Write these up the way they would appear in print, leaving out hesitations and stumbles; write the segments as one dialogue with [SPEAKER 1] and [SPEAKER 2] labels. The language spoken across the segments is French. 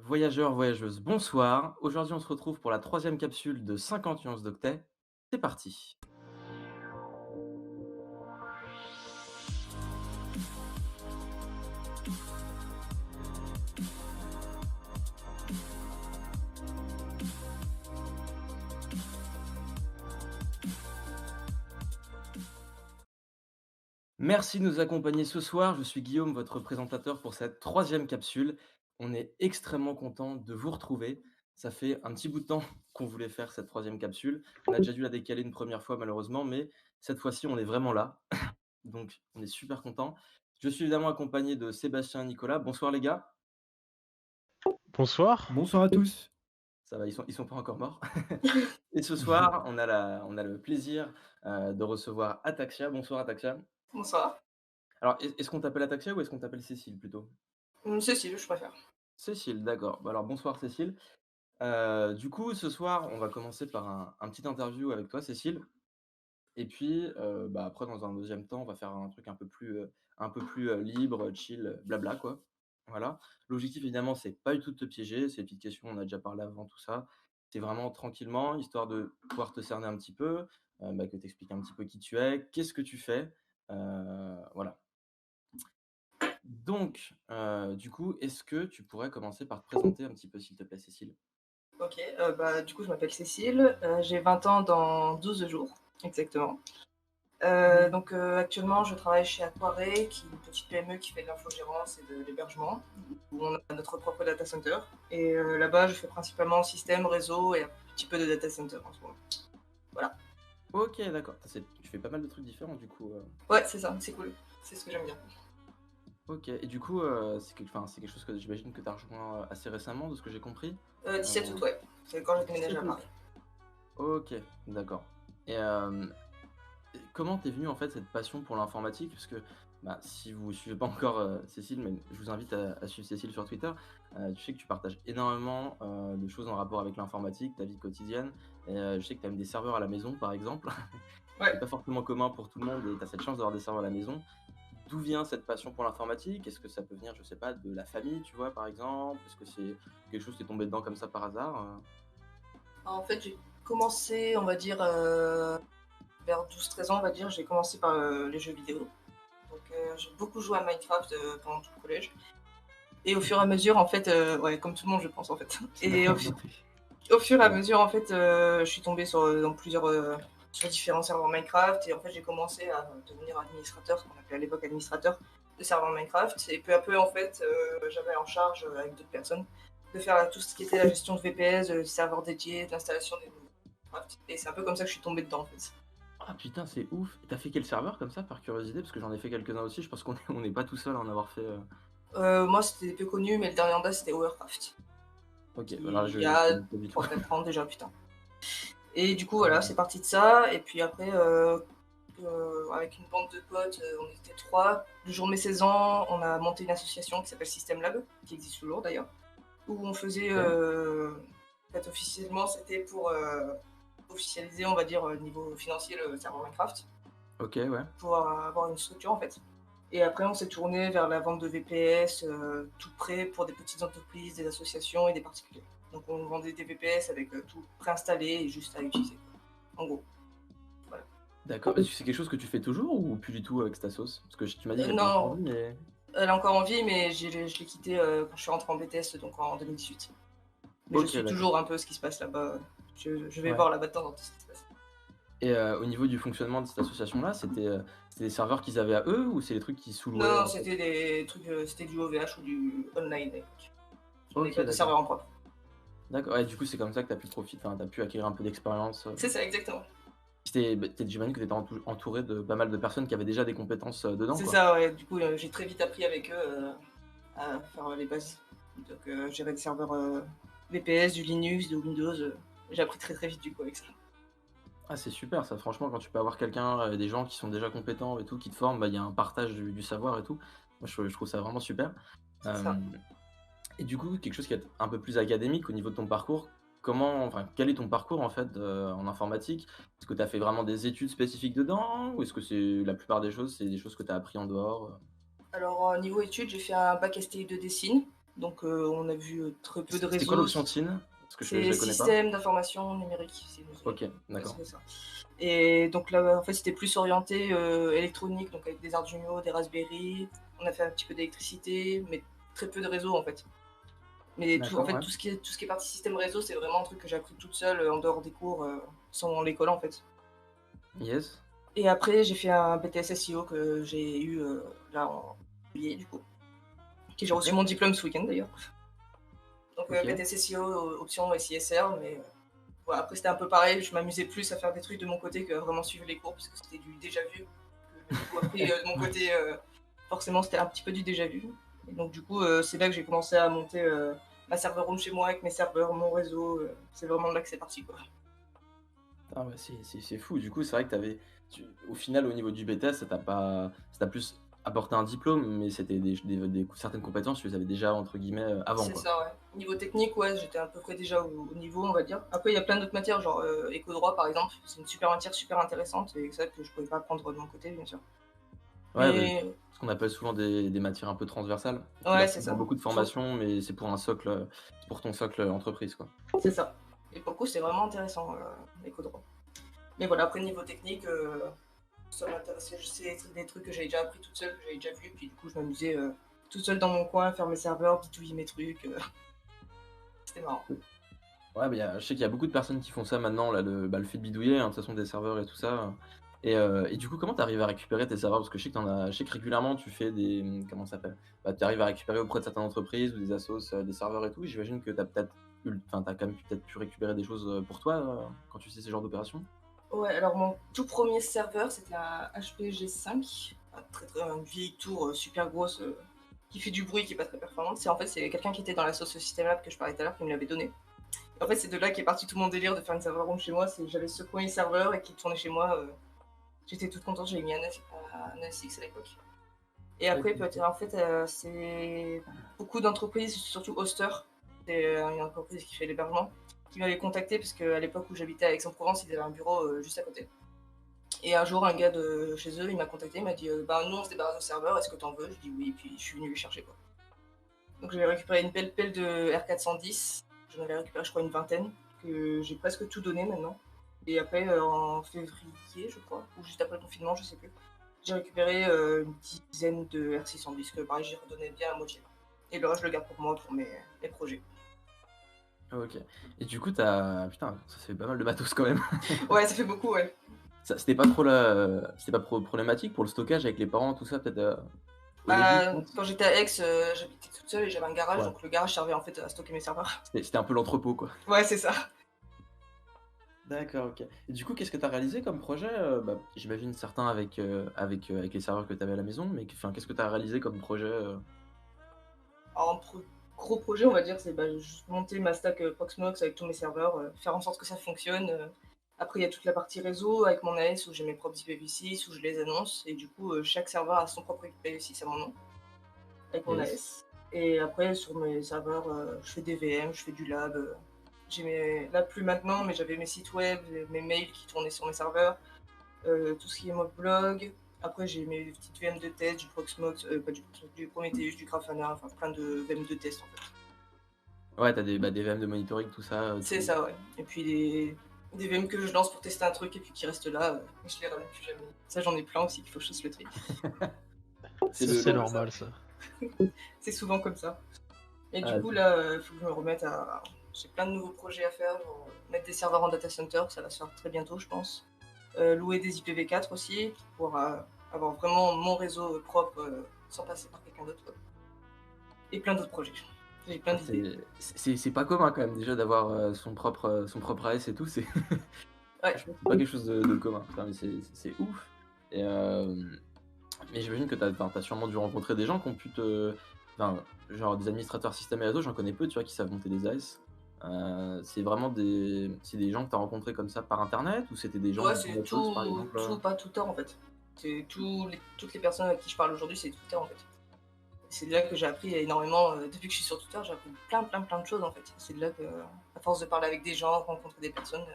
[SPEAKER 1] Voyageurs, voyageuses, bonsoir. Aujourd'hui, on se retrouve pour la troisième capsule de 50 nuances d'octet. C'est parti. Merci de nous accompagner ce soir. Je suis Guillaume, votre présentateur pour cette troisième capsule. On est extrêmement content de vous retrouver. Ça fait un petit bout de temps qu'on voulait faire cette troisième capsule. On a déjà dû la décaler une première fois malheureusement, mais cette fois-ci, on est vraiment là. Donc, on est super content. Je suis évidemment accompagné de Sébastien et Nicolas. Bonsoir les gars.
[SPEAKER 2] Bonsoir.
[SPEAKER 3] Bonsoir à tous.
[SPEAKER 1] Ça va, ils sont pas encore morts. Et ce soir, on a le plaisir, de recevoir Ataxia. Bonsoir Ataxia.
[SPEAKER 4] Bonsoir.
[SPEAKER 1] Alors, est-ce qu'on t'appelle Ataxia ou est-ce qu'on t'appelle Cécile plutôt?
[SPEAKER 4] Cécile, je préfère.
[SPEAKER 1] Cécile, d'accord. Bah, alors bonsoir Cécile. Du coup, ce soir, on va commencer par un petit interview avec toi Cécile et puis, bah, après dans un deuxième temps, on va faire un truc un peu plus, libre, chill, blabla quoi. Voilà. L'objectif évidemment, c'est pas du tout de te piéger, c'est des petites questions, on a déjà parlé avant tout ça. C'est vraiment tranquillement, histoire de pouvoir te cerner un petit peu, bah, que tu expliques un petit peu qui tu es, qu'est-ce que tu fais, voilà. Donc, du coup, est-ce que tu pourrais commencer par te présenter un petit peu, s'il te plaît, Cécile?
[SPEAKER 4] OK, du coup, je m'appelle Cécile, j'ai 20 ans dans 12 jours, exactement. Actuellement, je travaille chez Aquaré, qui est une petite PME qui fait de l'infogérance et de l'hébergement, où on a notre propre data center et là-bas, je fais principalement système, réseau et un petit peu de data center en ce moment. Voilà.
[SPEAKER 1] OK, d'accord. Tu fais pas mal de trucs différents du coup,
[SPEAKER 4] Ouais, c'est ça, c'est cool. C'est ce que j'aime bien.
[SPEAKER 1] OK et du coup, c'est quelque chose que j'imagine que tu as rejoint, assez récemment de ce que j'ai compris?
[SPEAKER 4] 17 août, ouais, c'est quand j'ai déménagé
[SPEAKER 1] 17
[SPEAKER 4] à
[SPEAKER 1] août.
[SPEAKER 4] Paris.
[SPEAKER 1] OK, d'accord et comment t'es venue en fait cette passion pour l'informatique? Parce que, bah, si vous suivez pas encore, Cécile, mais je vous invite à suivre Cécile sur Twitter. Je sais que tu partages énormément, de choses en rapport avec l'informatique, ta vie quotidienne et je sais que tu as même des serveurs à la maison, par exemple. C'est
[SPEAKER 4] Ouais.
[SPEAKER 1] pas forcément commun pour tout le monde et tu as cette chance d'avoir des serveurs à la maison. D'où vient cette passion pour l'informatique? Est-ce que ça peut venir, je sais pas, de la famille, tu vois, par exemple? Est-ce que c'est quelque chose qui est tombé dedans comme ça par hasard,
[SPEAKER 4] En fait, j'ai commencé, on va dire, vers 12-13 ans, on va dire, j'ai commencé par, les jeux vidéo. J'ai beaucoup joué à Minecraft, pendant tout le collège et au fur et à mesure, en fait, ouais, comme tout le monde, je pense, en fait
[SPEAKER 1] C'est
[SPEAKER 4] et
[SPEAKER 1] d'accord, OK.
[SPEAKER 4] au fur et à
[SPEAKER 1] Ouais.
[SPEAKER 4] mesure, en fait, je suis tombée sur, dans plusieurs, sur différents serveurs Minecraft et en fait, j'ai commencé à devenir administrateur, ce qu'on appelait à l'époque administrateur de serveurs Minecraft et peu à peu, en fait, j'avais en charge, avec d'autres personnes, de faire tout ce qui était la gestion de VPS, serveurs dédiés, de l'installation des nouveaux Minecraft et c'est un peu comme ça que je suis tombée dedans, en fait.
[SPEAKER 1] Ah putain, c'est ouf! Et tu fait quel serveur comme ça, par curiosité? Parce que j'en ai fait quelques-uns aussi, je pense qu'on est pas tout seul à en avoir fait,
[SPEAKER 4] Moi, c'était peu connu, mais le dernier en date, c'était Overcraft,
[SPEAKER 1] OK, alors
[SPEAKER 4] qui
[SPEAKER 1] je
[SPEAKER 4] a
[SPEAKER 1] connais pas du tout.
[SPEAKER 4] 3-4 ans déjà, putain. Et du coup, voilà,
[SPEAKER 1] Mmh.
[SPEAKER 4] c'est parti de ça. Et puis après, avec une bande de potes, on était trois. Le jour de mes 16 ans, on a monté une association qui s'appelle System Lab, qui existe toujours d'ailleurs, où on faisait,
[SPEAKER 1] OK.
[SPEAKER 4] en fait, officiellement, c'était pour officialiser, on va dire, niveau financier, le serveur Minecraft,
[SPEAKER 1] OK, ouais.
[SPEAKER 4] pour avoir une structure en fait. Et après, on s'est tourné vers la vente de VPS, tout prêt pour des petites entreprises, des associations et des particuliers. Donc on vendait des VPS avec, tout préinstallé et juste à utiliser, en gros, voilà.
[SPEAKER 1] D'accord. Est-ce que c'est quelque chose que tu fais toujours ou plus du tout avec ta sauce? Parce que tu m'as dit qu'elle était encore en
[SPEAKER 4] Non,
[SPEAKER 1] vie, mais
[SPEAKER 4] elle est encore en vie, mais je l'ai quittée, quand je suis rentrée en BTS, donc en 2018. Mais je
[SPEAKER 1] OK,
[SPEAKER 4] suis
[SPEAKER 1] d'accord.
[SPEAKER 4] toujours un peu ce qui se passe là-bas. Je vais
[SPEAKER 1] Ouais.
[SPEAKER 4] voir là-bas de temps en temps ce qui se passe.
[SPEAKER 1] Et au niveau du fonctionnement de cette association-là, c'était des serveurs qu'ils avaient à eux ou c'est des trucs qu'ils sous-louaient,
[SPEAKER 4] Non, non,
[SPEAKER 1] en fait?
[SPEAKER 4] c'était des trucs, c'était du OVH ou du online à l'époque. On n'avait
[SPEAKER 1] OK,
[SPEAKER 4] pas de
[SPEAKER 1] d'accord.
[SPEAKER 4] serveur en propre.
[SPEAKER 1] D'accord, ouais, du coup, c'est comme ça que tu as pu enfin, tu as pu acquérir un peu d'expérience,
[SPEAKER 4] C'est ça, exactement.
[SPEAKER 1] j'imagine que tu étais entouré de pas mal de personnes qui avaient déjà des compétences, dedans,
[SPEAKER 4] C'est
[SPEAKER 1] quoi?
[SPEAKER 4] ça, ouais. Du coup, j'ai très vite appris avec eux, à faire, les bases. Donc gérer des serveurs, VPS, du Linux, de Windows, j'ai appris très, très vite du coup avec ça.
[SPEAKER 1] Ah, c'est super ça, franchement, quand tu peux avoir quelqu'un, des gens qui sont déjà compétents et tout, qui te forment, bah, il y a un partage du savoir et tout. Moi, je trouve ça vraiment super.
[SPEAKER 4] C'est ça.
[SPEAKER 1] Hem Et du coup, quelque chose qui est un peu plus académique au niveau de ton parcours, quel est ton parcours en fait, en informatique? Est-ce que tu as fait vraiment des études spécifiques dedans? Ou est-ce que c'est la plupart des choses, c'est des choses que tu as appris en dehors?
[SPEAKER 4] Alors, niveau études, j'ai fait un bac STI de dessin. Donc on a vu très peu de
[SPEAKER 1] C'est quoi
[SPEAKER 4] réseaux.
[SPEAKER 1] l'option TIN? Parce que je
[SPEAKER 4] C'est
[SPEAKER 1] la connais pas.
[SPEAKER 4] système d'information numérique, si vous
[SPEAKER 1] OK,
[SPEAKER 4] ouais,
[SPEAKER 1] d'accord.
[SPEAKER 4] c'est ça. Et donc là, en fait, c'était plus orienté électronique, donc avec des Arduino, des Raspberry. On a fait un petit peu d'électricité, mais très peu de réseau en fait. Mais tout, en
[SPEAKER 1] D'accord,
[SPEAKER 4] fait,
[SPEAKER 1] ouais.
[SPEAKER 4] tout ce qui est partie système réseau, c'est vraiment un truc que j'ai appris toute seule en dehors des cours, sans l'école en fait.
[SPEAKER 1] Yes.
[SPEAKER 4] Et après, j'ai fait un BTS SEO que j'ai eu là en juillet du coup. J'ai reçu
[SPEAKER 1] Super.
[SPEAKER 4] mon diplôme ce week-end d'ailleurs. Donc
[SPEAKER 1] OK.
[SPEAKER 4] BTS SEO, option SISR, mais voilà, après c'était un peu pareil, je m'amusais plus à faire des trucs de mon côté que à vraiment suivre les cours, parce que c'était du déjà vu. Que j'ai beaucoup appris de mon côté, forcément c'était un petit peu du déjà vu. Et donc du coup, c'est là que j'ai commencé à monter ma serveur room chez moi avec mes serveurs, mon réseau. C'est vraiment là que c'est parti quoi.
[SPEAKER 1] Ah ouais, c'est fou. Du coup, c'est vrai que au final, au niveau du BTS, ça t'a plus apporté un diplôme, mais c'était des certaines compétences, tu les avais déjà entre guillemets, «avant»
[SPEAKER 4] C'est
[SPEAKER 1] quoi.
[SPEAKER 4] ça, ouais. Niveau technique, ouais, j'étais à peu près déjà au niveau, on va dire. Après, il y a plein d'autres matières, genre éco-droit par exemple. C'est une super matière super intéressante et c'est ça que je pouvais pas apprendre de mon côté, bien sûr.
[SPEAKER 1] Ouais, bah,
[SPEAKER 4] Mais
[SPEAKER 1] ce qu'on appelle souvent des matières un peu transversales. Tu
[SPEAKER 4] ouais,
[SPEAKER 1] l'as
[SPEAKER 4] c'est
[SPEAKER 1] dans
[SPEAKER 4] ça.
[SPEAKER 1] beaucoup de
[SPEAKER 4] Faut-
[SPEAKER 1] formations, mais c'est pour un socle, c'est pour ton socle, entreprise quoi.
[SPEAKER 4] C'est ça. Et pour le coup, c'est vraiment intéressant, l'éco-droit. Mais voilà, après, niveau technique, ça m'intéressait. Je sais des trucs que j'avais déjà appris toute seule, que j'avais déjà vu. Puis du coup, je m'amusais toute seule dans mon coin, à faire mes serveurs, bidouiller mes trucs. C'était marrant.
[SPEAKER 1] Ouais, bah, je sais qu'il y a beaucoup de personnes qui font ça maintenant, là, le fait de bidouiller, hein, de toute façon des serveurs et tout ça, et du coup, comment tu arrives à récupérer tes serveurs? Parce que je sais que régulièrement tu fais des, comment ça s'appelle? Bah, tu arrives à récupérer auprès de certaines entreprises ou des assos, des serveurs et tout. J'imagine que tu as peut-être tu quand même peut-être pu récupérer des choses, pour toi, quand tu fais ce genre d'opération?
[SPEAKER 4] Ouais, alors mon tout premier serveur, c'était un HP G5, une vieille tour super grosse qui fait du bruit, qui est pas très performante. C'est quelqu'un qui était dans la sauce System Lab que je parlais tout à l'heure qui me l'avait donné. En fait, c'est de là qu'est parti tout mon délire de faire une serveur room chez moi. J'avais ce premier serveur et qui tournait chez moi. J'étais toute contente, j'avais mis un NSX à l'époque. Et après,
[SPEAKER 1] OK.
[SPEAKER 4] peut-être, en fait, c'est beaucoup d'entreprises, surtout Hoster, c'est une entreprise qui fait l'hébergement, qui m'avait contacté parce qu'à l'époque où j'habitais à Aix-en-Provence, ils avaient un bureau juste à côté. Et un jour, un gars de chez eux, il m'a contacté, il m'a dit bah, nous, on se débarrasse du serveur, est-ce que t'en veux? Je dis oui, et puis je suis venu les chercher. Quoi. Donc j'ai récupéré une belle pelle de R410, j'en avais récupéré, je crois, une vingtaine, que j'ai presque tout donné maintenant. Et après, en février, je crois, ou juste après le confinement, je sais plus, j'ai récupéré une dizaine de R610, que pareil, j'ai redonné bien la moitié. Et le reste, je le garde pour moi, pour mes projets.
[SPEAKER 1] OK, et du coup, putain, ça fait pas mal de matos quand même.
[SPEAKER 4] Ouais, ça fait beaucoup, ouais.
[SPEAKER 1] Ça c'était pas problématique pour le stockage avec les parents, tout ça, peut-être, au début, je
[SPEAKER 4] Bah,
[SPEAKER 1] pense?
[SPEAKER 4] quand j'étais à Aix, j'habitais toute seule et j'avais un garage,
[SPEAKER 1] Ouais,
[SPEAKER 4] donc le garage servait en fait à stocker mes serveurs.
[SPEAKER 1] c'était un peu l'entrepôt, quoi.
[SPEAKER 4] Ouais, c'est ça.
[SPEAKER 1] D'accord, OK, et du coup, qu'est-ce que tu as réalisé comme projet? Bah, j'imagine certains avec les serveurs que tu avais à la maison, mais enfin, qu'est-ce que tu as réalisé comme projet,
[SPEAKER 4] Alors, gros projet, on va dire, c'est bah, juste monter ma stack Proxmox avec tous mes serveurs, faire en sorte que ça fonctionne. Après, il y a toute la partie réseau avec mon AS où j'ai mes propres IPv6, où je les annonce. Et du coup, chaque serveur a son propre IPv6 à mon nom, avec mon
[SPEAKER 1] yes.
[SPEAKER 4] AS. Et après, sur mes serveurs, je fais des VM, je fais du lab. Là, plus maintenant, mais j'avais mes sites web, mes mails qui tournaient sur mes serveurs, tout ce qui est mode blog. Après, j'ai mes petites VM de test, du Proxmox, pas du Proxmox, du Prometheus, du Grafana, enfin plein de VM de test en fait.
[SPEAKER 1] Ouais, tu as des VM de monitoring, tout ça,
[SPEAKER 4] C'est ça, ouais. Et puis des VM que je lance pour tester un truc et puis qui restent là, et je les ramène plus jamais. Ça, j'en ai plein aussi qu'il faut que je fasse le tri.
[SPEAKER 1] c'est
[SPEAKER 4] C'est
[SPEAKER 1] le
[SPEAKER 2] C'est
[SPEAKER 4] souvent comme ça.
[SPEAKER 2] normal ça.
[SPEAKER 4] C'est souvent comme ça. Et du
[SPEAKER 1] ah,
[SPEAKER 4] coup, là, il faut que je me remette à. J'ai plein de nouveaux projets à faire, genre mettre des serveurs en data center, ça va se faire très bientôt, je pense. Louer des IPv4 aussi, pour avoir vraiment mon réseau propre sans passer par quelqu'un d'autre. Quoi. Et plein d'autres projets. J'ai plein d'idées.
[SPEAKER 1] c'est pas commun quand même déjà d'avoir, son propre AS et tout, c'est
[SPEAKER 4] Ouais,
[SPEAKER 1] franchement, c'est pas quelque chose de commun. Putain, mais c'est ouf, et mais j'imagine que tu as sûrement dû rencontrer des gens qui ont pu enfin, genre des administrateurs système et réseau, j'en connais peu, tu vois, qui savent monter des AS. C'est des gens que tu as rencontrés comme ça par internet, ou c'était des gens
[SPEAKER 4] ouais,
[SPEAKER 1] de ton
[SPEAKER 4] c'est
[SPEAKER 1] assos, par
[SPEAKER 4] tout,
[SPEAKER 1] exemple,
[SPEAKER 4] tout, pas tout tard en fait. Toutes les personnes avec qui je parle aujourd'hui, c'est Twitter en fait. C'est de là que j'ai appris énormément. Depuis que je suis sur Twitter, j'ai appris plein de choses en fait. C'est de là que, à force de parler avec des gens, rencontrer des personnes,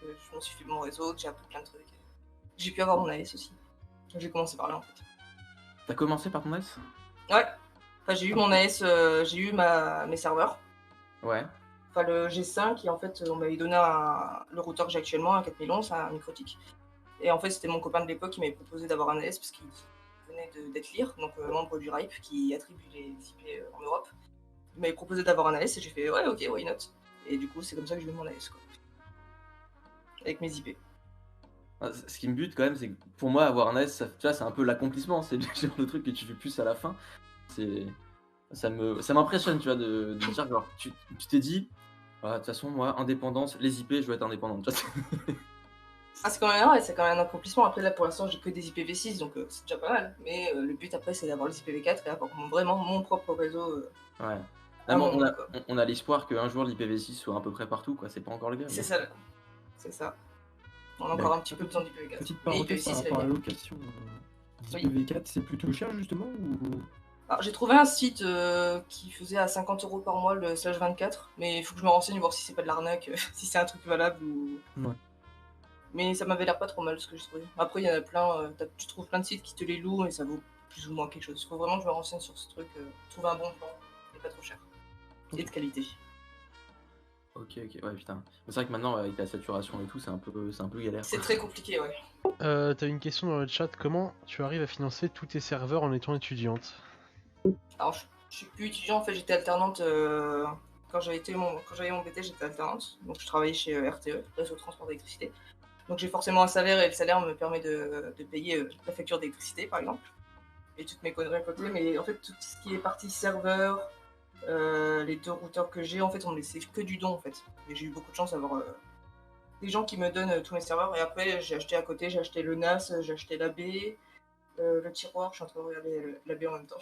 [SPEAKER 4] que je me suis fait mon réseau, que j'ai appris plein de trucs. J'ai pu avoir mon AS aussi. Donc j'ai commencé par là en fait.
[SPEAKER 1] Tu commencé par ton AS?
[SPEAKER 4] Ouais, Enfin, j'ai eu
[SPEAKER 1] OK.
[SPEAKER 4] mon AS, j'ai eu mes serveurs,
[SPEAKER 1] Ouais.
[SPEAKER 4] enfin le G5 et en fait, on m'avait donné le routeur que j'ai actuellement, un 4011, un MikroTik et en fait, c'était mon copain de l'époque qui m'avait proposé d'avoir un AS parce qu'il venait d'être LIR, donc membre du RIPE qui attribue les IP, en Europe. Il m'avait proposé d'avoir un AS et j'ai fait: «Ouais, OK, why not?» et du coup, c'est comme ça que j'ai eu mon AS, quoi, avec mes IP.
[SPEAKER 1] Ah, ce qui me bute quand même, c'est que pour moi, avoir un AS, ça tu vois, c'est un peu l'accomplissement. C'est le genre de truc que tu fais plus à la fin. C'est ça m'impressionne, tu vois, de me dire genre tu t'es dit: «Ah, de toute façon, moi, indépendance, les IP, je veux être indépendant», tu vois?
[SPEAKER 4] Ah, c'est quand même ouais, c'est quand même un accomplissement. Après là, pour l'instant, j'ai que des IPv6 donc c'est déjà pas mal. Mais le but après, c'est d'avoir les IPv4 et avoir vraiment mon propre réseau,
[SPEAKER 1] Ouais.
[SPEAKER 4] à
[SPEAKER 1] Non, mais
[SPEAKER 4] mon nom, quoi.
[SPEAKER 1] on a l'espoir qu'un jour l'IPv6 soit à peu près partout, quoi. C'est pas encore le cas,
[SPEAKER 4] C'est
[SPEAKER 1] mais
[SPEAKER 4] ça, c'est ça. On a encore un
[SPEAKER 2] D'accord.
[SPEAKER 4] petit peu besoin d'IPv4.
[SPEAKER 2] Petite
[SPEAKER 4] Mais
[SPEAKER 2] parenthèse par
[SPEAKER 4] IPv6, c'est
[SPEAKER 2] rapport à la
[SPEAKER 4] bien.
[SPEAKER 2] location
[SPEAKER 4] Oui.
[SPEAKER 2] d'IPv4, c'est plutôt cher justement ou...
[SPEAKER 4] Alors j'ai trouvé un site, qui faisait à 50 € par mois le /24, mais il faut que je me renseigne, voir si c'est pas de l'arnaque, si c'est un truc valable ou
[SPEAKER 2] Ouais.
[SPEAKER 4] mais ça m'avait l'air pas trop mal ce que j'ai trouvé. Après il y en a plein, tu trouves plein de sites qui te les louent et ça vaut plus ou moins quelque chose. Faut vraiment que je me renseigne sur ce truc, trouver un bon plan et pas trop cher et
[SPEAKER 2] OK.
[SPEAKER 4] de qualité.
[SPEAKER 1] OK. Ouais, putain. C'est vrai que maintenant, avec la saturation et tout, c'est un peu galère,
[SPEAKER 4] C'est
[SPEAKER 1] quoi.
[SPEAKER 4] très compliqué, ouais.
[SPEAKER 3] T'as une question dans le chat, comment tu arrives à financer tous tes serveurs en étant étudiante?
[SPEAKER 4] Alors je suis plus étudiant, en fait, j'étais alternante, quand j'avais mon BT, j'étais alternante, donc je travaillais chez, RTE, Réseau de transport d'électricité. Donc j'ai forcément un salaire et le salaire me permet de payer, la facture d'électricité, par exemple et toutes mes conneries à côté. Mais en fait, tout ce qui est partie serveur, les 2 routeurs que j'ai, en fait, on me laissait que du don, en fait et j'ai eu beaucoup de chance d'avoir, des gens qui me donnent, tous mes serveurs et après j'ai acheté à côté, j'ai acheté le NAS, j'ai acheté l'AB, le tiroir, je suis en train de regarder, l'AB en même temps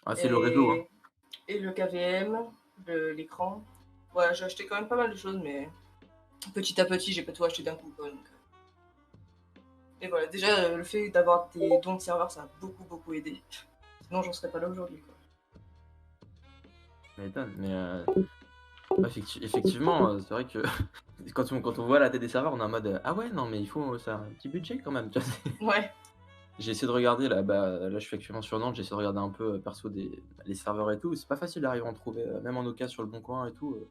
[SPEAKER 1] Ah, c'est le réseau, hein.
[SPEAKER 4] et le KVM, l'écran. Ouais, j'ai acheté quand même pas mal de choses, mais petit à petit, j'ai pas tout acheté d'un coup, quoi, donc et voilà, déjà, le fait d'avoir des dons de serveurs, ça a beaucoup, beaucoup aidé. Sinon, j'en serais pas là aujourd'hui, quoi.
[SPEAKER 1] Tu m'étonnes, mais ouais, effectivement, c'est vrai que quand on voit la tête des serveurs, on est en mode: «Ah ouais, non, mais il faut ça un petit budget quand même», tu vois?
[SPEAKER 4] Ouais,
[SPEAKER 1] J'ai essayé de regarder là, là, je suis actuellement sur Nantes, j'ai essayé de regarder un peu, perso les serveurs et tout. C'est pas facile d'arriver à en trouver, même en occasion sur le bon coin et tout,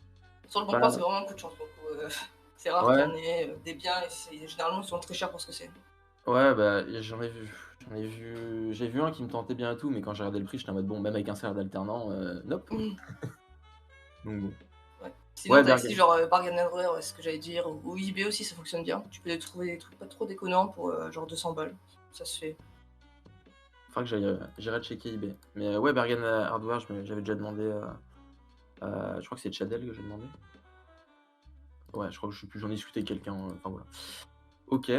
[SPEAKER 4] sur le
[SPEAKER 1] c'est
[SPEAKER 4] bon
[SPEAKER 1] pas
[SPEAKER 4] coin, c'est vraiment un coup de chance pour le coup, c'est rare qu'il y
[SPEAKER 1] ouais,
[SPEAKER 4] en ait, des biens et c'est généralement, ils sont très chers pour ce que c'est.
[SPEAKER 1] ouais, bah, j'ai vu un qui me tentait bien et tout, mais quand j'ai regardé le prix, j'étais en mode: «Bon, même avec un salaire d'alternant, nope».
[SPEAKER 4] Mmh,
[SPEAKER 1] Donc bon.
[SPEAKER 4] ouais. Sinon,
[SPEAKER 1] Ouais,
[SPEAKER 4] tu as aussi
[SPEAKER 1] Bergen.
[SPEAKER 4] genre, Bargain Hardware, ouais, c'est ce que j'allais dire, ou eBay aussi, ça fonctionne bien. Tu peux trouver des trucs pas trop déconnants pour, genre 200 balles. Ça se fait.
[SPEAKER 1] Faudra que j'irai checker eBay. Mais ouais, Bergen Hardware, j'avais déjà demandé, je crois que c'est Tchadel que j'ai demandé. Ouais, je crois que je sais plus, j'en ai discuté avec quelqu'un, enfin voilà. OK,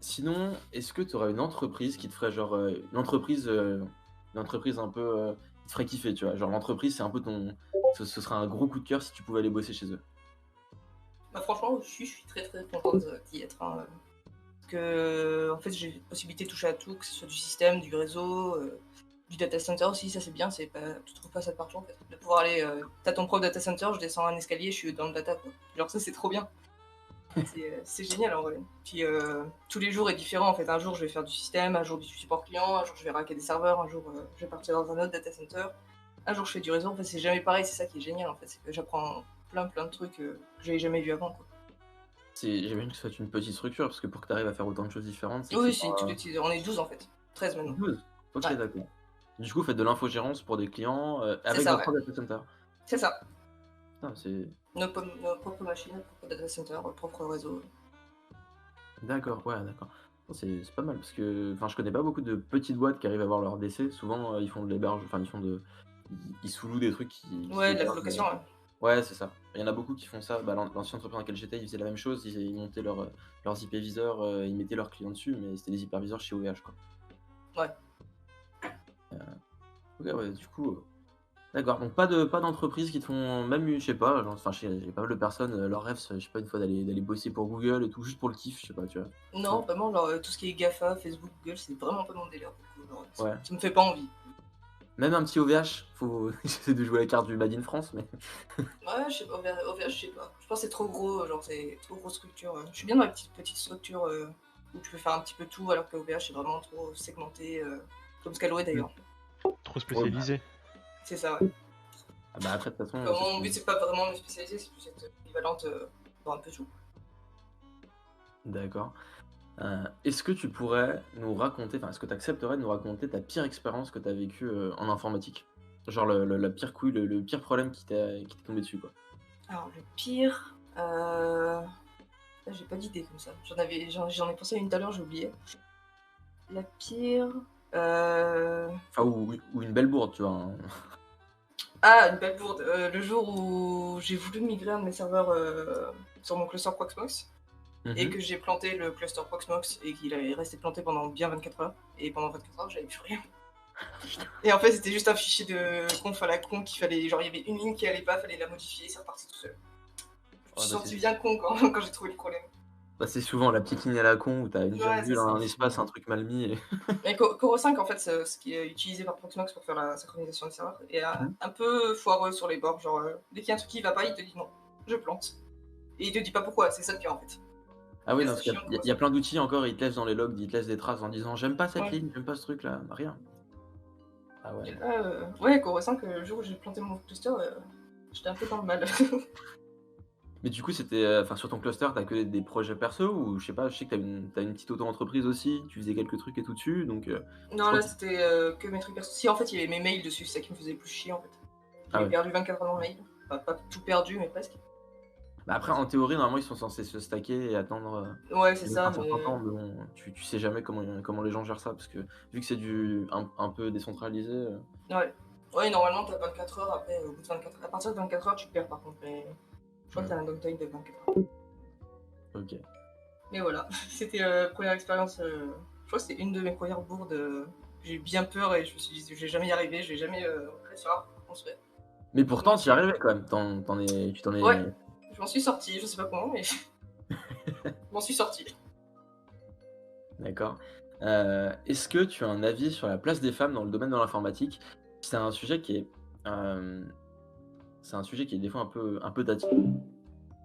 [SPEAKER 1] sinon, est-ce que tu aurais une entreprise qui te ferait genre, une entreprise un peu, qui te ferait kiffer, tu vois? Genre l'entreprise, c'est un peu ton ce serait un gros coup de cœur si tu pouvais aller bosser chez eux?
[SPEAKER 4] Bah, franchement, je suis très, très contente, d'y être, hein, parce que, en fait, j'ai la possibilité de toucher à tout, que ce soit du système, du réseau, du data center aussi, ça c'est bien, c'est pas tu trouves pas ça de partout, en fait. De pouvoir aller, tu ton propre data center, je descends un escalier, je suis dans le data, quoi. Genre ça, c'est trop bien. C'est génial, en vrai. Puis, tous les jours est différent, en fait. Un jour, je vais faire du système, un jour du support client, un jour, je vais racker des serveurs, un jour, je vais partir dans un autre data center, un jour, je fais du réseau. En fait, c'est jamais pareil, c'est ça qui est génial, en fait, c'est que j'apprends plein, plein de trucs, que j'avais jamais vu avant, quoi.
[SPEAKER 1] J'imagine que ce soit une petite structure, parce que pour que tu arrives à faire autant de choses différentes, c'est que
[SPEAKER 4] Oui,
[SPEAKER 1] c'est
[SPEAKER 4] c'est une toute
[SPEAKER 1] pas
[SPEAKER 4] petite on est 12 en fait, 13 maintenant.
[SPEAKER 1] 12? OK,
[SPEAKER 4] Ouais,
[SPEAKER 1] d'accord. Du coup, vous faites de l'infogérance pour des clients,
[SPEAKER 4] c'est
[SPEAKER 1] avec
[SPEAKER 4] ça,
[SPEAKER 1] votre
[SPEAKER 4] ouais.
[SPEAKER 1] propre data center?
[SPEAKER 4] C'est ça.
[SPEAKER 1] Putain, c'est
[SPEAKER 4] Nos propres machines, nos propres data centers, notre propre réseau.
[SPEAKER 1] d'accord, ouais, d'accord. Oh, c'est pas mal parce que enfin, je connais pas beaucoup de petites boîtes qui arrivent à avoir leur DC. Souvent, ils font de l'héberge enfin, ils sous-louent des trucs qui
[SPEAKER 4] Ouais, de la
[SPEAKER 1] hébergent,
[SPEAKER 4] colocation, ouais.
[SPEAKER 1] ouais, c'est ça. Il y en a beaucoup qui font ça. Bah, l'ancienne entreprise dans laquelle j'étais, ils faisaient la même chose. Ils montaient leurs hyperviseurs, ils mettaient leurs clients dessus, mais c'était des hyperviseurs chez OVH, quoi.
[SPEAKER 4] Ouais.
[SPEAKER 1] OK, ouais, du coup, d'accord, donc pas d'entreprises qui te font même je sais pas, genre, enfin, j'ai pas mal de personnes, leur rêve, c'est, je sais pas, une fois d'aller bosser pour Google et tout, juste pour le kiff, je sais pas, tu vois?
[SPEAKER 4] Non,
[SPEAKER 1] Non?
[SPEAKER 4] vraiment, genre, tout ce qui est GAFA, Facebook, Google, c'est vraiment pas mon délire pour le coup, genre,
[SPEAKER 1] Ouais.
[SPEAKER 4] ça me fait pas envie.
[SPEAKER 1] Même un petit OVH, faut j'essaie de jouer la carte du Made in France, mais
[SPEAKER 4] Ouais, je sais pas, OVH, je sais pas. Je pense que c'est trop gros, genre, c'est trop grosse structure, Je suis bien dans la petite structure, où tu peux faire un petit peu tout, alors que OVH, c'est vraiment trop segmenté, comme Scaleway
[SPEAKER 1] mmh,
[SPEAKER 4] d'ailleurs.
[SPEAKER 3] Trop spécialisé.
[SPEAKER 4] C'est ça, ouais.
[SPEAKER 1] Ah bah après, de toute façon,
[SPEAKER 4] Enfin, mon but, c'est pas vraiment me spécialiser, c'est plus être polyvalente dans un peu tout.
[SPEAKER 1] D'accord. Est-ce que tu pourrais nous raconter, enfin, est-ce que tu accepterais de nous raconter ta pire expérience que tu as vécue en informatique? Genre la pire couille, le pire problème qui t'est tombé dessus, quoi.
[SPEAKER 4] Alors, le pire, là, j'ai pas d'idée comme ça. J'en ai pensé à une tout à l'heure, j'ai oublié. La pire,
[SPEAKER 1] Enfin, ou une belle bourde, tu vois. Hein.
[SPEAKER 4] ah, une belle bourde. Le jour où j'ai voulu migrer un de mes serveurs sur mon cluster Proxmox et
[SPEAKER 1] Mhm.
[SPEAKER 4] que j'ai planté le cluster Proxmox et qu'il est resté planté pendant bien 24 heures. Et pendant 24 heures, j'avais plus rien. Et en fait, c'était juste un fichier de conf à la con qu'il fallait. Genre, il y avait une ligne qui allait pas, fallait la modifier, c'est reparti tout seul. Je me
[SPEAKER 1] Ouais,
[SPEAKER 4] suis
[SPEAKER 1] bah,
[SPEAKER 4] senti bien con quand j'ai trouvé le problème.
[SPEAKER 1] c'est souvent la petite ligne à la con où t'as une
[SPEAKER 4] Ouais, c'est
[SPEAKER 1] virgule,
[SPEAKER 4] ça.
[SPEAKER 1] un espace, un truc mal mis.
[SPEAKER 4] Et Core 5, en fait, ce qui est utilisé par Proxmox pour faire la synchronisation des serveurs, est
[SPEAKER 1] Mhm.
[SPEAKER 4] un peu foireux sur les bords. Genre, dès qu'il y a un truc qui va pas, il te dit non, je plante. Et il te dit pas pourquoi, c'est ça le pire en fait.
[SPEAKER 1] Ah oui,
[SPEAKER 4] Et
[SPEAKER 1] non,
[SPEAKER 4] c'est
[SPEAKER 1] parce qu'il
[SPEAKER 4] chiant,
[SPEAKER 1] y, a- il y a plein d'outils encore, ils te laissent dans les logs, ils te laissent des traces en disant j'aime pas cette
[SPEAKER 4] Ouais.
[SPEAKER 1] ligne, j'aime pas ce truc-là. Bah, rien. Ah ouais.
[SPEAKER 4] Et là, ouais, Core 5, le jour où j'ai planté mon cluster, j'étais un peu dans le mal.
[SPEAKER 1] Mais du coup, c'était, enfin, sur ton cluster, t'as que des projets perso ou je sais pas, je sais que t'as une petite auto-entreprise aussi, tu faisais quelques trucs et tout dessus, donc je
[SPEAKER 4] Non,
[SPEAKER 1] crois
[SPEAKER 4] là,
[SPEAKER 1] que
[SPEAKER 4] c'était que mes trucs perso. Si, en fait, il y avait mes mails dessus, c'est ça qui me faisait le plus chier en fait.
[SPEAKER 1] ah
[SPEAKER 4] J'ai
[SPEAKER 1] ouais.
[SPEAKER 4] perdu 24 heures dans mail. Enfin, pas tout perdu, mais presque.
[SPEAKER 1] Bah après, en théorie, normalement, ils sont censés se stacker et attendre
[SPEAKER 4] Ouais, c'est
[SPEAKER 1] mettre
[SPEAKER 4] ça,
[SPEAKER 1] un certain
[SPEAKER 4] mais.
[SPEAKER 1] temps, mais bon, tu sais jamais comment les gens gèrent ça, parce que vu que c'est un peu décentralisé.
[SPEAKER 4] Ouais. Ouais, normalement, t'as 24 heures, après, au bout de 24 heures. À partir de 24 heures, tu perds par contre. Mais je crois que t'as un downtime de 24 heures.
[SPEAKER 1] Ok.
[SPEAKER 4] Mais voilà, c'était première expérience. Je crois que c'était une de mes premières bourdes. J'ai eu bien peur et je me suis dit, je vais jamais y arriver, je vais jamais réussir à construire.
[SPEAKER 1] Mais pourtant, tu y arrivais quand même. Tu t'en
[SPEAKER 4] Ouais,
[SPEAKER 1] es.
[SPEAKER 4] je m'en suis sortie, je sais pas comment, mais je m'en suis sortie.
[SPEAKER 1] D'accord. Est-ce que tu as un avis sur la place des femmes dans le domaine de l'informatique? C'est un sujet qui est, euh, c'est un sujet qui est des fois un peu daté.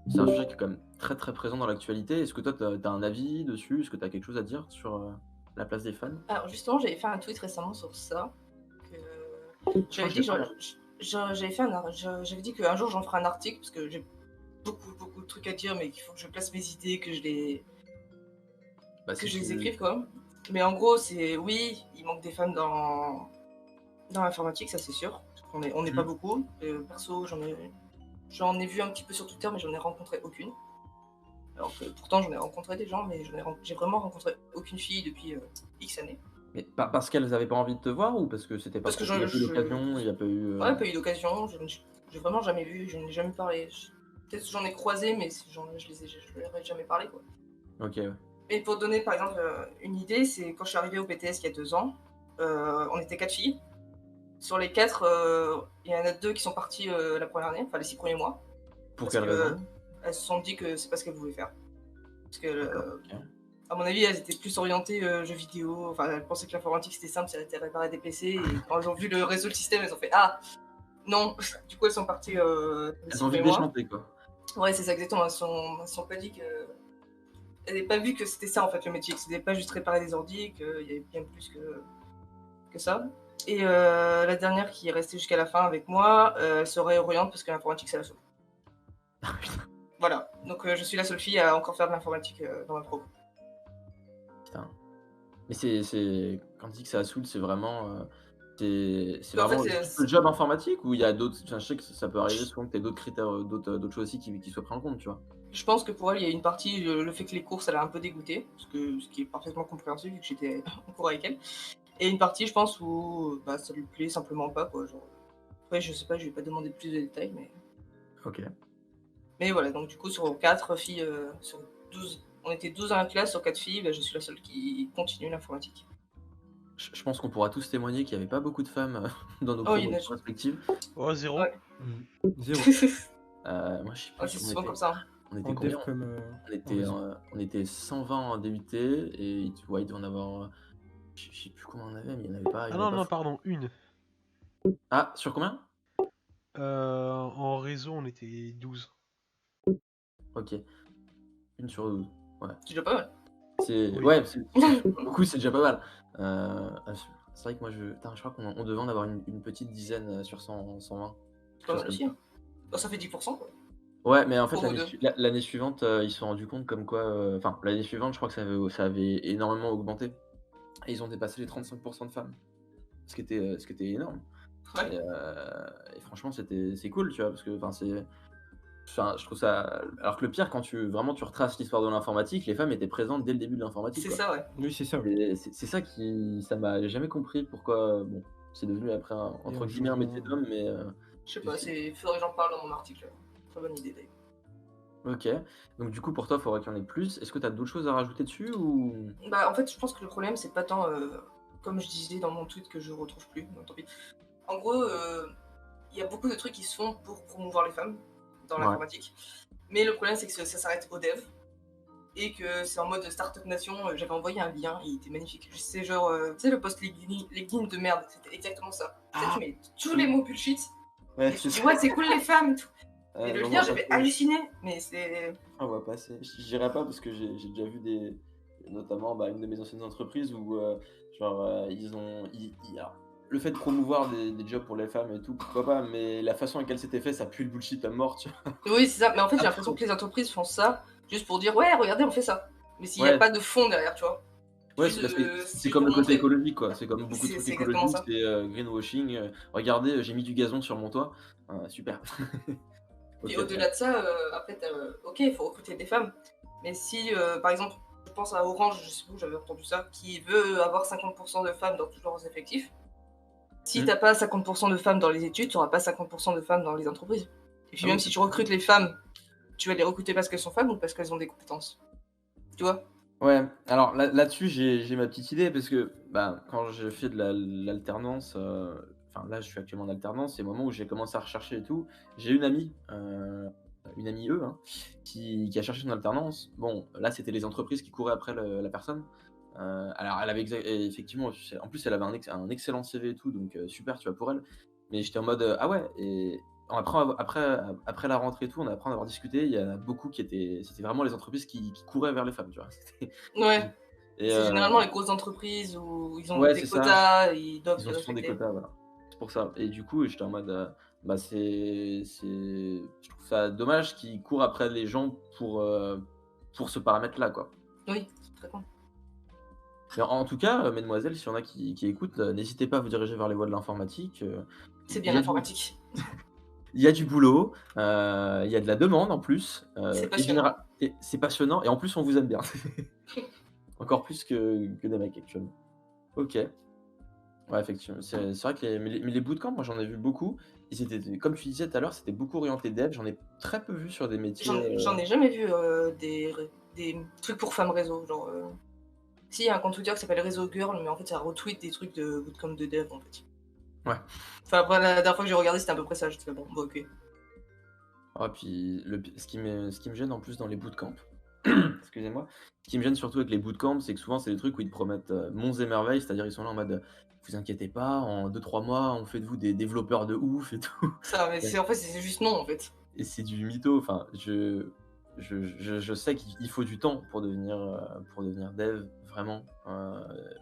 [SPEAKER 1] C'est un sujet qui est quand même très très présent dans l'actualité. Est-ce que toi, tu as un avis dessus? Est-ce que tu as quelque chose à dire sur la place des femmes?
[SPEAKER 4] Alors justement, j'avais fait un tweet récemment sur ça.
[SPEAKER 1] Je crois
[SPEAKER 4] J'avais
[SPEAKER 1] que
[SPEAKER 4] dit,
[SPEAKER 1] j'ai pas regardé.
[SPEAKER 4] j'avais dit qu'un jour j'en ferai un article parce que j'ai beaucoup de trucs à dire, mais qu'il faut que je place mes idées,
[SPEAKER 1] Bah,
[SPEAKER 4] que
[SPEAKER 1] si
[SPEAKER 4] je les
[SPEAKER 1] tu...
[SPEAKER 4] écrive quoi. Mais en gros, c'est oui, il manque des femmes dans l'informatique, ça c'est sûr. On n'est pas
[SPEAKER 1] Mhm.
[SPEAKER 4] beaucoup. Perso, j'en ai vu un petit peu sur Twitter, mais j'en ai rencontré aucune. Alors que pourtant j'en ai rencontré des gens, mais j'ai vraiment rencontré aucune fille depuis X années.
[SPEAKER 1] Mais parce qu'elles avaient pas envie de te voir ou parce que c'était pas
[SPEAKER 4] Parce que
[SPEAKER 1] il y a pas eu d'occasion, il y a pas eu.
[SPEAKER 4] ouais, pas eu d'occasion, j'ai vraiment jamais vu, je n'ai jamais parlé. Peut-être que j'en ai croisé, mais je leur ai jamais parlé quoi.
[SPEAKER 1] Ok, ouais.
[SPEAKER 4] Et pour donner par exemple une idée, c'est quand je suis arrivée au BTS il y a 2 ans, on était 4 filles. Sur les 4, il y en a 2 qui sont parties la première année, enfin les 6 premiers mois,
[SPEAKER 1] Pour
[SPEAKER 4] parce
[SPEAKER 1] quelle
[SPEAKER 4] que
[SPEAKER 1] raison?
[SPEAKER 4] elles se sont dit que c'est pas ce qu'elles voulaient faire. Parce que,
[SPEAKER 1] D'accord, ok.
[SPEAKER 4] à mon avis, elles étaient plus orientées jeux vidéo. Enfin, elles pensaient que l'informatique c'était simple, c'était réparer des PC. Et quand elles ont vu le réseau, le système, elles ont fait ah non. Du coup, elles sont parties les
[SPEAKER 1] Elles
[SPEAKER 4] 6
[SPEAKER 1] ont envie
[SPEAKER 4] premiers
[SPEAKER 1] de
[SPEAKER 4] mois.
[SPEAKER 1] déchanter, quoi.
[SPEAKER 4] Ouais, c'est ça exactement. Elles sont pas dit que. Elles n'avaient pas vu que c'était ça en fait le métier, que c'était pas juste réparer des ordi, qu'il y avait bien plus que ça. Et la dernière qui est restée jusqu'à la fin avec moi, elle se réoriente parce que l'informatique c'est la seule.
[SPEAKER 1] Ah, putain,
[SPEAKER 4] Voilà, donc je suis la seule fille à encore faire de l'informatique dans ma pro.
[SPEAKER 1] putain. Mais quand tu dis que ça saoule, c'est vraiment, c'est
[SPEAKER 4] En fait,
[SPEAKER 1] vraiment juste le job informatique ou il y a d'autres, enfin, je sais que ça peut arriver souvent que tu aies d'autres critères, d'autres choses aussi qui soient pris en compte, tu vois?
[SPEAKER 4] je pense que pour elle, il y a une partie, le fait que les courses, elle a un peu dégoûté, ce qui est parfaitement compréhensible vu que j'étais en cours avec elle. Et une partie, je pense, où bah, ça lui plaît simplement pas, quoi. Genre. Après, je sais pas, je lui ai pas demandé plus de détails,
[SPEAKER 1] OK.
[SPEAKER 4] mais voilà, donc du coup, sur 4 filles, sur 12, on était 12 dans la classe, sur 4 filles, bah, je suis la seule qui continue l'informatique.
[SPEAKER 1] Je pense qu'on pourra tous témoigner qu'il y avait pas beaucoup de femmes, dans nos
[SPEAKER 4] Oh, il y en
[SPEAKER 1] promotions respectives.
[SPEAKER 3] Oh, 0.
[SPEAKER 4] Ouais.
[SPEAKER 2] Zéro.
[SPEAKER 1] Moi, je sais
[SPEAKER 4] Ouais,
[SPEAKER 1] plus,
[SPEAKER 4] c'est souvent comme ça.
[SPEAKER 1] on était
[SPEAKER 2] En dev
[SPEAKER 1] combien?
[SPEAKER 2] comme
[SPEAKER 1] On
[SPEAKER 2] en
[SPEAKER 1] était,
[SPEAKER 2] réseau.
[SPEAKER 1] on était 120 en DUT et ouais, il doit en avoir, je sais plus combien on avait, mais il y en avait pas
[SPEAKER 3] Ah non, non,
[SPEAKER 1] fou.
[SPEAKER 3] pardon, une.
[SPEAKER 1] Ah, sur combien?
[SPEAKER 3] En réseau, on était 12.
[SPEAKER 1] OK, 1 sur 12. Ouais.
[SPEAKER 4] C'est déjà pas mal.
[SPEAKER 1] C'est
[SPEAKER 3] Oui.
[SPEAKER 1] ouais, c'est beaucoup, c'est déjà pas mal. C'est vrai que moi, putain, je crois qu'on devait en avoir une petite dizaine sur 120, quelque
[SPEAKER 4] Pas
[SPEAKER 1] chose
[SPEAKER 4] mal
[SPEAKER 1] comme
[SPEAKER 4] aussi.
[SPEAKER 1] ça.
[SPEAKER 4] Hein. Bah, ça fait 10%, quoi.
[SPEAKER 1] Ouais, mais en fait,
[SPEAKER 4] Pour vous deux.
[SPEAKER 1] l'année suivante, ils se sont rendus compte comme quoi, enfin, l'année suivante, je crois que ça avait énormément augmenté et ils ont dépassé les 35% de femmes, ce qui était énorme
[SPEAKER 4] Ouais,
[SPEAKER 1] et franchement, c'est cool, tu vois? Parce que, enfin, je trouve ça alors que le pire, quand tu retraces l'histoire de l'informatique, les femmes étaient présentes dès le début de l'informatique,
[SPEAKER 4] c'est
[SPEAKER 1] quoi.
[SPEAKER 4] ça, ouais.
[SPEAKER 2] Oui, c'est ça.
[SPEAKER 1] Et c'est ça ça m'a jamais compris pourquoi, bon, c'est devenu après un
[SPEAKER 2] Il y a
[SPEAKER 1] entre
[SPEAKER 2] un
[SPEAKER 1] guillemets «un
[SPEAKER 2] changement.
[SPEAKER 1] métier d'homme», mais
[SPEAKER 4] Je sais
[SPEAKER 1] c'est
[SPEAKER 4] pas, faudrait que j'en parle dans mon article. Très bonne idée, d'ailleurs.
[SPEAKER 1] OK. Donc du coup, pour toi, il faudrait qu'il y en ait plus. Est-ce que tu as d'autres choses à rajouter dessus ou?
[SPEAKER 4] Bah, en fait, je pense que le problème, c'est pas tant, comme je disais dans mon tweet que je retrouve plus, donc tant pis. En gros, il y a beaucoup de trucs qui se font pour promouvoir les femmes dans
[SPEAKER 1] Ouais.
[SPEAKER 4] l'informatique. Mais le problème, c'est que ça s'arrête au dev. Et que c'est en mode Startup Nation. J'avais envoyé un lien, il était magnifique. C'est genre, tu sais, le post LinkedIn de merde, c'était exactement ça. Tu sais,
[SPEAKER 1] Ah!
[SPEAKER 4] tu mets tous les mots bullshit,
[SPEAKER 1] Ouais,
[SPEAKER 4] et tu
[SPEAKER 1] c'est
[SPEAKER 4] dis,
[SPEAKER 1] ça.
[SPEAKER 4] ouais, c'est cool les femmes et tout. Et le
[SPEAKER 1] J'en
[SPEAKER 4] lien,
[SPEAKER 1] vois
[SPEAKER 4] j'avais
[SPEAKER 1] passer.
[SPEAKER 4] halluciné, mais c'est.
[SPEAKER 1] J'en vois passer. Je dirais pas parce que j'ai déjà vu notamment, bah, une de mes anciennes entreprises où, genre, alors, le fait de promouvoir des jobs pour les femmes et tout, pourquoi pas, mais la façon avec laquelle c'était fait, ça pue le bullshit à mort, tu vois?
[SPEAKER 4] Oui, c'est ça, mais en fait, j'ai
[SPEAKER 1] Après
[SPEAKER 4] l'impression que les entreprises font ça juste pour dire, ouais, regardez, on fait ça. Mais s'il n'y a
[SPEAKER 1] ouais.
[SPEAKER 4] pas de fond derrière, tu vois.
[SPEAKER 1] Ouais,
[SPEAKER 4] Juste,
[SPEAKER 1] c'est
[SPEAKER 4] c'est
[SPEAKER 1] comme
[SPEAKER 4] pour
[SPEAKER 1] le côté
[SPEAKER 4] montrer.
[SPEAKER 1] écologique, quoi. C'est comme beaucoup de trucs
[SPEAKER 4] C'est exactement
[SPEAKER 1] écologiques,
[SPEAKER 4] ça.
[SPEAKER 1] c'est, greenwashing, «Regardez, j'ai mis du gazon sur mon toit». Super.
[SPEAKER 4] Puis
[SPEAKER 1] OK,
[SPEAKER 4] au-delà de ça, après, ok, il faut recruter des femmes. Mais si, par exemple, je pense à Orange, je sais pas où j'avais entendu ça, qui veut avoir 50% de femmes dans tous leurs effectifs. Si
[SPEAKER 1] mmh.
[SPEAKER 4] t'as pas 50% de femmes dans les études, tu n'auras pas 50% de femmes dans les entreprises. Et puis
[SPEAKER 1] Ah
[SPEAKER 4] même
[SPEAKER 1] oui,
[SPEAKER 4] si
[SPEAKER 1] c'est
[SPEAKER 4] tu recrutes les femmes, tu vas les recruter parce qu'elles sont femmes ou parce qu'elles ont des compétences. Tu vois?
[SPEAKER 1] ouais, alors là-dessus, j'ai ma petite idée parce que, bah, quand j'ai fait de l'alternance, enfin là, je suis actuellement en alternance, c'est le moment où j'ai commencé à rechercher et tout. J'ai une amie hein, qui a cherché son alternance. Bon, là, c'était les entreprises qui couraient après la personne. Alors elle avait et effectivement, en plus, elle avait un excellent CV et tout, donc super, tu vois, pour elle. Mais j'étais en mode, ah ouais et après la rentrée et tout, après en avoir discuté, il y en a beaucoup c'était vraiment les entreprises qui couraient vers les femmes, tu vois?
[SPEAKER 4] Ouais.
[SPEAKER 1] Et
[SPEAKER 4] C'est généralement les grosses entreprises où ils ont
[SPEAKER 1] ouais,
[SPEAKER 4] des
[SPEAKER 1] c'est ça,
[SPEAKER 4] quotas, ils doivent
[SPEAKER 1] ils
[SPEAKER 4] les
[SPEAKER 1] ont souvent des
[SPEAKER 4] respecter.
[SPEAKER 1] quotas, voilà. C'est pour ça et du coup, j'étais en mode, bah, je trouve ça dommage qu'ils courent après les gens pour ce paramètre-là, quoi.
[SPEAKER 4] Oui, c'est très con.
[SPEAKER 1] Mais en tout cas, mesdemoiselles, s'il y en a qui écoutent, n'hésitez pas à vous diriger vers les voies de l'informatique,
[SPEAKER 4] C'est
[SPEAKER 1] il
[SPEAKER 4] bien
[SPEAKER 1] y a du
[SPEAKER 4] l'informatique.
[SPEAKER 1] il y a du boulot, il y a de la demande en plus,
[SPEAKER 4] C'est
[SPEAKER 1] et
[SPEAKER 4] passionnant.
[SPEAKER 1] c'est passionnant et en plus on vous aime bien. Encore plus que des mecs actuellement. OK. Ouais, effectivement, c'est vrai que les bootcamps, moi j'en ai vu beaucoup. Ils étaient comme tu disais tout à l'heure, c'était beaucoup orienté dev. J'en ai très peu vu sur des métiers,
[SPEAKER 4] J'en ai jamais vu des trucs pour femmes réseau. Genre, si, il y a un compte Twitter qui s'appelle Réseau Girl, mais en fait, ça retweet des trucs de bootcamp de dev en fait.
[SPEAKER 1] Ouais.
[SPEAKER 4] Enfin, après, la dernière fois que j'ai regardé, c'était à peu près ça. J'étais là, bon, bah, ok.
[SPEAKER 1] Ah puis ce qui me gêne en plus dans les bootcamps, excusez-moi, ce qui me gêne surtout avec les bootcamps, c'est que souvent c'est des trucs où ils te promettent, monts et merveilles, c'est-à-dire ils sont là en mode, «Vous inquiétez pas, en 2-3 mois, on fait de vous des développeurs de ouf et tout».
[SPEAKER 4] Ça, mais
[SPEAKER 1] Ouais.
[SPEAKER 4] en fait, c'est juste non en fait.
[SPEAKER 1] Et c'est du mytho, enfin, je sais qu'il faut du temps pour devenir dev, vraiment,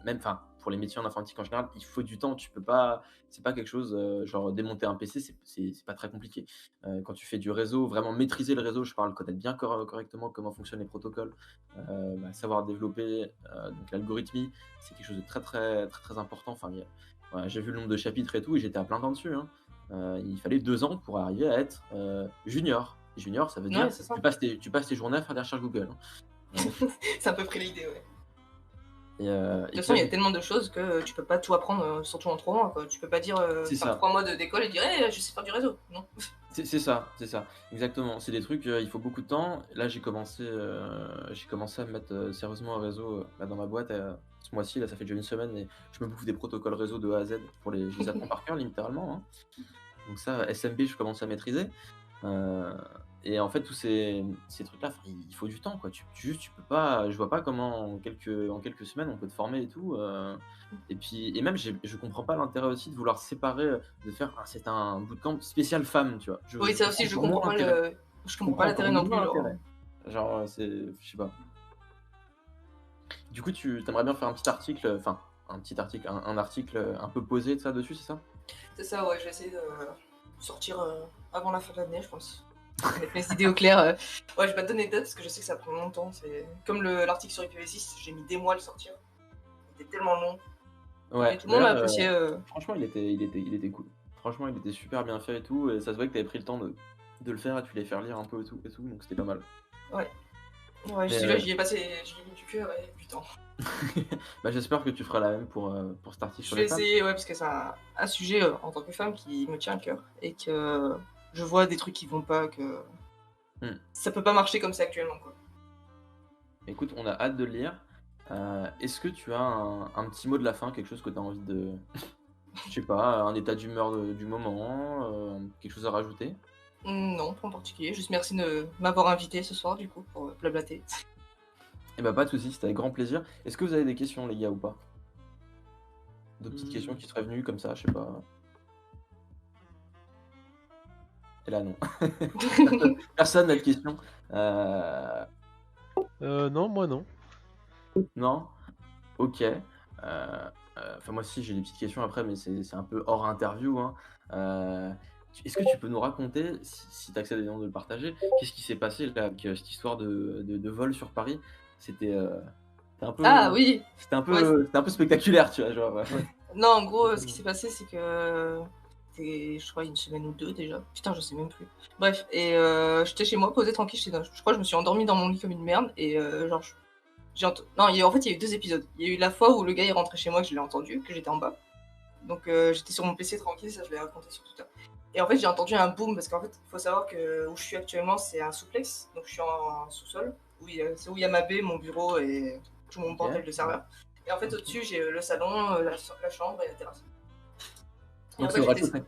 [SPEAKER 1] même enfin, pour les métiers en informatique en général, il faut du temps. Tu peux pas c'est pas quelque chose, genre démonter un PC, c'est pas très compliqué. Quand tu fais du réseau, vraiment maîtriser le réseau, je parle connaître bien correctement comment fonctionnent les protocoles, bah, savoir développer, donc l'algorithmie, c'est quelque chose de très, très, très, très important. Enfin, voilà, j'ai vu le nombre de chapitres et tout et j'étais à plein temps dessus, hein. Il fallait 2 ans pour arriver à être, junior. Junior, ça veut
[SPEAKER 4] Ouais,
[SPEAKER 1] dire
[SPEAKER 4] c'est ça.
[SPEAKER 1] tu passes tes journées à faire des recherches Google, hein.
[SPEAKER 4] C'est à peu près l'idée, ouais.
[SPEAKER 1] Et
[SPEAKER 4] De toute façon,
[SPEAKER 1] toi
[SPEAKER 4] il y a
[SPEAKER 1] du
[SPEAKER 4] tellement de choses que tu peux pas tout apprendre, surtout en 3 mois, quoi. Tu peux pas dire,
[SPEAKER 1] c'est
[SPEAKER 4] faire
[SPEAKER 1] ça,
[SPEAKER 4] 3 mois d'école et dire: «Eh, je sais faire du réseau». Non.
[SPEAKER 1] c'est ça, exactement. C'est des trucs, il faut beaucoup de temps. Là, j'ai commencé à me mettre, sérieusement au réseau, là, dans ma boîte, ce mois-ci, là, ça fait déjà une semaine et je me bouffe des protocoles réseau de A à Z je les apprends par cœur littéralement, hein. Donc ça, SMB, je commence à maîtriser. Heu et en fait, tous ces trucs-là, enfin, il faut du temps, quoi. Tu peux pas je vois pas comment en quelques semaines, on peut te former et tout, et puis et même je comprends pas l'intérêt aussi de vouloir séparer, de faire c'est un bootcamp spécial femme, tu vois?
[SPEAKER 4] Oui, ça aussi,
[SPEAKER 1] Comprends
[SPEAKER 4] je
[SPEAKER 1] encore
[SPEAKER 4] comprends
[SPEAKER 1] moins
[SPEAKER 4] pas
[SPEAKER 1] l'intérêt.
[SPEAKER 4] je
[SPEAKER 1] Je
[SPEAKER 4] comprends pas
[SPEAKER 1] comprends
[SPEAKER 4] l'intérêt
[SPEAKER 1] encore
[SPEAKER 4] non plus,
[SPEAKER 1] moins
[SPEAKER 4] genre.
[SPEAKER 1] l'intérêt. Genre, je sais pas. Du coup, tu aimerais bien faire un petit article, enfin, un petit article, un article un peu posé de ça dessus, c'est ça?
[SPEAKER 4] C'est ça, ouais, je vais essayer de sortir avant la fin de l'année, je pense. Mettre mes idées au clair. Ouais, je vais pas te donner de date parce que je sais que ça prend longtemps. C'est comme l'article sur IPv6, j'ai mis des mois à le sortir. C'était tellement long.
[SPEAKER 1] Ouais,
[SPEAKER 4] Et tout le monde
[SPEAKER 1] mais
[SPEAKER 4] a
[SPEAKER 1] là,
[SPEAKER 4] apprécié.
[SPEAKER 1] franchement, il était cool. Franchement, il était super bien fait et tout, et ça se voit que tu avais pris le temps de le faire et tu l'avais faire lire un peu et tout, donc c'était pas mal.
[SPEAKER 4] Ouais,
[SPEAKER 1] Mais,
[SPEAKER 4] celui-là, j'y ai mis du cœur et du temps.
[SPEAKER 1] bah, j'espère que tu feras la même pour cet article
[SPEAKER 4] Je
[SPEAKER 1] sur
[SPEAKER 4] vais
[SPEAKER 1] les femmes.
[SPEAKER 4] essayer, ouais, parce que c'est un sujet en tant que femme qui me tient à cœur et que je vois des trucs qui vont pas, que
[SPEAKER 1] Hmm.
[SPEAKER 4] ça peut pas marcher comme ça actuellement, quoi.
[SPEAKER 1] Écoute, on a hâte de le lire. Est-ce que tu as un petit mot de la fin, quelque chose que tu as envie de... Je sais pas, un état d'humeur du moment, quelque chose à rajouter?
[SPEAKER 4] Non, pas en particulier. Juste merci de m'avoir invité ce soir, du coup, pour blablater.
[SPEAKER 1] Eh bah pas de soucis, c'était avec grand plaisir. Est-ce que vous avez des questions, les gars, ou pas? De petites questions qui seraient venues comme ça, je sais pas. Et là, non. Personne n'a de questions.
[SPEAKER 3] Non, moi non.
[SPEAKER 1] Non? Ok. Enfin, moi aussi, j'ai des petites questions après, mais c'est un peu hors interview, hein. Est-ce que tu peux nous raconter, si tu acceptes évidemment de le partager, qu'est-ce qui s'est passé là, avec cette histoire de vol sur Paris? C'était un peu,
[SPEAKER 4] Ah oui!
[SPEAKER 1] c'était un
[SPEAKER 4] Ouais,
[SPEAKER 1] peu, c'était un peu spectaculaire, tu vois, genre.
[SPEAKER 4] non, en gros, ce qui s'est passé, c'est que c'était, je crois, une semaine ou deux déjà. Putain, je sais même plus. Bref, et j'étais chez moi, posée tranquille. Je crois que je me suis endormie dans mon lit comme une merde. Et genre, non, en fait, il y a eu deux épisodes. Il y a eu la fois où le gars est rentré chez moi, que je l'ai entendu, que j'étais en bas. Donc j'étais sur mon PC tranquille, ça je l'ai raconté sur Twitter. Et en fait, j'ai entendu un boom parce qu'en fait, il faut savoir que où je suis actuellement, c'est un souplex. Donc je suis en sous-sol, c'est où il y a ma baie, mon bureau et tout mon bordel de serveur. Et en fait, au-dessus, j'ai le salon, la chambre et la terrasse. Et en
[SPEAKER 1] Donc c'est
[SPEAKER 4] fait,
[SPEAKER 1] au
[SPEAKER 4] j'étais.
[SPEAKER 1] rez-de-chaussée.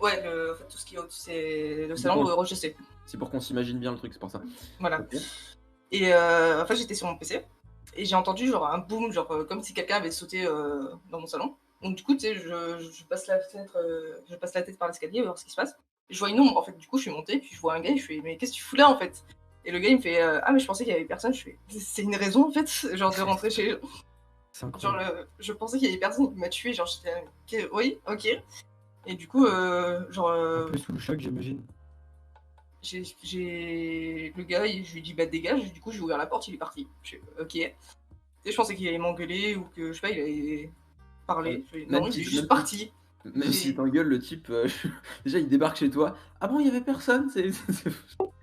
[SPEAKER 4] Ouais, en fait, tout ce qui est au-dessus, c'est le
[SPEAKER 1] C'est
[SPEAKER 4] salon
[SPEAKER 1] pour,
[SPEAKER 4] au rez-de-chaussée.
[SPEAKER 1] c'est pour qu'on s'imagine bien le truc, c'est pour ça.
[SPEAKER 4] Voilà.
[SPEAKER 1] Ok.
[SPEAKER 4] Et en fait, j'étais sur mon PC et j'ai entendu genre un boom, genre comme si quelqu'un avait sauté dans mon salon. Donc du coup, tu sais, je passe la fenêtre, je passe la tête par l'escalier, voir ce qui se passe. Je vois une ombre en fait. Du coup, je suis montée, puis je vois un gars, et je fais mais qu'est-ce que tu fous là en fait? Et le gars il me fait ah mais je pensais qu'il y avait personne. Je fais c'est une raison en fait, genre de rentrer chez.
[SPEAKER 2] C'est
[SPEAKER 4] Genre
[SPEAKER 2] incroyable.
[SPEAKER 4] je pensais qu'il y avait personne qui m'a tué, genre j'étais là, oui, ok. Et du coup, genre
[SPEAKER 2] Un peu sous le choc, j'imagine.
[SPEAKER 4] j'ai le gars, je lui dis bah dégage. Du coup, j'ai ouvert la porte, il est parti. Je fais ok. Tu sais, je pensais qu'il allait m'engueuler ou que, je sais pas, il allait parler.
[SPEAKER 1] Même
[SPEAKER 4] Non, il
[SPEAKER 1] si,
[SPEAKER 4] est
[SPEAKER 1] même
[SPEAKER 4] juste
[SPEAKER 1] si,
[SPEAKER 4] parti.
[SPEAKER 1] même si t'engueules le type, déjà il débarque chez toi. Ah bon, il y avait personne,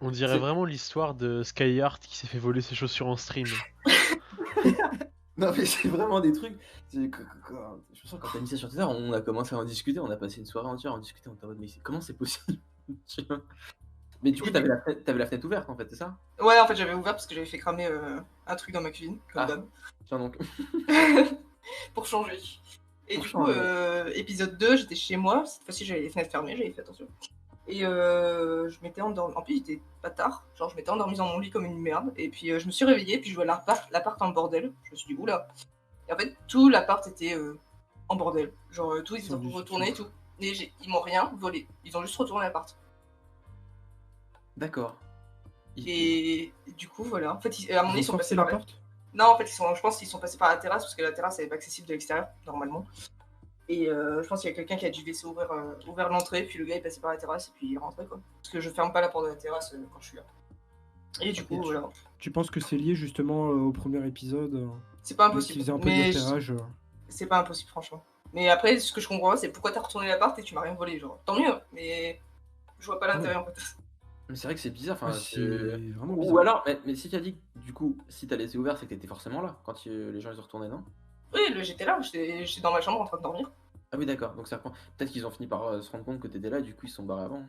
[SPEAKER 3] On dirait
[SPEAKER 1] C'est-
[SPEAKER 3] vraiment l'histoire de Skyheart qui s'est fait voler ses chaussures en stream.
[SPEAKER 1] Non mais c'est vraiment des trucs. Je me sens quand t'as mis ça sur Twitter, on a commencé à en discuter, on a passé une soirée entière à en discuter, on était en mode mais comment c'est possible? Tu vois. Mais du coup t'avais la fenêtre ouverte en fait, c'est ça?
[SPEAKER 4] Ouais, en fait, j'avais ouvert parce que j'avais fait cramer un truc dans ma cuisine, comme
[SPEAKER 1] Ah.
[SPEAKER 4] d'hab.
[SPEAKER 1] Tiens donc.
[SPEAKER 4] Pour changer. Et
[SPEAKER 1] Pour
[SPEAKER 4] du coup,
[SPEAKER 1] changer.
[SPEAKER 4] épisode 2, j'étais chez moi. Cette fois-ci, j'avais les fenêtres fermées, j'avais fait attention. Et je m'étais endormie. En plus, il était pas tard. Genre, je m'étais endormie dans mon lit comme une merde. Et puis, je me suis réveillée, puis je vois l'appart en bordel. Je me suis dit, oula. Et en fait, tout l'appart était en bordel. Genre, tout, ils
[SPEAKER 2] Sans
[SPEAKER 4] ont
[SPEAKER 2] du
[SPEAKER 4] retourné et
[SPEAKER 2] tout.
[SPEAKER 4] tout. Et ils m'ont rien volé. Ils ont juste retourné l'appart.
[SPEAKER 1] D'accord.
[SPEAKER 4] Et du coup, voilà. En fait, à mon avis, ils sont passés
[SPEAKER 2] la
[SPEAKER 4] par là.
[SPEAKER 2] porte.
[SPEAKER 4] Non, en fait, je pense qu'ils sont passés par la terrasse parce que la terrasse elle est pas accessible de l'extérieur, normalement. Et je pense qu'il y a quelqu'un qui a dû laisser ouvert l'entrée, puis le gars est passé par la terrasse et puis il est rentré, quoi. Parce que je ferme pas la porte de la terrasse quand je suis là. Et du coup, voilà.
[SPEAKER 2] Tu penses que c'est lié justement au premier épisode
[SPEAKER 4] C'est pas
[SPEAKER 2] qui
[SPEAKER 4] impossible.
[SPEAKER 2] faisait un peu de
[SPEAKER 4] Mais
[SPEAKER 2] repérage
[SPEAKER 4] c'est pas impossible, franchement. Mais après, ce que je comprends pas, c'est pourquoi t'as retourné l'appart et tu m'as rien volé, genre. Tant mieux, mais je vois pas l'intérêt en fait.
[SPEAKER 1] Mais c'est vrai que c'est bizarre,
[SPEAKER 2] Ouais,
[SPEAKER 1] enfin,
[SPEAKER 2] c'est vraiment
[SPEAKER 1] Ou
[SPEAKER 2] bizarre.
[SPEAKER 1] alors, mais si tu as dit que, du coup, si t'as laissé ouvert, c'est que t'étais forcément là quand les gens ils ont retourné, non?
[SPEAKER 4] Oui, j'étais là, j'étais dans ma chambre en train de dormir.
[SPEAKER 1] Ah oui, d'accord, donc ça reprend. Peut-être qu'ils ont fini par se rendre compte que t'étais là, et du coup ils se sont barrés avant.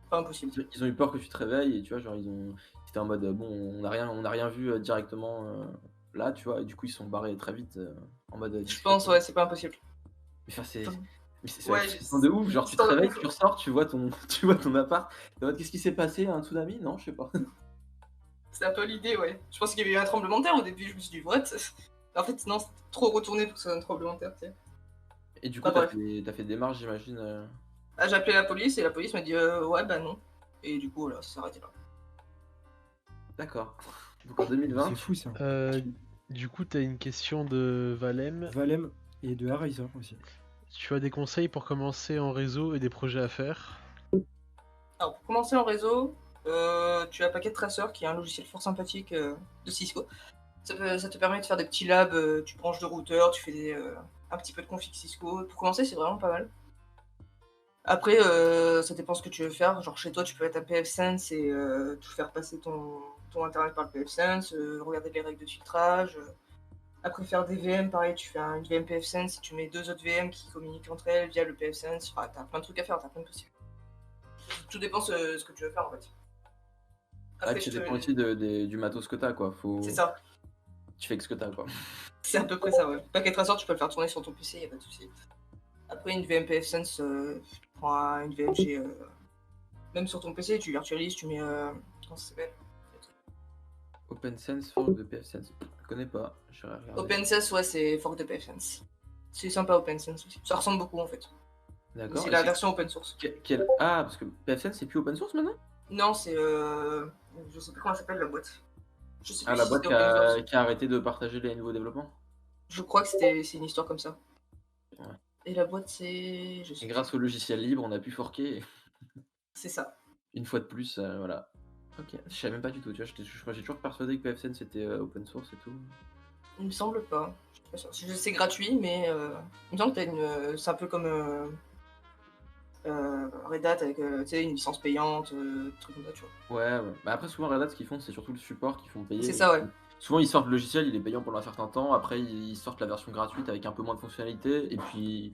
[SPEAKER 4] Pas impossible.
[SPEAKER 1] Ils ont eu peur que tu te réveilles, et tu vois, genre ils étaient en mode bon, on a rien vu directement là, tu vois, et du coup ils se sont barrés très vite en mode.
[SPEAKER 4] Je pense, ouais, c'est pas impossible.
[SPEAKER 1] Mais enfin, c'est
[SPEAKER 4] Ouais,
[SPEAKER 1] frustrant de ouf, genre tu te
[SPEAKER 4] histoire de
[SPEAKER 1] réveilles,
[SPEAKER 4] ouf.
[SPEAKER 1] tu ressors, tu vois tu vois ton appart, t'es en mode qu'est-ce qui s'est passé, un tsunami? Non, je sais pas.
[SPEAKER 4] C'est un peu l'idée, ouais. Je pense qu'il y avait eu un tremblement de terre au début, je me suis dit, what? En fait, non, c'était trop retourné pour que ce soit un tremblement de terre, tu sais.
[SPEAKER 1] Et du coup,
[SPEAKER 4] Bah,
[SPEAKER 1] t'as fait des démarches, j'imagine.
[SPEAKER 4] Ah, j'ai appelé la police et la police m'a dit, ouais, bah non. Et du coup, voilà, ça s'est arrêté là.
[SPEAKER 1] D'accord. Donc en 2020,
[SPEAKER 2] C'est fou ça.
[SPEAKER 3] Du coup, t'as une question de Valem.
[SPEAKER 2] Valem et de Arizer aussi.
[SPEAKER 3] Tu as des conseils pour commencer en réseau et des projets à faire?
[SPEAKER 4] Alors, pour commencer en réseau, tu as Packet Tracer qui est un logiciel fort sympathique de Cisco. Ça te permet de faire des petits labs, tu branches de routeur, tu fais un petit peu de config Cisco. Pour commencer, c'est vraiment pas mal. Après, ça dépend ce que tu veux faire. Genre chez toi, tu peux être un pfSense et tout faire passer ton internet par le pfSense, regarder les règles de filtrage. Après, faire des VM, pareil, tu fais une VM pfSense, tu mets 2 autres VM qui communiquent entre elles via le pfSense. Enfin, t'as plein de trucs à faire, t'as plein de possibles. Tout dépend ce que tu veux faire en fait.
[SPEAKER 1] Ah,
[SPEAKER 4] Après,
[SPEAKER 1] puis ça dépend aussi du matos que t'as, quoi.
[SPEAKER 4] c'est ça.
[SPEAKER 1] Tu fais que ce que t'as, quoi.
[SPEAKER 4] C'est à peu près ça, ouais. Packet Tracer, tu peux le faire tourner sur ton PC, y a pas de souci. Après, une VM pfSense, tu prends une VM chez. Même sur ton PC, tu virtualises, tu mets. Comment ça s'appelle?
[SPEAKER 1] OpenSense, fork de pfSense. Je connais pas, j'irai regarder.
[SPEAKER 4] OpenSense, ouais, c'est fork de pfSense. C'est sympa OpenSense aussi. Ça ressemble beaucoup en fait.
[SPEAKER 1] D'accord.
[SPEAKER 4] C'est
[SPEAKER 1] Et
[SPEAKER 4] la version open source.
[SPEAKER 1] Ah, parce que pfSense, c'est plus open source maintenant?
[SPEAKER 4] Non, c'est. Je sais plus comment elle s'appelle la boîte. Je sais
[SPEAKER 1] Ah,
[SPEAKER 4] plus
[SPEAKER 1] la
[SPEAKER 4] si
[SPEAKER 1] boîte
[SPEAKER 4] c'était open source.
[SPEAKER 1] qui a arrêté de partager les nouveaux développements?
[SPEAKER 4] Je crois que c'est une histoire comme ça.
[SPEAKER 1] Ouais.
[SPEAKER 4] Et la boîte, c'est. Je sais
[SPEAKER 1] Et
[SPEAKER 4] plus.
[SPEAKER 1] grâce au logiciel libre, on a pu forker
[SPEAKER 4] C'est ça.
[SPEAKER 1] une fois de plus, voilà. Ok, je savais même pas du tout, tu vois, j'ai toujours persuadé que pfSense c'était open source et tout.
[SPEAKER 4] Il me semble pas. Je suis pas sûre. C'est gratuit, mais il me semble que t'as c'est un peu comme Red Hat avec tu sais, une licence payante, truc comme ça, tu vois.
[SPEAKER 1] Ouais. Bah après, souvent, Red Hat, ce qu'ils font, c'est surtout le support qu'ils font payer.
[SPEAKER 4] C'est ça, ouais.
[SPEAKER 1] Souvent, ils sortent le logiciel, il est payant pendant un certain temps. Après, ils sortent la version gratuite avec un peu moins de fonctionnalités. Et puis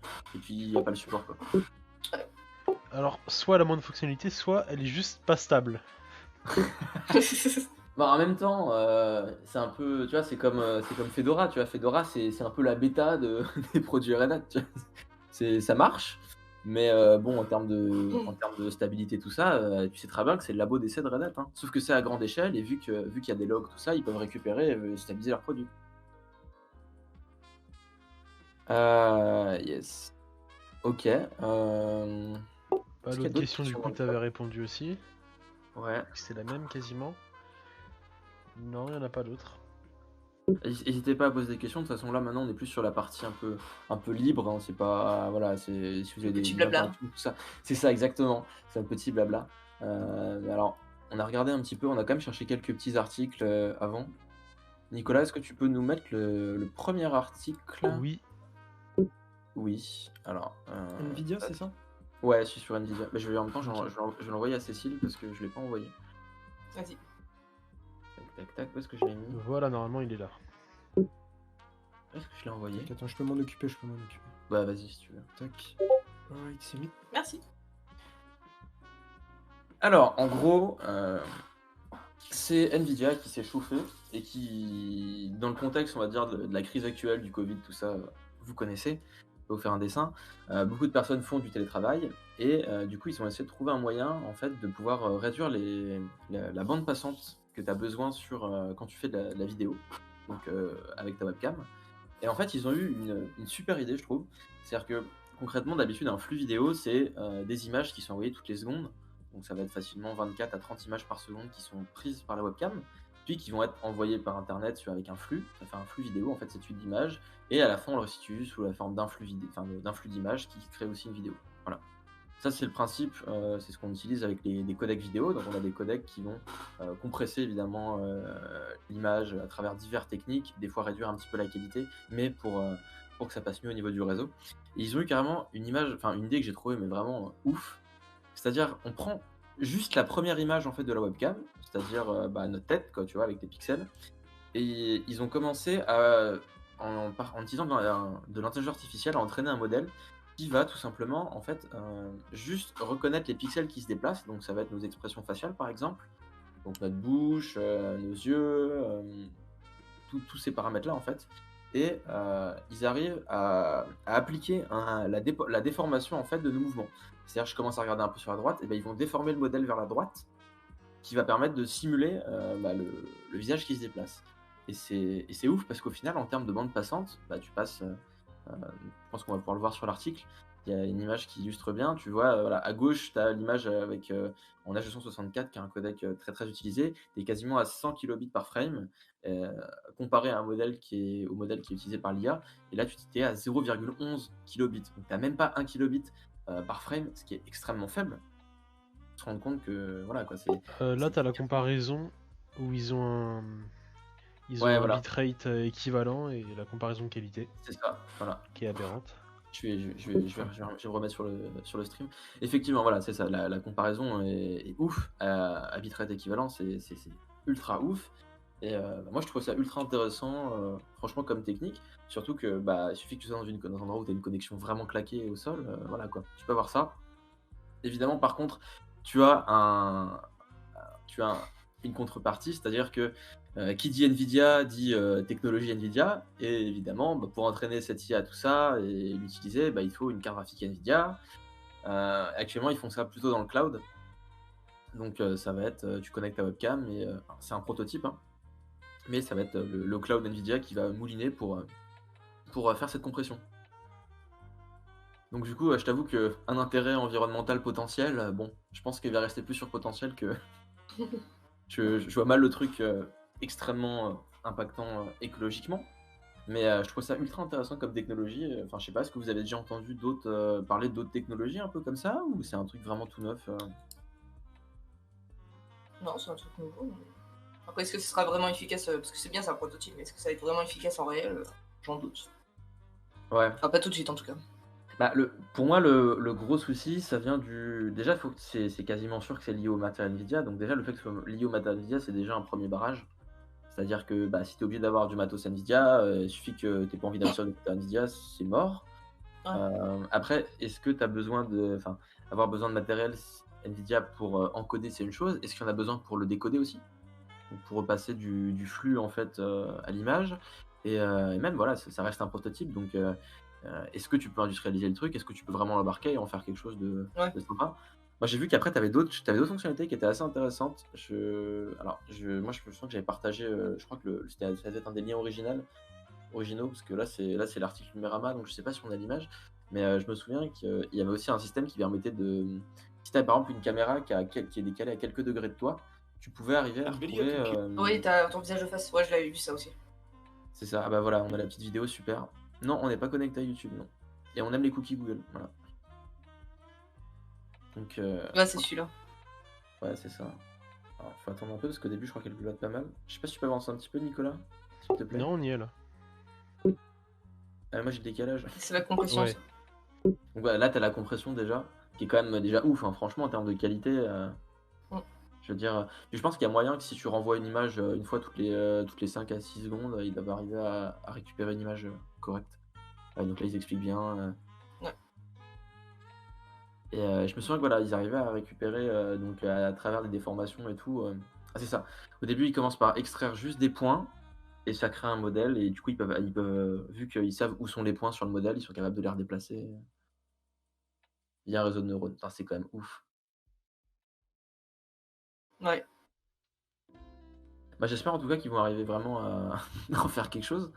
[SPEAKER 1] il n'y a pas le support, quoi.
[SPEAKER 3] Alors, soit elle a moins de fonctionnalités, soit elle est juste pas stable.
[SPEAKER 1] Bah, en même temps, c'est un peu, tu vois, c'est comme Fedora, tu vois. Fedora, c'est un peu la bêta des produits Red Hat, tu vois. Ça marche, mais bon, en termes de stabilité, tout ça, tu sais très bien que c'est le labo d'essai de Red Hat, hein. Sauf que c'est à grande échelle, et vu qu'il y a des logs, tout ça, ils peuvent récupérer et stabiliser leurs produits. Yes. Ok.
[SPEAKER 3] Bah,
[SPEAKER 1] Est-ce qu'il y a
[SPEAKER 3] l'autre
[SPEAKER 1] d'autres
[SPEAKER 3] question, du
[SPEAKER 1] questions
[SPEAKER 3] coup,
[SPEAKER 1] dans le
[SPEAKER 3] t'avais
[SPEAKER 1] chat?
[SPEAKER 3] répondu aussi.
[SPEAKER 1] Ouais.
[SPEAKER 3] C'est la même quasiment. Non, il n'y en a pas d'autres.
[SPEAKER 1] N'hésitez pas à poser des questions. De toute façon, là, maintenant, on est plus sur la partie un peu libre, hein. C'est pas, voilà, si vous avez
[SPEAKER 4] Petit
[SPEAKER 1] des
[SPEAKER 4] blabla.
[SPEAKER 1] interactions, tout ça. C'est ça, exactement. C'est un petit blabla. Alors, on a regardé un petit peu, on a quand même cherché quelques petits articles avant. Nicolas, est-ce que tu peux nous mettre le premier article?
[SPEAKER 3] Oui.
[SPEAKER 1] Oui. Alors.
[SPEAKER 2] Nvidia, c'est ça?
[SPEAKER 1] Ouais, je suis sur Nvidia. Mais en même temps,
[SPEAKER 2] Ok.
[SPEAKER 1] je vais l'envoyer à Cécile parce que je l'ai pas envoyé.
[SPEAKER 4] Vas-y.
[SPEAKER 1] Tac. Où est-ce que je l'ai mis?
[SPEAKER 3] Voilà, normalement, il est là.
[SPEAKER 1] Est-ce que je l'ai envoyé?
[SPEAKER 2] Attends, je peux m'en occuper,
[SPEAKER 1] Bah, vas-y si tu veux.
[SPEAKER 2] Tac. Alright, c'est mis.
[SPEAKER 4] Merci.
[SPEAKER 1] Alors, en gros, c'est Nvidia qui s'est chauffé et qui, dans le contexte, on va dire, de la crise actuelle, du Covid, tout ça, vous connaissez, je vais vous faire un dessin. Beaucoup de personnes font du télétravail et du coup, ils ont essayé de trouver un moyen, en fait, de pouvoir réduire la bande passante que tu as besoin quand tu fais de la vidéo, donc avec ta webcam. Et en fait, ils ont eu une super idée, je trouve. C'est-à-dire que concrètement, d'habitude, un flux vidéo, c'est des images qui sont envoyées toutes les secondes. Donc ça va être facilement 24 à 30 images par seconde qui sont prises par la webcam, puis qui vont être envoyées par internet avec un flux. Ça fait un flux vidéo, en fait, c'est une suite d'images. Et à la fin, on le restitue sous la forme d'un flux d'images qui crée aussi une vidéo. Voilà. Ça, c'est le principe, c'est ce qu'on utilise avec des codecs vidéo. Donc, on a des codecs qui vont compresser évidemment l'image à travers diverses techniques, des fois réduire un petit peu la qualité, mais pour que ça passe mieux au niveau du réseau. Et ils ont eu carrément une idée que j'ai trouvée, mais vraiment ouf. C'est-à-dire, on prend juste la première image en fait de la webcam, c'est-à-dire notre tête, quoi, tu vois, avec des pixels. Et ils ont commencé en utilisant de l'intelligence artificielle, à entraîner un modèle qui va tout simplement en fait juste reconnaître les pixels qui se déplacent. Donc ça va être nos expressions faciales par exemple, donc notre bouche, nos yeux, tous ces paramètres-là en fait. Et ils arrivent à appliquer la déformation en fait de nos mouvements. C'est-à-dire, je commence à regarder un peu sur la droite, et ben ils vont déformer le modèle vers la droite, qui va permettre de simuler le visage qui se déplace. Et c'est ouf parce qu'au final, en termes de bande passante, tu passes, je pense qu'on va pouvoir le voir sur l'article, il y a une image qui illustre bien. Tu vois, voilà, à gauche, tu as l'image avec en H264 qui est un codec très très utilisé. Tu es quasiment à 100 kilobits par frame, comparé à un modèle au modèle qui est utilisé par l'IA. Et là, tu es à 0,11 kilobits. Donc, tu n'as même pas 1 kilobit par frame, ce qui est extrêmement faible. Se rendre compte que voilà quoi,
[SPEAKER 3] Là, t'as la comparaison où ils ont
[SPEAKER 1] Ouais,
[SPEAKER 3] un
[SPEAKER 1] voilà,
[SPEAKER 3] bitrate équivalent et la comparaison de qualité
[SPEAKER 1] c'est ça, voilà.
[SPEAKER 3] qui est aberrante.
[SPEAKER 1] Je vais me remettre sur le stream. Effectivement, voilà, c'est ça, la comparaison est ouf à bitrate équivalent, c'est ultra ouf. Et moi, je trouve ça ultra intéressant, franchement, comme technique. Surtout que il suffit que tu sois dans un endroit où tu as une connexion vraiment claquée au sol, voilà quoi, tu peux avoir ça. Évidemment, par contre, tu as tu as une contrepartie, c'est-à-dire que qui dit Nvidia dit technologie Nvidia, et évidemment, pour entraîner cette IA, tout ça, et l'utiliser, il faut une carte graphique Nvidia. Actuellement, ils font ça plutôt dans le cloud. Donc ça va être, tu connectes ta webcam, et c'est un prototype, hein, mais ça va être le cloud Nvidia qui va mouliner pour faire cette compression. Donc du coup, je t'avoue qu'un intérêt environnemental potentiel, bon, je pense qu'il va rester plus sur potentiel que... je vois mal le truc extrêmement impactant écologiquement, mais je trouve ça ultra intéressant comme technologie. Enfin, je sais pas, est-ce que vous avez déjà entendu parler d'autres technologies un peu comme ça, ou c'est un truc vraiment tout neuf
[SPEAKER 4] Non, c'est un truc nouveau. Après, est-ce que ce sera vraiment efficace parce que c'est bien, c'est un prototype, mais est-ce que ça va être vraiment efficace en réel J'en doute.
[SPEAKER 1] Ouais.
[SPEAKER 4] Enfin, pas tout de suite en tout cas.
[SPEAKER 1] Pour moi, le gros souci, ça vient du... Déjà, c'est quasiment sûr que c'est lié au matériel Nvidia. Donc déjà, le fait que ce soit lié au matériel Nvidia, c'est déjà un premier barrage. C'est-à-dire que si tu es obligé d'avoir du matos Nvidia, il suffit que tu n'aies pas envie d'investir du matériel Nvidia, c'est mort.
[SPEAKER 4] Ouais.
[SPEAKER 1] Après, est-ce que tu as besoin avoir besoin de matériel Nvidia pour encoder, c'est une chose. Est-ce qu'il y en a besoin pour le décoder aussi? Donc, pour repasser du flux en fait à l'image. Et même voilà, ça reste un prototype. Donc est-ce que tu peux industrialiser le truc? Est-ce que tu peux vraiment l'embarquer et en faire quelque chose de sympa? Moi, j'ai vu qu'après, tu avais d'autres fonctionnalités qui étaient assez intéressantes. Moi, je me souviens que j'avais partagé, je crois que ça devait être un des liens originaux, parce que là, c'est l'article Numérama, donc je sais pas si on a l'image, mais je me souviens qu'il y avait aussi un système qui permettait de... Si tu as par exemple une caméra qui est décalée à quelques degrés de toi, tu pouvais arriver à retrouver...
[SPEAKER 4] Oui, t'as ton visage de face. Ouais, je l'avais vu ça aussi.
[SPEAKER 1] C'est ça. Ah bah voilà, on a la petite vidéo, super. Non, on n'est pas connecté à YouTube, non. Et on aime les cookies Google, voilà. Donc,
[SPEAKER 4] Là, c'est celui-là.
[SPEAKER 1] ouais, c'est ça. Alors, faut attendre un peu, parce qu'au début, je crois qu'elle pilote pas mal. Je sais pas si tu peux avancer un petit peu, Nicolas, s'il te plaît.
[SPEAKER 3] Non, on y est là.
[SPEAKER 1] Moi, j'ai le décalage.
[SPEAKER 4] C'est la compression.
[SPEAKER 3] Ouais.
[SPEAKER 4] Ça.
[SPEAKER 1] Donc là, t'as la compression déjà, qui est quand même déjà ouf, hein, franchement, en termes de qualité. Je veux dire, puis je pense qu'il y a moyen que si tu renvoies une image une fois toutes les 5 à 6 secondes, ils doivent arriver à récupérer une image correcte. Donc là, ils expliquent bien.
[SPEAKER 4] Ouais.
[SPEAKER 1] Et je me souviens que voilà, ils arrivaient à récupérer donc à travers des déformations et tout. Ah, c'est ça. Au début, ils commencent par extraire juste des points et ça crée un modèle. Et du coup, ils peuvent vu qu'ils savent où sont les points sur le modèle, ils sont capables de les redéplacer via un réseau de neurones. Enfin, c'est quand même ouf.
[SPEAKER 4] Ouais.
[SPEAKER 1] J'espère en tout cas qu'ils vont arriver vraiment à en faire quelque chose.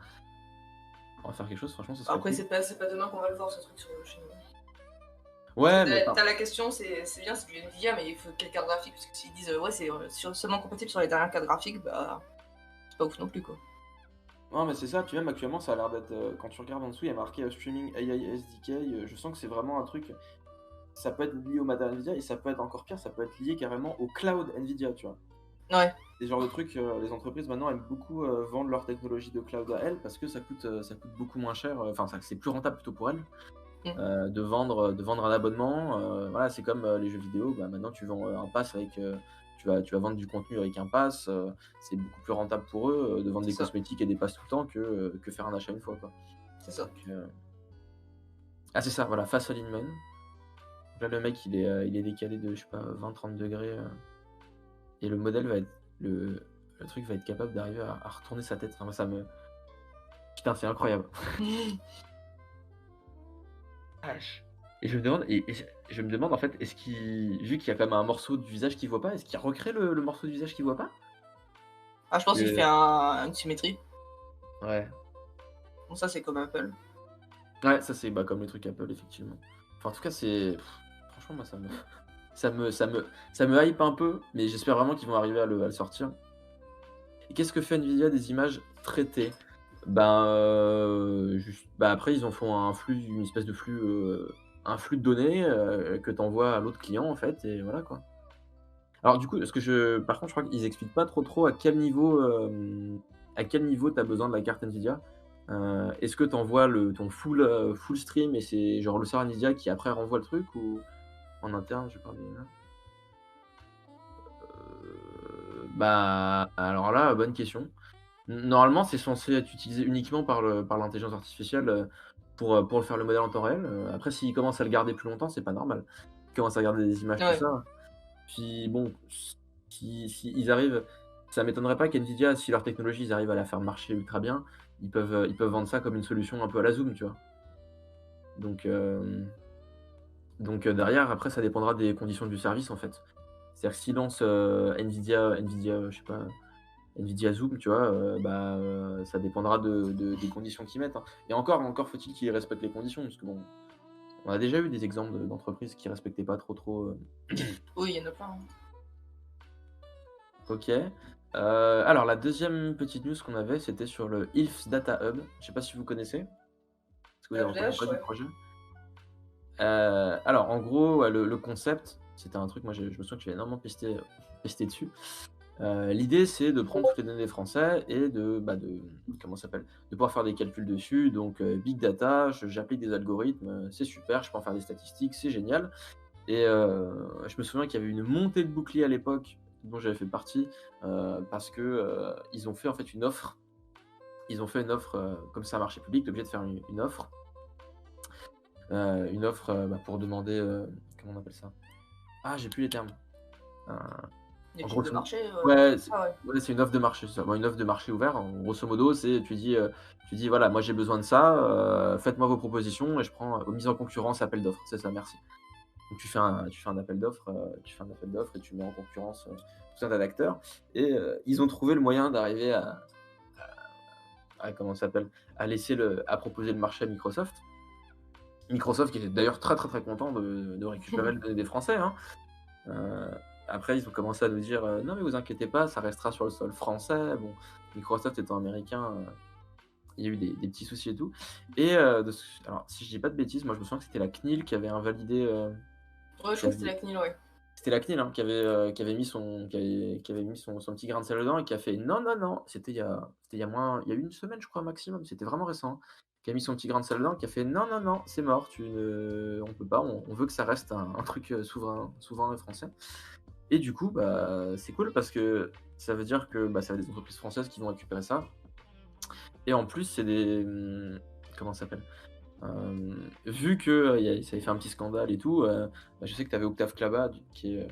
[SPEAKER 1] On va faire quelque chose, franchement, ça serait
[SPEAKER 4] Après,
[SPEAKER 1] cool.
[SPEAKER 4] c'est pas demain qu'on va le voir ce truc chez nous.
[SPEAKER 1] Ouais, mais
[SPEAKER 4] T'as la question, c'est bien, c'est du Nvidia, mais il faut quelle carte graphique? Parce que s'ils disent ouais, c'est seulement compatible sur les dernières cartes graphiques, c'est pas ouf non plus quoi.
[SPEAKER 1] non, mais c'est ça, puis même actuellement, ça a l'air d'être. Quand tu regardes en dessous, il y a marqué Streaming AI SDK. Je sens que c'est vraiment un truc. Ça peut être lié au matériel Nvidia et ça peut être encore pire, ça peut être lié carrément au cloud Nvidia, tu vois.
[SPEAKER 4] Ouais.
[SPEAKER 1] Des genres de trucs, les entreprises maintenant aiment beaucoup vendre leur technologie de cloud à elles parce que ça coûte beaucoup moins cher, enfin, c'est plus rentable plutôt pour elles. De vendre un abonnement. Voilà, c'est comme les jeux vidéo. Maintenant, tu vends un pass avec. Tu vas vendre du contenu avec un pass. C'est beaucoup plus rentable pour eux de vendre des cosmétiques et des passes tout le temps que faire un achat une fois, quoi.
[SPEAKER 4] C'est ça.
[SPEAKER 1] Donc, ah, c'est ça, voilà, face alignment. Donc là, le mec, il est décalé de, je sais pas, 20-30 degrés. Et le modèle va être. Le truc va être capable d'arriver à retourner sa tête. Enfin, moi, ça me. Putain, c'est incroyable. Et je me demande en fait, est-ce qu'il, vu qu'il y a quand même un morceau du visage qu'il voit pas, est-ce qu'il recrée le morceau du visage qu'il voit pas?
[SPEAKER 4] Ah, je pense qu'il fait une symétrie.
[SPEAKER 1] Ouais.
[SPEAKER 4] Bon, ça, c'est comme Apple.
[SPEAKER 1] Ouais, ça c'est comme les trucs Apple, effectivement. Enfin, en tout cas, franchement, moi, ça me hype un peu, mais j'espère vraiment qu'ils vont arriver à le sortir. Et qu'est-ce que fait Nvidia des images traitées? Ben, après, ils en font une espèce de flux, un flux de données que tu envoies à l'autre client, en fait, et voilà, quoi. Alors, du coup, par contre, je crois qu'ils expliquent pas trop à quel niveau tu as besoin de la carte Nvidia. Est-ce que tu envoies ton full stream et c'est genre le serveur Nvidia qui après renvoie le truc, ou en interne, je parle bien. Bah, alors là, bonne question. Normalement, c'est censé être utilisé uniquement par l'intelligence artificielle, pour le faire le modèle en temps réel. Après, s'ils commencent à le garder plus longtemps, c'est pas normal. Ils commencent à garder des images, tout
[SPEAKER 4] Ouais.
[SPEAKER 1] ça. Puis bon, si ils arrivent, ça m'étonnerait pas qu'NVIDIA, si leur technologie, ils arrivent à la faire marcher ultra bien, ils peuvent vendre ça comme une solution un peu à la Zoom, tu vois? Donc, derrière, après, ça dépendra des conditions du service, en fait. C'est-à-dire que s'ils lancent, NVIDIA, je sais pas, NVIDIA Zoom, tu vois, ça dépendra des conditions qu'ils mettent, hein. Et encore faut-il qu'ils respectent les conditions, parce que bon, on a déjà eu des exemples d'entreprises qui respectaient pas trop.
[SPEAKER 4] Oui, il y en a plein, hein.
[SPEAKER 1] OK. Alors la deuxième petite news qu'on avait, c'était sur le ILFS Data Hub. Je sais pas si vous connaissez? Est-ce que vous avez entendu
[SPEAKER 4] LVH,
[SPEAKER 1] parler du
[SPEAKER 4] ouais.
[SPEAKER 1] projet? Alors en gros, ouais, le concept, c'était un truc, moi je me souviens que j'avais énormément pesté dessus. L'idée, c'est de prendre toutes les données des Français et comment ça s'appelle? De pouvoir faire des calculs dessus, donc big data, j'applique des algorithmes, c'est super, je peux en faire des statistiques, c'est génial. Et je me souviens qu'il y avait une montée de bouclier à l'époque, dont j'avais fait partie, parce que, ils ont fait en fait une offre. Ils ont fait une offre, comme c'est un marché public, tu es obligé de faire une offre. Pour demander, comment on appelle ça? Ah, j'ai plus les termes. Heu,
[SPEAKER 4] Des
[SPEAKER 1] En
[SPEAKER 4] types
[SPEAKER 1] gros,
[SPEAKER 4] de marché,
[SPEAKER 1] ouais, c'est
[SPEAKER 4] ouais.
[SPEAKER 1] ouais, c'est une offre de marché, c'est ça. Bon, une offre de marché ouvert, en grosso modo, c'est tu dis: «Voilà, moi j'ai besoin de ça, faites-moi vos propositions et je prends, mise en concurrence, appel d'offres». C'est ça, merci. Donc tu fais un appel d'offres, et tu mets en concurrence, tout un tas d'acteurs, et ils ont trouvé le moyen d'arriver à comment ça s'appelle? À proposer le marché à Microsoft. Microsoft qui était d'ailleurs très, très, très content de récupérer les données des Français, hein. Heu, Après ils ont commencé à nous dire: «Non mais vous inquiétez pas, ça restera sur le sol français». Bon, Microsoft étant américain, il y a eu des petits soucis et tout, et alors si je dis pas de bêtises, moi je me souviens que c'était la CNIL qui avait invalidé,
[SPEAKER 4] Ouais, je
[SPEAKER 1] qui
[SPEAKER 4] crois que c'était
[SPEAKER 1] avait
[SPEAKER 4] la CNIL, ouais.
[SPEAKER 1] c'était la CNIL, hein, qui avait mis son petit grain de sel dedans et qui a fait: «Non, non, non». Il y a une semaine, je crois, maximum, c'était vraiment récent, hein. Qui a mis son petit grain de sel dedans, qui a fait: «Non, non, non, c'est mort, on peut pas, on veut que ça reste un truc, souverain et français». Et du coup, c'est cool parce que ça veut dire que, ça va être des entreprises françaises qui vont récupérer ça, et en plus, c'est comment ça s'appelle? Vu que, ça avait fait un petit scandale et tout, je sais que tu avais Octave Klaba qui est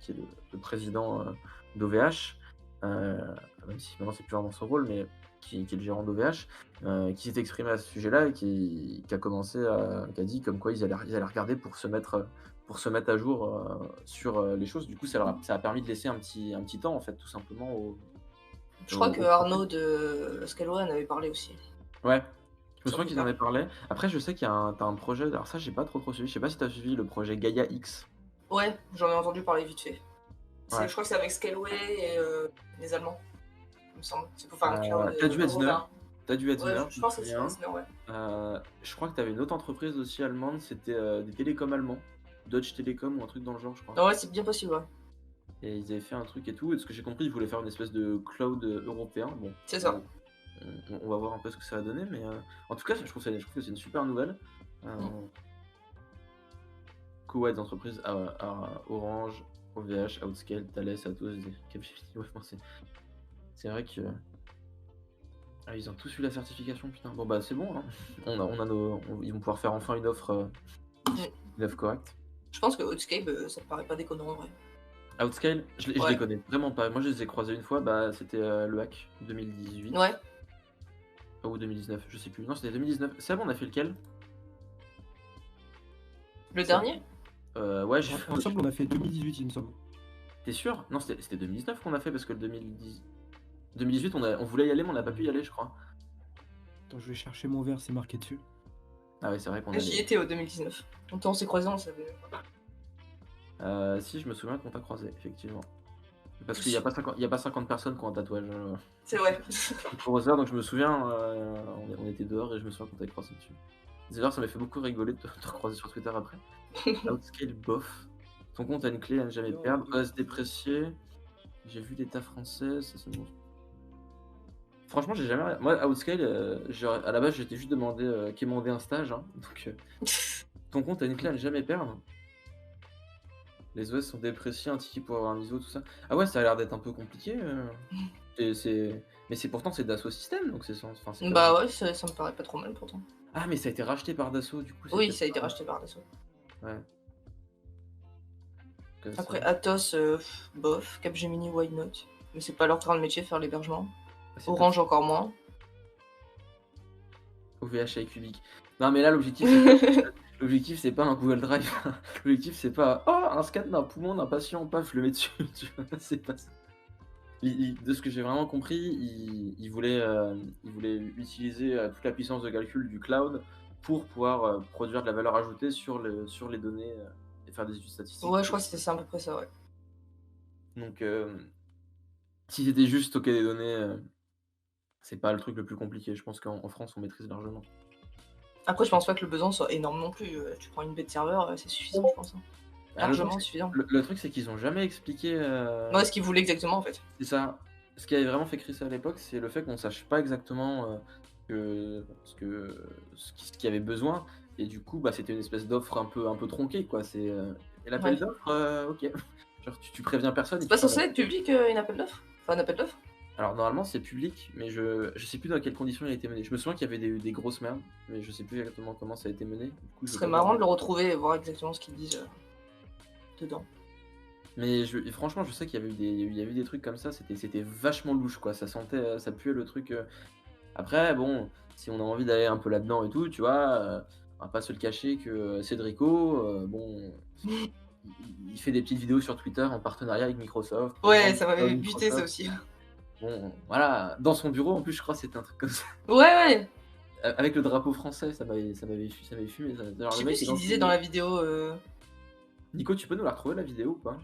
[SPEAKER 1] le président, d'OVH, même si maintenant c'est plus vraiment son rôle, mais qui est le gérant d'OVH, qui s'est exprimé à ce sujet-là et qui a dit comme quoi ils allaient regarder pour se mettre à jour, sur, les choses. Du coup, ça a permis de laisser un petit temps, en fait, tout simplement
[SPEAKER 4] Je crois que
[SPEAKER 1] aux
[SPEAKER 4] Arnaud de Scaleway en avait parlé aussi.
[SPEAKER 1] Ouais, je me
[SPEAKER 4] Sur
[SPEAKER 1] souviens qu'ils en
[SPEAKER 4] Twitter.
[SPEAKER 1] avaient parlé. Après, je sais qu'il y a tu un projet, alors ça, j'ai pas trop suivi. Je sais pas si tu as suivi le projet Gaia X?
[SPEAKER 4] Ouais, j'en ai entendu parler vite fait.
[SPEAKER 1] Ouais.
[SPEAKER 4] Je crois que c'est avec Scaleway et les Allemands, il me semble. C'est pour faire un cloud
[SPEAKER 1] Tu as du Hetzner,
[SPEAKER 4] européen. Ouais, je
[SPEAKER 1] je me
[SPEAKER 4] pense que c'est
[SPEAKER 1] souviens.
[SPEAKER 4] Hetzner, ouais.
[SPEAKER 1] Je crois que tu avais une autre entreprise aussi allemande, c'était, des télécoms allemands, Deutsche Telekom ou un truc dans le genre, je crois.
[SPEAKER 4] Non, ouais, c'est bien possible, ouais.
[SPEAKER 1] Et ils avaient fait un truc et tout, et de ce que j'ai compris, ils voulaient faire une espèce de cloud, européen. Bon,
[SPEAKER 4] C'est ça.
[SPEAKER 1] on va voir un peu ce que ça va donner, mais en tout cas, je trouve que c'est une super nouvelle. Du coup, ouais, des entreprises Orange, OVH, Outscale, Thales, Atos, Capgemini. Ouais, bon, c'est vrai que ils ont tous eu la certification, putain. Bon, c'est bon, hein. Ils vont pouvoir faire enfin une offre correcte.
[SPEAKER 4] Je pense que Outscape, ça te paraît pas déconnant en vrai.
[SPEAKER 1] Outscale, je les
[SPEAKER 4] Ouais.
[SPEAKER 1] connais vraiment pas. Moi, je les ai croisés une fois, c'était le hack 2018
[SPEAKER 4] Ouais.
[SPEAKER 1] ou 2019, je sais plus. Non, c'était 2019. C'est bon, on a fait lequel?
[SPEAKER 4] Le
[SPEAKER 1] Ça-
[SPEAKER 4] dernier
[SPEAKER 1] Ouais, j'ai fait.
[SPEAKER 2] Ensemble, on a fait 2018, il me semble.
[SPEAKER 1] T'es sûr? Non, c'était 2019 qu'on a fait parce que le 2018, on voulait y aller, mais on n'a pas pu y aller, je crois.
[SPEAKER 2] Attends, je vais chercher mon verre, c'est marqué dessus.
[SPEAKER 1] Ah ouais, c'est vrai qu'on
[SPEAKER 4] J'y
[SPEAKER 1] allait.
[SPEAKER 4] étais au 2019. Longtemps on s'est croisés, on savait.
[SPEAKER 1] Si, je me souviens qu'on t'a croisé, effectivement. Parce qu'il y a pas 50 personnes qui ont un tatouage,
[SPEAKER 4] C'est vrai.
[SPEAKER 1] Microsoft, donc je me souviens, on était dehors et je me souviens qu'on t'avait croisé dessus. D'ailleurs, ça m'a fait beaucoup rigoler de te recroiser sur Twitter après. Outscale bof. Ton compte a une clé à ne jamais perdre. Os déprécié. J'ai vu l'État français, ça c'est bon. Franchement, j'ai jamais. Moi, Outscale, à la base, j'étais juste quémander un stage. Hein, donc, ton compte a une clé à ne jamais perdre. Les OS sont dépréciés, un ticket pour avoir un ISO, tout ça. Ah ouais, ça a l'air d'être un peu compliqué. Mais pourtant c'est Dassault Systèmes, donc c'est enfin, c'est
[SPEAKER 4] Bah ouais, ça me paraît pas trop mal pourtant.
[SPEAKER 1] Ah, mais ça a été racheté par Dassault, du coup.
[SPEAKER 4] Oui,
[SPEAKER 1] peut-être
[SPEAKER 4] ça a été
[SPEAKER 1] pas-
[SPEAKER 4] racheté par Dassault.
[SPEAKER 1] Ouais. Que
[SPEAKER 4] Après
[SPEAKER 1] ça-
[SPEAKER 4] Atos, bof, Capgemini, why not? Mais c'est pas leur train de métier de faire l'hébergement.
[SPEAKER 1] c'est
[SPEAKER 4] Orange encore moins.
[SPEAKER 1] OVH avec Cubic. Non, mais là, l'objectif, c'est pas un Google Drive. L'objectif, c'est pas un scan d'un poumon d'un patient, paf, je le mets dessus. Tu vois, c'est pas ça. De ce que j'ai vraiment compris, il voulait utiliser toute la puissance de calcul du cloud pour pouvoir produire de la valeur ajoutée sur les données et faire des études statistiques.
[SPEAKER 4] Ouais, je crois que c'était ça à peu près ça, ouais.
[SPEAKER 1] Donc, si c'était juste stocker des données, c'est pas le truc le plus compliqué. Je pense qu'en France, on maîtrise largement.
[SPEAKER 4] Après, je pense pas que le besoin soit énorme non plus. Tu prends une baie de serveur, c'est suffisant, je pense. Hein.
[SPEAKER 1] Ah, le truc,
[SPEAKER 4] Largement suffisant.
[SPEAKER 1] le truc, c'est qu'ils ont jamais expliqué.
[SPEAKER 4] Ouais, ce qu'ils voulaient exactement en fait.
[SPEAKER 1] C'est ça. Ce qui avait vraiment fait crisser à l'époque, c'est le fait qu'on sache pas exactement ce qu'il y avait besoin. Et du coup, bah, c'était une espèce d'offre un peu tronquée, quoi. Et l'appel
[SPEAKER 4] Ouais.
[SPEAKER 1] d'offres, ok. Genre, tu préviens personne.
[SPEAKER 4] C'est
[SPEAKER 1] et
[SPEAKER 4] pas
[SPEAKER 1] tu fais
[SPEAKER 4] censé être public une appel d'offres? Enfin, un appel d'offres?
[SPEAKER 1] Alors, normalement, c'est public, mais je sais plus dans quelles conditions il a été mené. Je me souviens qu'il y avait des grosses merdes, mais je sais plus exactement comment ça a été mené. Du coup,
[SPEAKER 4] Ce
[SPEAKER 1] je
[SPEAKER 4] serait
[SPEAKER 1] vais
[SPEAKER 4] marrant
[SPEAKER 1] pas-
[SPEAKER 4] de le retrouver et voir exactement ce qu'ils disent dedans.
[SPEAKER 1] Mais et franchement, je sais qu'il y avait eu des trucs comme ça, c'était vachement louche, quoi. Ça sentait, ça puait le truc. Après, bon, si on a envie d'aller un peu là-dedans et tout, tu vois, on va pas se le cacher que Cédrico, bon, il fait des petites vidéos sur Twitter en partenariat avec Microsoft.
[SPEAKER 4] Ouais, ça m'avait
[SPEAKER 1] Microsoft.
[SPEAKER 4] buté ça aussi.
[SPEAKER 1] Bon, voilà, dans son bureau, en plus, je crois que c'était un truc comme ça.
[SPEAKER 4] Ouais, ouais.
[SPEAKER 1] Avec le drapeau français, ça m'avait fumé.
[SPEAKER 4] Je
[SPEAKER 1] Genre,
[SPEAKER 4] sais
[SPEAKER 1] le
[SPEAKER 4] plus
[SPEAKER 1] mec
[SPEAKER 4] ce
[SPEAKER 1] est
[SPEAKER 4] qu'il disait dans la vidéo.
[SPEAKER 1] Nico, tu peux nous la retrouver, la vidéo, ou pas?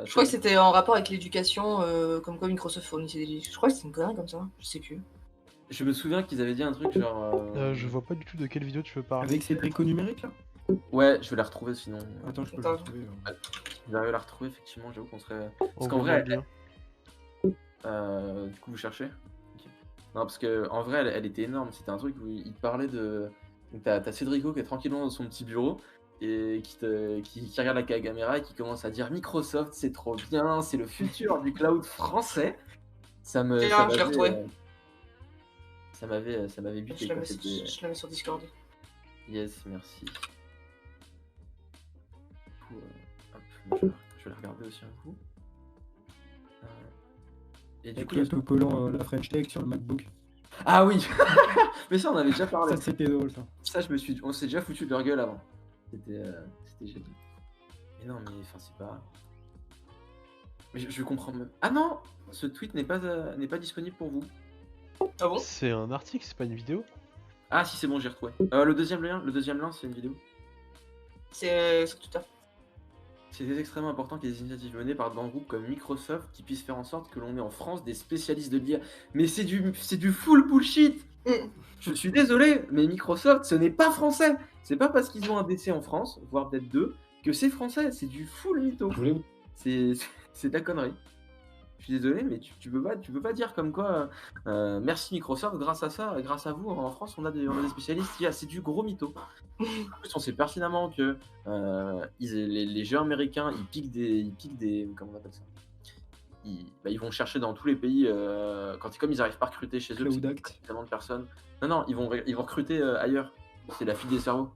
[SPEAKER 4] Je crois que c'était en rapport avec l'éducation, comme quoi Microsoft fournissait des. Je crois que c'était une connerie comme ça, je sais plus.
[SPEAKER 1] Je me souviens qu'ils avaient dit un truc genre.
[SPEAKER 3] Je vois pas du tout de quelle vidéo tu veux parler.
[SPEAKER 2] Avec ces tricots numériques là?
[SPEAKER 1] Ouais, je vais la retrouver sinon.
[SPEAKER 2] Attends, je peux
[SPEAKER 4] Attends.
[SPEAKER 2] le retrouver.
[SPEAKER 1] J'arrive à la retrouver, effectivement, j'avoue qu'on serait. Parce
[SPEAKER 3] On
[SPEAKER 1] qu'en
[SPEAKER 3] voit
[SPEAKER 1] vrai,
[SPEAKER 3] le lien.
[SPEAKER 1] du coup, vous cherchez? Ok. Non, parce que en vrai, elle était énorme. C'était un truc où il te parlait de. Donc, t'as Cédrico qui est tranquillement dans son petit bureau et qui regarde la caméra et qui commence à dire Microsoft, c'est trop bien, c'est le futur du cloud français. Ça
[SPEAKER 4] je l'ai
[SPEAKER 1] m'avait,
[SPEAKER 4] retrouvé.
[SPEAKER 1] ça m'avait buté.
[SPEAKER 4] Je la
[SPEAKER 1] quoi.
[SPEAKER 4] mets je la mets sur Discord.
[SPEAKER 1] Yes, merci. Du coup, hop, je vais la regarder aussi un coup. Et du
[SPEAKER 2] Avec
[SPEAKER 1] coup,
[SPEAKER 2] le autocollant la French Tech sur le MacBook.
[SPEAKER 1] ah oui. Mais ça, on avait déjà parlé.
[SPEAKER 2] Ça c'était drôle ça.
[SPEAKER 1] Ça, on s'est déjà foutu de leur gueule avant. C'était génial. Mais non, mais enfin, c'est pas. Mais je comprends même. Ah non, ce tweet n'est pas disponible pour vous.
[SPEAKER 4] Ah bon?
[SPEAKER 3] C'est un article, c'est pas une vidéo.
[SPEAKER 1] Ah si, c'est bon, j'ai retrouvé. Le deuxième lien, c'est une vidéo.
[SPEAKER 4] C'est sur Twitter.
[SPEAKER 1] C'est extrêmement important qu'il y ait des initiatives menées par de grands groupes comme Microsoft qui puissent faire en sorte que l'on ait en France des spécialistes de l'IA. Mais c'est du full bullshit. Je suis désolé, mais Microsoft, ce n'est pas français. C'est pas parce qu'ils ont un DC en France, voire peut-être deux, que c'est français. C'est du full mytho. C'est de la connerie. Je suis désolé, mais tu peux pas dire comme quoi merci Microsoft, grâce à ça, grâce à vous, en France, on a des spécialistes. C'est du gros mytho. En plus, on sait pertinemment que les jeux américains, ils piquent des comment on appelle ça? Ils vont chercher dans tous les pays comme ils n'arrivent pas à recruter chez eux, parce
[SPEAKER 2] Cloud
[SPEAKER 1] qu'il y a
[SPEAKER 2] Act.
[SPEAKER 1] tellement de personnes. Non, ils vont recruter ailleurs. C'est la fille des cerveaux.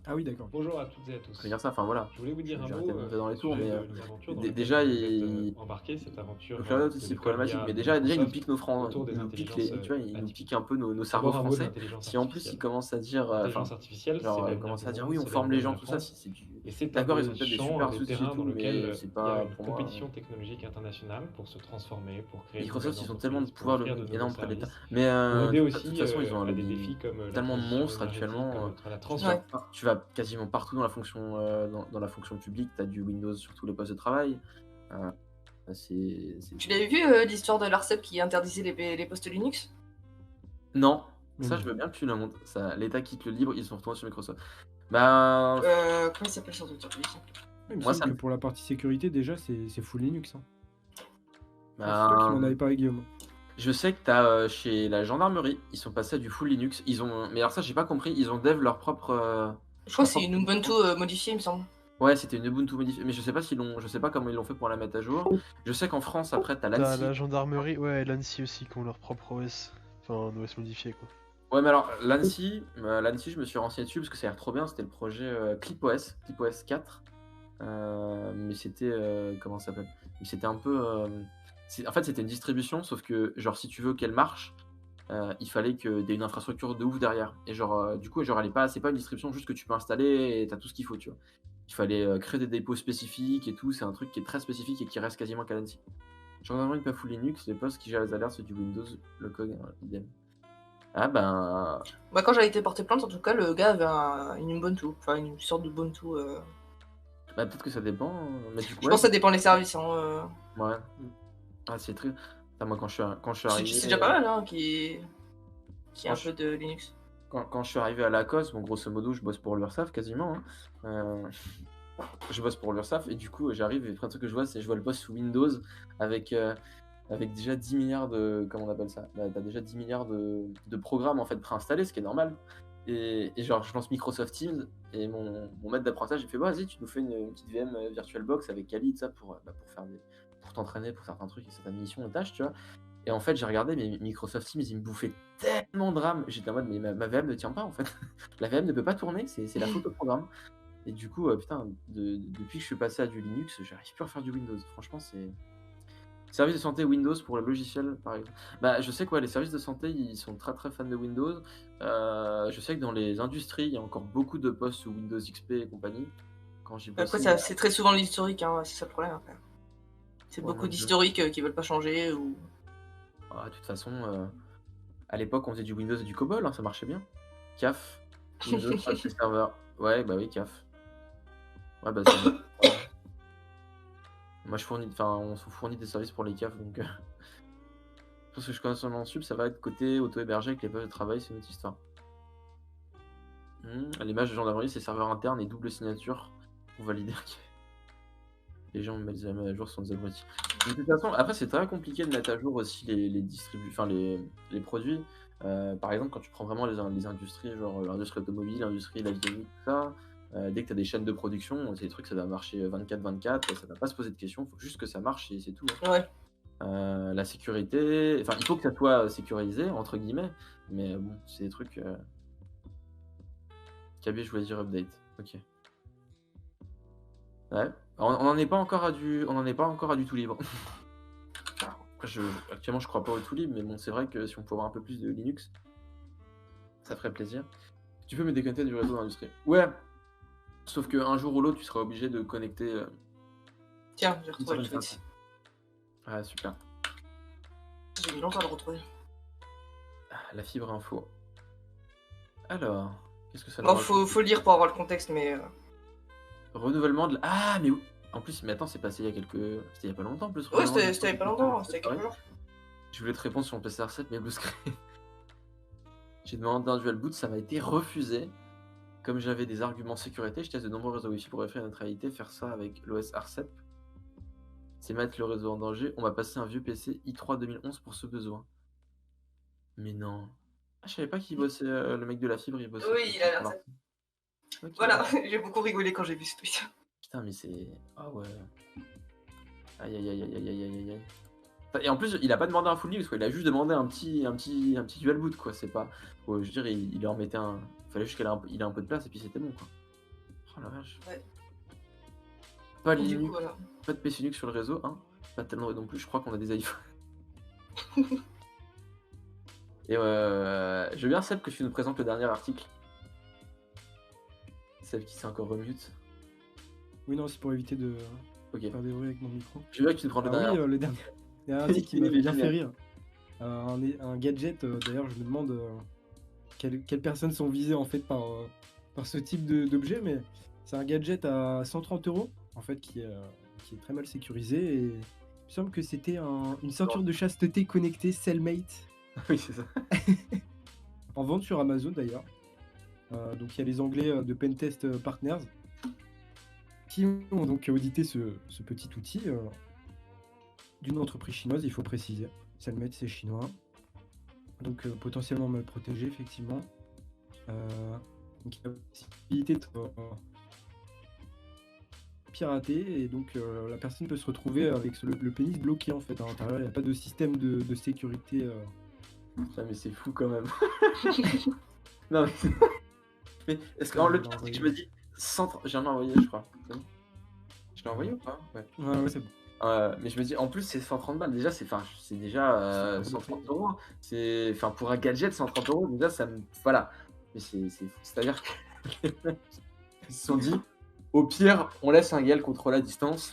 [SPEAKER 2] Ah oui, d'accord.
[SPEAKER 5] Bonjour à toutes et à tous.
[SPEAKER 1] Je veux dire ça, enfin voilà.
[SPEAKER 5] Je voulais vous dire un
[SPEAKER 1] J'ai
[SPEAKER 5] mot
[SPEAKER 1] arrêté de monter dans les tours, mais,
[SPEAKER 5] de l'aventure dans
[SPEAKER 1] déjà,
[SPEAKER 5] laquelle vous êtes embarqué, cette aventure.
[SPEAKER 1] Le cloud, c'est problématique, mais déjà ils nous piquent nos francs,
[SPEAKER 5] autour des
[SPEAKER 1] ils nous piquent
[SPEAKER 5] intelligences
[SPEAKER 1] tu vois, ils nous
[SPEAKER 5] atypiques.
[SPEAKER 1] piquent un peu nos cerveaux
[SPEAKER 5] D'abord, un mot de
[SPEAKER 1] français.
[SPEAKER 5] l'intelligence
[SPEAKER 1] Si en plus ils
[SPEAKER 5] artificielle.
[SPEAKER 1] commencent à dire,
[SPEAKER 5] L'intelligence artificielle, c'est
[SPEAKER 1] genre,
[SPEAKER 5] l'avenir
[SPEAKER 1] commencent
[SPEAKER 5] du
[SPEAKER 1] à dire
[SPEAKER 5] monde,
[SPEAKER 1] oui, on
[SPEAKER 5] c'est
[SPEAKER 1] forme les
[SPEAKER 5] l'avenir
[SPEAKER 1] gens,
[SPEAKER 5] de
[SPEAKER 1] tout
[SPEAKER 5] la
[SPEAKER 1] ça,
[SPEAKER 5] France. Et c'est un
[SPEAKER 1] D'accord,
[SPEAKER 5] des
[SPEAKER 1] ils ont peut-être des
[SPEAKER 5] champs,
[SPEAKER 1] super
[SPEAKER 5] des
[SPEAKER 1] outils et
[SPEAKER 5] terrains
[SPEAKER 1] tout,
[SPEAKER 5] dans lesquels
[SPEAKER 1] mais c'est
[SPEAKER 5] il y a
[SPEAKER 1] pas
[SPEAKER 5] une
[SPEAKER 1] pour moi.
[SPEAKER 5] compétition technologique internationale pour se transformer, pour créer de nouvelles
[SPEAKER 1] Microsoft, ils ont tellement de
[SPEAKER 5] entreprises, pour
[SPEAKER 1] pouvoir
[SPEAKER 5] offrir de nouveaux
[SPEAKER 1] énormes auprès de l'État.
[SPEAKER 5] services,
[SPEAKER 1] Mais
[SPEAKER 5] pour aider
[SPEAKER 1] de toute
[SPEAKER 5] aussi
[SPEAKER 1] façon, ils ont
[SPEAKER 5] à des défis comme la
[SPEAKER 1] tellement de
[SPEAKER 5] transition
[SPEAKER 1] monstres
[SPEAKER 5] énergétique,
[SPEAKER 1] actuellement.
[SPEAKER 5] la
[SPEAKER 1] Je veux
[SPEAKER 4] Ouais.
[SPEAKER 1] dire, tu vas quasiment partout dans la fonction, dans la fonction publique, tu as du Windows sur tous les postes de travail. Euh, c'est...
[SPEAKER 4] Tu l'avais vu l'histoire de l'ARCEP qui interdisait les postes Linux?
[SPEAKER 1] Non,
[SPEAKER 2] Mais
[SPEAKER 1] ça,
[SPEAKER 2] non.
[SPEAKER 1] je veux bien que tu le montres. Ça, l'État quitte le libre, ils sont retournés sur Microsoft. Bah,
[SPEAKER 4] Comment il s'appelle sur Twitter?
[SPEAKER 2] Il me
[SPEAKER 1] moi,
[SPEAKER 2] semble
[SPEAKER 1] ça
[SPEAKER 2] que
[SPEAKER 1] me...
[SPEAKER 2] pour la partie sécurité, déjà, c'est full Linux. Hein. C'est toi qui
[SPEAKER 1] bah,
[SPEAKER 2] m'en avais parlé, Guillaume.
[SPEAKER 1] je sais que t'as chez la gendarmerie, ils sont passés à du full Linux. Ils ont, mais alors ça, j'ai pas compris. Ils ont dev leur propre.
[SPEAKER 4] Je crois
[SPEAKER 1] Leur
[SPEAKER 4] que c'est
[SPEAKER 1] propre
[SPEAKER 4] une Ubuntu
[SPEAKER 1] distro.
[SPEAKER 4] modifiée, il me semble.
[SPEAKER 1] Ouais, c'était une Ubuntu modifiée, mais je sais pas comment ils l'ont fait pour la mettre à jour. Je sais qu'en France, après, t'as
[SPEAKER 3] T'as
[SPEAKER 1] l'ANSSI.
[SPEAKER 3] la gendarmerie, ouais, et l'ANSI aussi qui ont leur propre OS. Enfin, un OS modifié quoi.
[SPEAKER 1] Ouais, mais alors l'ANSSI, je me suis renseigné dessus parce que ça a l'air trop bien. C'était le projet ClipOS, ClipOS 4. Mais c'était comment ça s'appelle? Mais c'était un peu. En fait, c'était une distribution, sauf que genre si tu veux qu'elle marche, il fallait que t'aies une infrastructure de ouf derrière. Et genre, du coup, genre, elle est pas, c'est pas une distribution juste que tu peux installer et t'as tout ce qu'il faut, tu vois. Il fallait créer des dépôts spécifiques et tout. C'est un truc qui est très spécifique et qui reste quasiment qu'à l'ANSSI. Gendarmerie pas full Linux, les postes qui gèrent les alertes, c'est du Windows, le code, idem. Ah ben,
[SPEAKER 4] Bah, quand j'avais été porter plainte, en tout cas, le gars avait une Ubuntu, enfin une sorte d'Ubuntu.
[SPEAKER 1] bah, peut-être que ça dépend. Mais du coup,
[SPEAKER 4] Je
[SPEAKER 1] ouais,
[SPEAKER 4] pense que ça dépend des services. Hein.
[SPEAKER 1] ouais. Ah, c'est très. Putain, moi, quand je suis
[SPEAKER 4] C'est
[SPEAKER 1] arrivé,
[SPEAKER 4] déjà pas mal, hein, qui a un
[SPEAKER 1] quand je,
[SPEAKER 4] peu de Linux.
[SPEAKER 1] quand je suis arrivé à Lacoste, bon, grosso modo, je bosse pour l'URSSAF quasiment. Hein. Je bosse pour l'URSSAF et du coup, j'arrive et le premier truc que je vois, c'est je vois le poste sous Windows avec, avec déjà 10 milliards de. Comment on appelle ça? Bah, t'as déjà 10 milliards de programmes en fait préinstallés, ce qui est normal. Et genre, je lance Microsoft Teams et mon maître d'apprentissage, il fait bah, vas-y, tu nous fais une petite VM VirtualBox avec Kali, tout ça, pour faire pour t'entraîner pour certains trucs et certaines missions et tâches, tu vois. Et en fait, j'ai regardé, mais Microsoft Teams, ils me bouffaient tellement de RAM. J'étais en mode, mais ma VM ne tient pas en fait. La VM ne peut pas tourner, c'est la faute au programme. Et du coup, putain, depuis que je suis passé à du Linux, j'arrive plus à faire du Windows. Franchement, c'est. Service de santé Windows pour le logiciel, par exemple. Bah, je sais quoi, les services de santé, ils sont très très fans de Windows. Je sais que dans les industries, il y a encore beaucoup de postes sous Windows XP et compagnie. Quand j'y
[SPEAKER 4] Après,
[SPEAKER 1] bossais,
[SPEAKER 4] c'est très souvent l'historique, hein, c'est ça le problème. Après. C'est
[SPEAKER 1] ouais,
[SPEAKER 4] beaucoup
[SPEAKER 1] moi,
[SPEAKER 4] d'historiques qui veulent pas changer. Ou...
[SPEAKER 1] de toute façon, à l'époque, on faisait du Windows et du COBOL, hein, ça marchait bien. CAF, Windows File Server. Ouais, bah oui, CAF. Ouais, bah c'est bien. Ouais. Moi, on se fournit des services pour les CAF, donc. Tout ce que je connais sur le sub, ça va être côté auto-hébergé avec les postes de travail, c'est une autre histoire. L'image de gendarmerie, c'est serveur interne et double signature pour valider que les gens mettent jamais à jour sans abrutis. De toute façon, après, c'est très compliqué de mettre à jour aussi les produits. Par exemple, quand tu prends vraiment les industries, genre l'industrie automobile, l'industrie de l'avionique, tout ça, dès que tu as des chaînes de production, c'est des trucs, ça va marcher 24/24, ça va pas se poser de questions, il faut juste que ça marche et c'est tout. Hein.
[SPEAKER 4] Ouais.
[SPEAKER 1] La sécurité, enfin, il faut que ça soit sécurisé, entre guillemets, mais bon, c'est des trucs. KB, je voulais dire update. Ok. Ouais. On n'en est pas encore à du tout libre. Actuellement, je crois pas au tout libre, mais bon, c'est vrai que si on pouvait avoir un peu plus de Linux, ça ferait plaisir. Tu peux me déconnecter du réseau d'industrie. Ouais. Sauf qu'un jour ou l'autre, tu seras obligé de connecter.
[SPEAKER 4] Tiens, j'ai retrouvé le tweet.
[SPEAKER 1] Ah, super.
[SPEAKER 4] J'ai mis longtemps à le retrouver.
[SPEAKER 1] La fibre info. Alors, qu'est-ce que ça
[SPEAKER 4] Bon, faut le lire pour avoir le contexte, mais.
[SPEAKER 1] Renouvellement de la... Ah, mais oui. En plus, mais attends, c'est passé il y a quelques. C'était il y a pas longtemps en plus.
[SPEAKER 4] Ouais, c'était il y a pas longtemps, c'était il y a quelques jours.
[SPEAKER 1] Je voulais te répondre sur mon PCR7, mais blue screen. J'ai demandé un dual boot, ça m'a été refusé. Comme j'avais des arguments sécurité, je teste de nombreux réseaux Wi-Fi pour vérifier la neutralité. Faire ça avec l'OS ARCEP, c'est mettre le réseau en danger. On m'a passé un vieux PC i3 2011 pour ce besoin. Mais non. Ah, je savais pas qu'il bossait, le mec de la fibre, il bossait.
[SPEAKER 4] Oui, il a l'air ça.
[SPEAKER 1] Okay.
[SPEAKER 4] Voilà, j'ai beaucoup rigolé quand j'ai vu ce tweet.
[SPEAKER 1] Putain, mais c'est. Ah ouais. Aïe aïe aïe aïe aïe aïe aïe aïe. Et en plus, il a pas demandé un full Linux, quoi. Il a juste demandé un petit dual boot, quoi. C'est pas. Ouais, je veux dire, il leur mettait un. Il fallait juste qu'il ait un peu de place et puis c'était bon, quoi. Oh la vache.
[SPEAKER 4] Ouais.
[SPEAKER 1] Pas
[SPEAKER 4] Du
[SPEAKER 1] Linux,
[SPEAKER 4] coup, voilà.
[SPEAKER 1] pas de PC Linux sur le réseau, hein. Pas tellement non plus, je crois qu'on a des iPhones. Et je veux bien, Seb, que tu nous présentes le dernier article. Seb qui s'est encore remute.
[SPEAKER 2] Oui, non, c'est pour éviter de
[SPEAKER 1] Ok.
[SPEAKER 2] faire des bruits avec mon micro.
[SPEAKER 1] Je veux bien que tu te prends le
[SPEAKER 2] Ah oui,
[SPEAKER 1] derrière.
[SPEAKER 2] le dernier. Il y a un article qui m'a
[SPEAKER 1] Il est
[SPEAKER 2] bien fait
[SPEAKER 1] génial.
[SPEAKER 2] rire. Un gadget, d'ailleurs, je me demande quelles personnes sont visées en fait par ce type d'objet, mais c'est un gadget à 130 € en fait qui est très mal sécurisé et il me semble que c'était une ceinture de chasteté connectée Cellmate
[SPEAKER 1] Oui, c'est ça.
[SPEAKER 2] en vente sur Amazon d'ailleurs. Donc il y a les Anglais de Pentest Partners qui ont donc audité ce petit outil d'une entreprise chinoise, il faut préciser. Cellmate, c'est chinois. Donc potentiellement mal protégé, effectivement. Donc il y a la possibilité de pirater et donc la personne peut se retrouver avec le pénis bloqué en fait à l'intérieur. Il n'y a pas de système de sécurité.
[SPEAKER 1] Putain, mais c'est fou quand même. Non, mais est-ce que
[SPEAKER 2] Ouais,
[SPEAKER 1] le
[SPEAKER 2] je l'ai
[SPEAKER 1] pire, c'est que
[SPEAKER 2] envoyé.
[SPEAKER 1] je me dis, j'en ai envoyé, je crois. C'est bon. Je l'ai envoyé ou pas? Ouais.
[SPEAKER 2] Ouais, c'est bon.
[SPEAKER 1] Mais je me dis, en plus, c'est 130 balles. Déjà, c'est déjà
[SPEAKER 2] C'est
[SPEAKER 1] 130 €. Enfin, pour un gadget, 130 €, déjà, ça me. Voilà. Mais c'est-à-dire qu'ils se sont dit, au pire, on laisse un gars le contrôle à distance.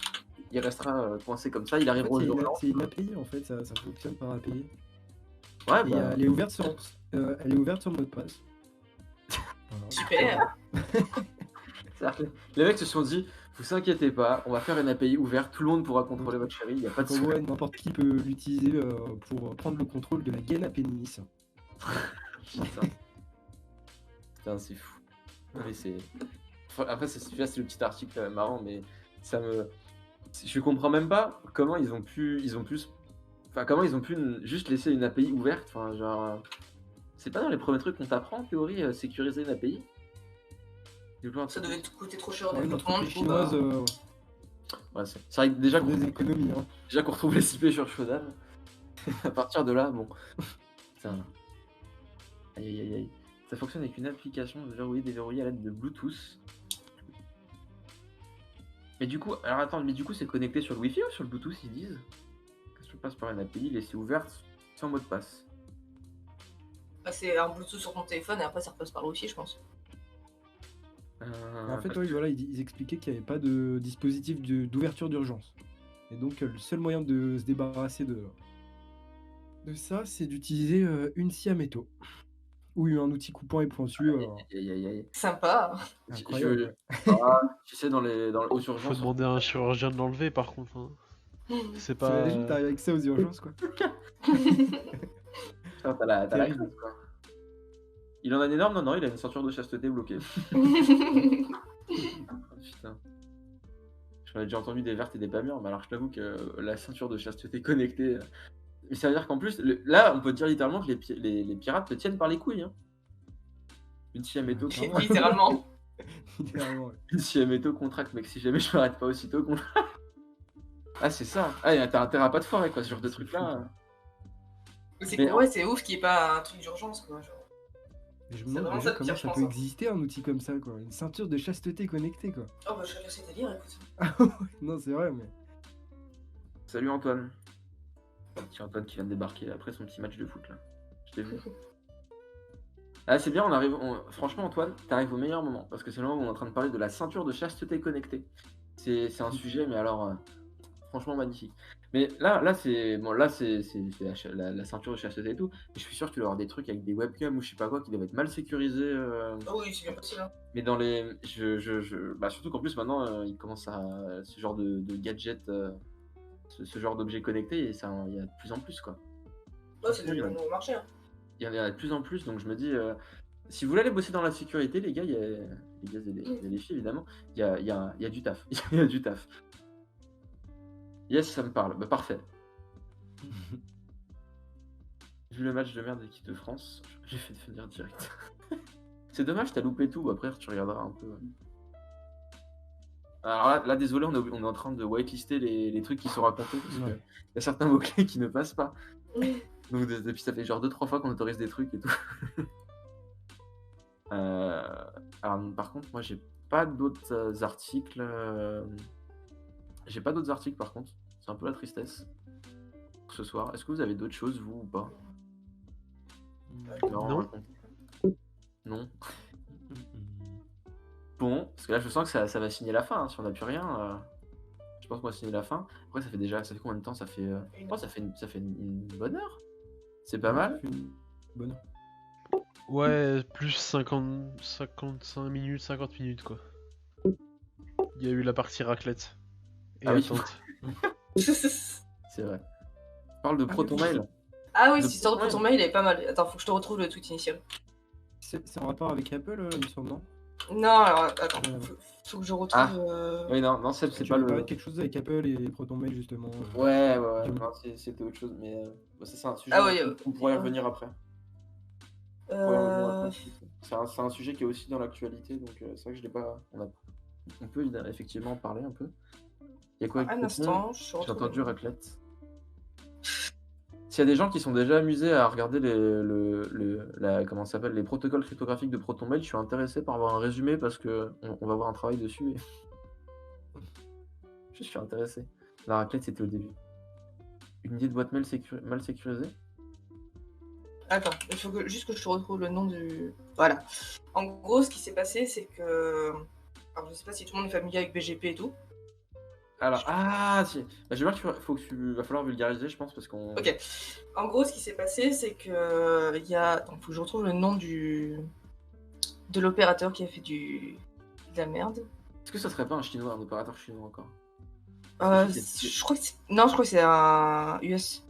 [SPEAKER 1] Il restera coincé comme ça. Il
[SPEAKER 2] En fait,
[SPEAKER 1] arrivera au jour.
[SPEAKER 2] c'est une API en fait, ça fonctionne par API.
[SPEAKER 1] Ouais,
[SPEAKER 2] Et
[SPEAKER 1] bah.
[SPEAKER 2] elle est ouverte sur mot de passe. Voilà.
[SPEAKER 4] Super.
[SPEAKER 1] C'est-à-dire que les mecs se sont dit, vous inquiétez pas, on va faire une API ouverte, tout le monde pourra contrôler votre chérie, il n'y a pas de
[SPEAKER 2] Donc, en
[SPEAKER 1] souci.
[SPEAKER 2] gros, n'importe qui peut l'utiliser pour prendre le contrôle de la gaine à pénis.
[SPEAKER 1] Putain. Putain, c'est fou. Mais c'est. Après, celui-là, c'est le petit article marrant, mais ça me. Je comprends même pas comment ils ont pu. Enfin, comment ils ont pu juste laisser une API ouverte. Enfin, genre. C'est pas dans les premiers trucs qu'on t'apprend, en théorie, sécuriser une API.
[SPEAKER 4] Ça devait te coûter trop cher
[SPEAKER 2] Une
[SPEAKER 4] développement,
[SPEAKER 2] entreprise
[SPEAKER 4] du coup, bah...
[SPEAKER 2] chinoise
[SPEAKER 1] Ouais, c'est vrai que déjà
[SPEAKER 2] font des économies. Hein.
[SPEAKER 1] qu'on retrouve les IP sur Shodan. À partir de là, bon. Putain. Aïe aïe aïe aïe. Ça fonctionne avec une application de verrouiller, déverrouiller à l'aide de Bluetooth. Mais du coup, alors attends, mais du coup c'est connecté sur le Wi-Fi ou sur le Bluetooth ils disent? Que je passe par une API, laissée ouverte, sans mot de passe.
[SPEAKER 4] Bah, c'est un Bluetooth sur ton téléphone et après ça repasse par le Wi-Fi, je pense.
[SPEAKER 2] En fait, oui, voilà, ils expliquaient qu'il n'y avait pas de dispositif d'ouverture d'urgence. Et donc, le seul moyen de se débarrasser de ça, c'est d'utiliser une scie à métaux. Ou un outil coupant et pointu.
[SPEAKER 1] Aïe aïe aïe.
[SPEAKER 4] Sympa.
[SPEAKER 2] Incroyable.
[SPEAKER 1] Tu sais, aux
[SPEAKER 3] Faut
[SPEAKER 1] urgences.
[SPEAKER 3] demander à un chirurgien de l'enlever par contre. Hein. C'est pas.
[SPEAKER 2] T'imagines, t'arrives avec ça aux urgences, quoi.
[SPEAKER 1] T'as la
[SPEAKER 2] Terrible.
[SPEAKER 1] classe, quoi. Il en a une énorme? Non, non, il a une ceinture de chasteté bloquée. Putain. J'en ai déjà entendu des vertes et des pas mûres, mais alors je t'avoue que la ceinture de chasteté connectée. Mais ça veut dire qu'en plus, là, on peut dire littéralement que les pirates te tiennent par les couilles. Hein. Une scie à métaux.
[SPEAKER 2] Clairement.
[SPEAKER 4] Littéralement.
[SPEAKER 2] Littéralement, ouais.
[SPEAKER 1] Une scie à métaux contracte, mec. Si jamais je m'arrête pas aussitôt, Ah, c'est ça. Ah, t'as intérêt à pas te foirer, quoi, ce genre de
[SPEAKER 2] C'est
[SPEAKER 1] truc-là.
[SPEAKER 2] fou, quoi.
[SPEAKER 4] Mais c'est
[SPEAKER 1] Mais-
[SPEAKER 4] ouais, c'est ouf qu'il n'y ait pas un truc d'urgence, quoi. Genre.
[SPEAKER 2] Et je
[SPEAKER 4] C'est
[SPEAKER 2] me demande
[SPEAKER 4] vraiment
[SPEAKER 2] déjà
[SPEAKER 4] ça le
[SPEAKER 2] comment
[SPEAKER 4] pire,
[SPEAKER 2] ça
[SPEAKER 4] je pense,
[SPEAKER 2] peut
[SPEAKER 4] hein.
[SPEAKER 2] exister un outil comme ça, quoi. Une ceinture de chasteté connectée, quoi.
[SPEAKER 4] Oh bah chacun ses délires, écoute.
[SPEAKER 2] Non, c'est vrai, mais.
[SPEAKER 1] Salut Antoine. Petit Antoine qui vient de débarquer après son petit match de foot, là. Je t'ai vu. Ah, c'est bien, franchement, Antoine, t'arrives au meilleur moment. Parce que c'est le moment où on est en train de parler de la ceinture de chasteté connectée. C'est un sujet, mais alors, franchement magnifique. Mais là c'est la ceinture de chasteté et tout. Mais je suis sûr qu'il doit y avoir des trucs avec des webcams ou je sais pas quoi qui doivent être mal sécurisés.
[SPEAKER 4] Oh oui, c'est bien possible. Hein.
[SPEAKER 1] Mais dans les. Bah, surtout qu'en plus maintenant, il commence à. Ce genre de gadget, ce genre d'objet connecté, et ça, il y a de plus en plus, quoi.
[SPEAKER 4] Ouais, c'est devenu un nouveau marché. Hein.
[SPEAKER 1] Il y en a de plus en plus, donc je me dis, si vous voulez aller bosser dans la sécurité, les gars, les gars et les filles, évidemment, il y a du taf. Il y a du taf. Yes, ça me parle. Bah, parfait. Vu le match de merde d'équipe de France, j'ai fait devenir direct. C'est dommage, t'as loupé tout. Après, tu regarderas un peu. Alors là désolé, on est en train de whitelister les trucs qui sont racontés, parce qu'il y a certains mots-clés qui ne passent pas. Donc depuis ça fait genre 2-3 fois qu'on autorise des trucs et tout. Alors par contre, moi j'ai pas d'autres articles. J'ai pas d'autres articles par contre. C'est un peu la tristesse pour ce soir. Est-ce que vous avez d'autres choses, vous, ou pas?
[SPEAKER 3] Non.
[SPEAKER 1] Non. Bon, parce que là, je sens que ça va signer la fin, hein, si on n'a plus rien. Je pense qu'on va signer la fin. Après, ça fait combien de temps? Ça fait, oh, ça fait une bonne heure. C'est pas
[SPEAKER 2] Ouais, ça
[SPEAKER 1] mal.
[SPEAKER 2] fait une bonne.
[SPEAKER 3] Ouais, plus 55 minutes, 50 minutes quoi. Il y a eu la partie raclette. Et
[SPEAKER 1] Ah oui.
[SPEAKER 3] attente.
[SPEAKER 1] C'est vrai. On parle de ProtonMail.
[SPEAKER 4] Ah oui,
[SPEAKER 1] De
[SPEAKER 4] cette histoire de
[SPEAKER 1] ProtonMail.
[SPEAKER 4] ProtonMail, elle est pas mal. Attends, faut que je te retrouve le tweet initial.
[SPEAKER 2] C'est en rapport avec Apple, il me semble, non?
[SPEAKER 4] Non, alors attends,
[SPEAKER 2] Ouais.
[SPEAKER 4] faut que je retrouve.
[SPEAKER 1] Oui, non, c'est
[SPEAKER 2] Tu
[SPEAKER 1] pas
[SPEAKER 2] m'as
[SPEAKER 1] le.
[SPEAKER 2] parlé de quelque chose avec Apple et ProtonMail, justement.
[SPEAKER 1] Ouais,
[SPEAKER 2] du-
[SPEAKER 1] non, c'était autre chose, mais bah, ça, c'est un sujet.
[SPEAKER 4] Ah oui,
[SPEAKER 1] On pourrait y revenir après. On pourrait y revenir après.
[SPEAKER 4] euh,
[SPEAKER 1] C'est un sujet qui est aussi dans l'actualité, donc c'est vrai que je l'ai pas. On peut effectivement en parler un peu. Il y a quoi avec
[SPEAKER 4] un
[SPEAKER 1] Proton?
[SPEAKER 4] instant, je
[SPEAKER 1] J'ai
[SPEAKER 4] retrouve.
[SPEAKER 1] entendu raclette. S'il y a des gens qui sont déjà amusés à regarder comment ça s'appelle, les protocoles cryptographiques de ProtonMail, je suis intéressé par avoir un résumé parce que on va avoir un travail dessus. Et... je suis intéressé. La raclette, c'était au début. Une idée de boîte mail mal sécurisée?
[SPEAKER 4] Attends, il faut juste que je te retrouve le nom du. Voilà. En gros, ce qui s'est passé, c'est que. Alors, je sais pas si tout le monde est familier avec BGP et tout.
[SPEAKER 1] Alors, si. Bah, je vais voir va falloir vulgariser, je pense, parce qu'on.
[SPEAKER 4] Ok. En gros, ce qui s'est passé, c'est que il y a. Attends, faut que je retrouve le nom de l'opérateur qui a fait de la merde.
[SPEAKER 1] Est-ce que ça serait pas un chinois, un opérateur chinois encore?
[SPEAKER 4] Je crois que non, je crois que c'est un US.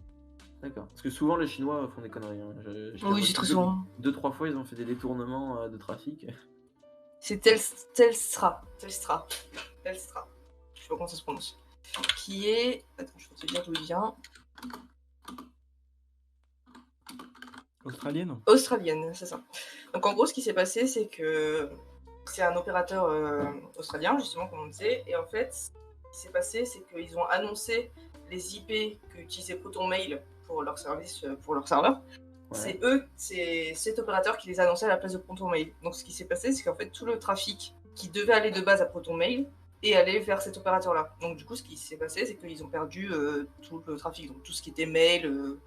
[SPEAKER 1] D'accord. Parce que souvent, les Chinois font des conneries. Hein.
[SPEAKER 4] Oui, c'est très souvent.
[SPEAKER 1] 2-3 fois, ils ont fait des détournements de trafic.
[SPEAKER 4] C'est Telstra. Je sais pas comment ça se prononce. Qui est. Attends, je vais te dire d'où il vient.
[SPEAKER 2] Australienne?
[SPEAKER 4] Australienne, c'est ça. Donc en gros, ce qui s'est passé, c'est que c'est un opérateur australien, justement, comme on disait. Et en fait, ce qui s'est passé, c'est qu'ils ont annoncé les IP qu'utilisait ProtonMail pour leur service, pour leur serveur.
[SPEAKER 1] Ouais.
[SPEAKER 4] C'est cet opérateur qui les a annoncés à la place de ProtonMail. Donc ce qui s'est passé, c'est qu'en fait, tout le trafic qui devait aller de base à ProtonMail est allé vers cet opérateur-là. Donc du coup, ce qui s'est passé, c'est qu'ils ont perdu tout le trafic, donc tout ce qui était mail.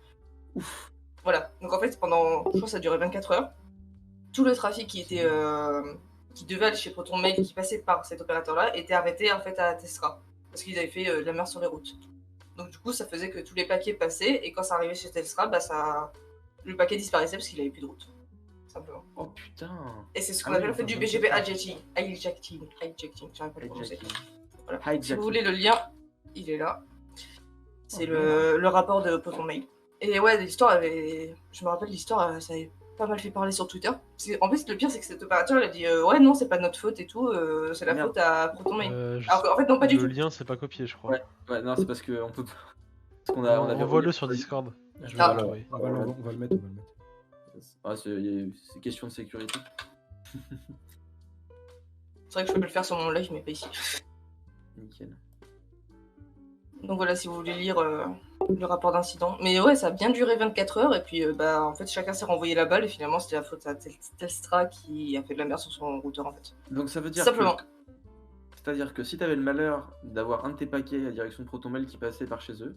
[SPEAKER 1] Ouf.
[SPEAKER 4] Voilà. Donc en fait, pendant, je crois que ça a duré 24 heures, tout le trafic qui devait aller chez ProtonMail, qui passait par cet opérateur-là, était arrêté en fait à Telstra, parce qu'ils avaient fait de la merde sur les routes. Donc du coup, ça faisait que tous les paquets passaient, et quand ça arrivait chez Telstra, le paquet disparaissait parce qu'il avait plus de route, simplement.
[SPEAKER 1] Oh putain.
[SPEAKER 4] Et c'est ce qu'on
[SPEAKER 1] Ah
[SPEAKER 4] appelle
[SPEAKER 1] oui,
[SPEAKER 4] en fait du
[SPEAKER 1] enfin,
[SPEAKER 4] BGP hijacking, j'arrive pas à le prononcer. Voilà. Si
[SPEAKER 1] Hijacking.
[SPEAKER 4] vous voulez le lien, il est là. C'est le rapport de ProtonMail. Et ouais, l'histoire je me rappelle, l'histoire, ça avait pas mal fait parler sur Twitter. En plus, le pire, c'est que cet opérateur, il a dit ouais, non, c'est pas de notre faute et tout, c'est la
[SPEAKER 1] Merde.
[SPEAKER 4] faute à ProtonMail.
[SPEAKER 3] Je
[SPEAKER 4] Alors qu'en fait, non, pas du
[SPEAKER 3] le
[SPEAKER 4] tout.
[SPEAKER 3] lien, c'est pas copié, je crois.
[SPEAKER 1] Ouais, non, c'est parce qu'on peut pas. Parce qu'on a
[SPEAKER 3] Envoie-le
[SPEAKER 1] verrouillé.
[SPEAKER 3] sur Discord. Je vais
[SPEAKER 4] Ah.
[SPEAKER 3] l'envoyer.
[SPEAKER 2] On va le mettre.
[SPEAKER 1] Ah, c'est question de sécurité.
[SPEAKER 4] C'est vrai que je peux le faire sur mon live, mais pas ici.
[SPEAKER 1] Nickel.
[SPEAKER 4] Donc voilà, si vous voulez lire le rapport d'incident. Mais ouais, ça a bien duré 24 heures, et puis en fait, chacun s'est renvoyé la balle, et finalement, c'était la faute à Telstra qui a fait de la merde sur son routeur, en fait.
[SPEAKER 1] Donc ça veut dire
[SPEAKER 4] Simplement.
[SPEAKER 1] C'est-à-dire que si t'avais le malheur d'avoir un de tes paquets à direction de ProtonMail qui passait par chez eux.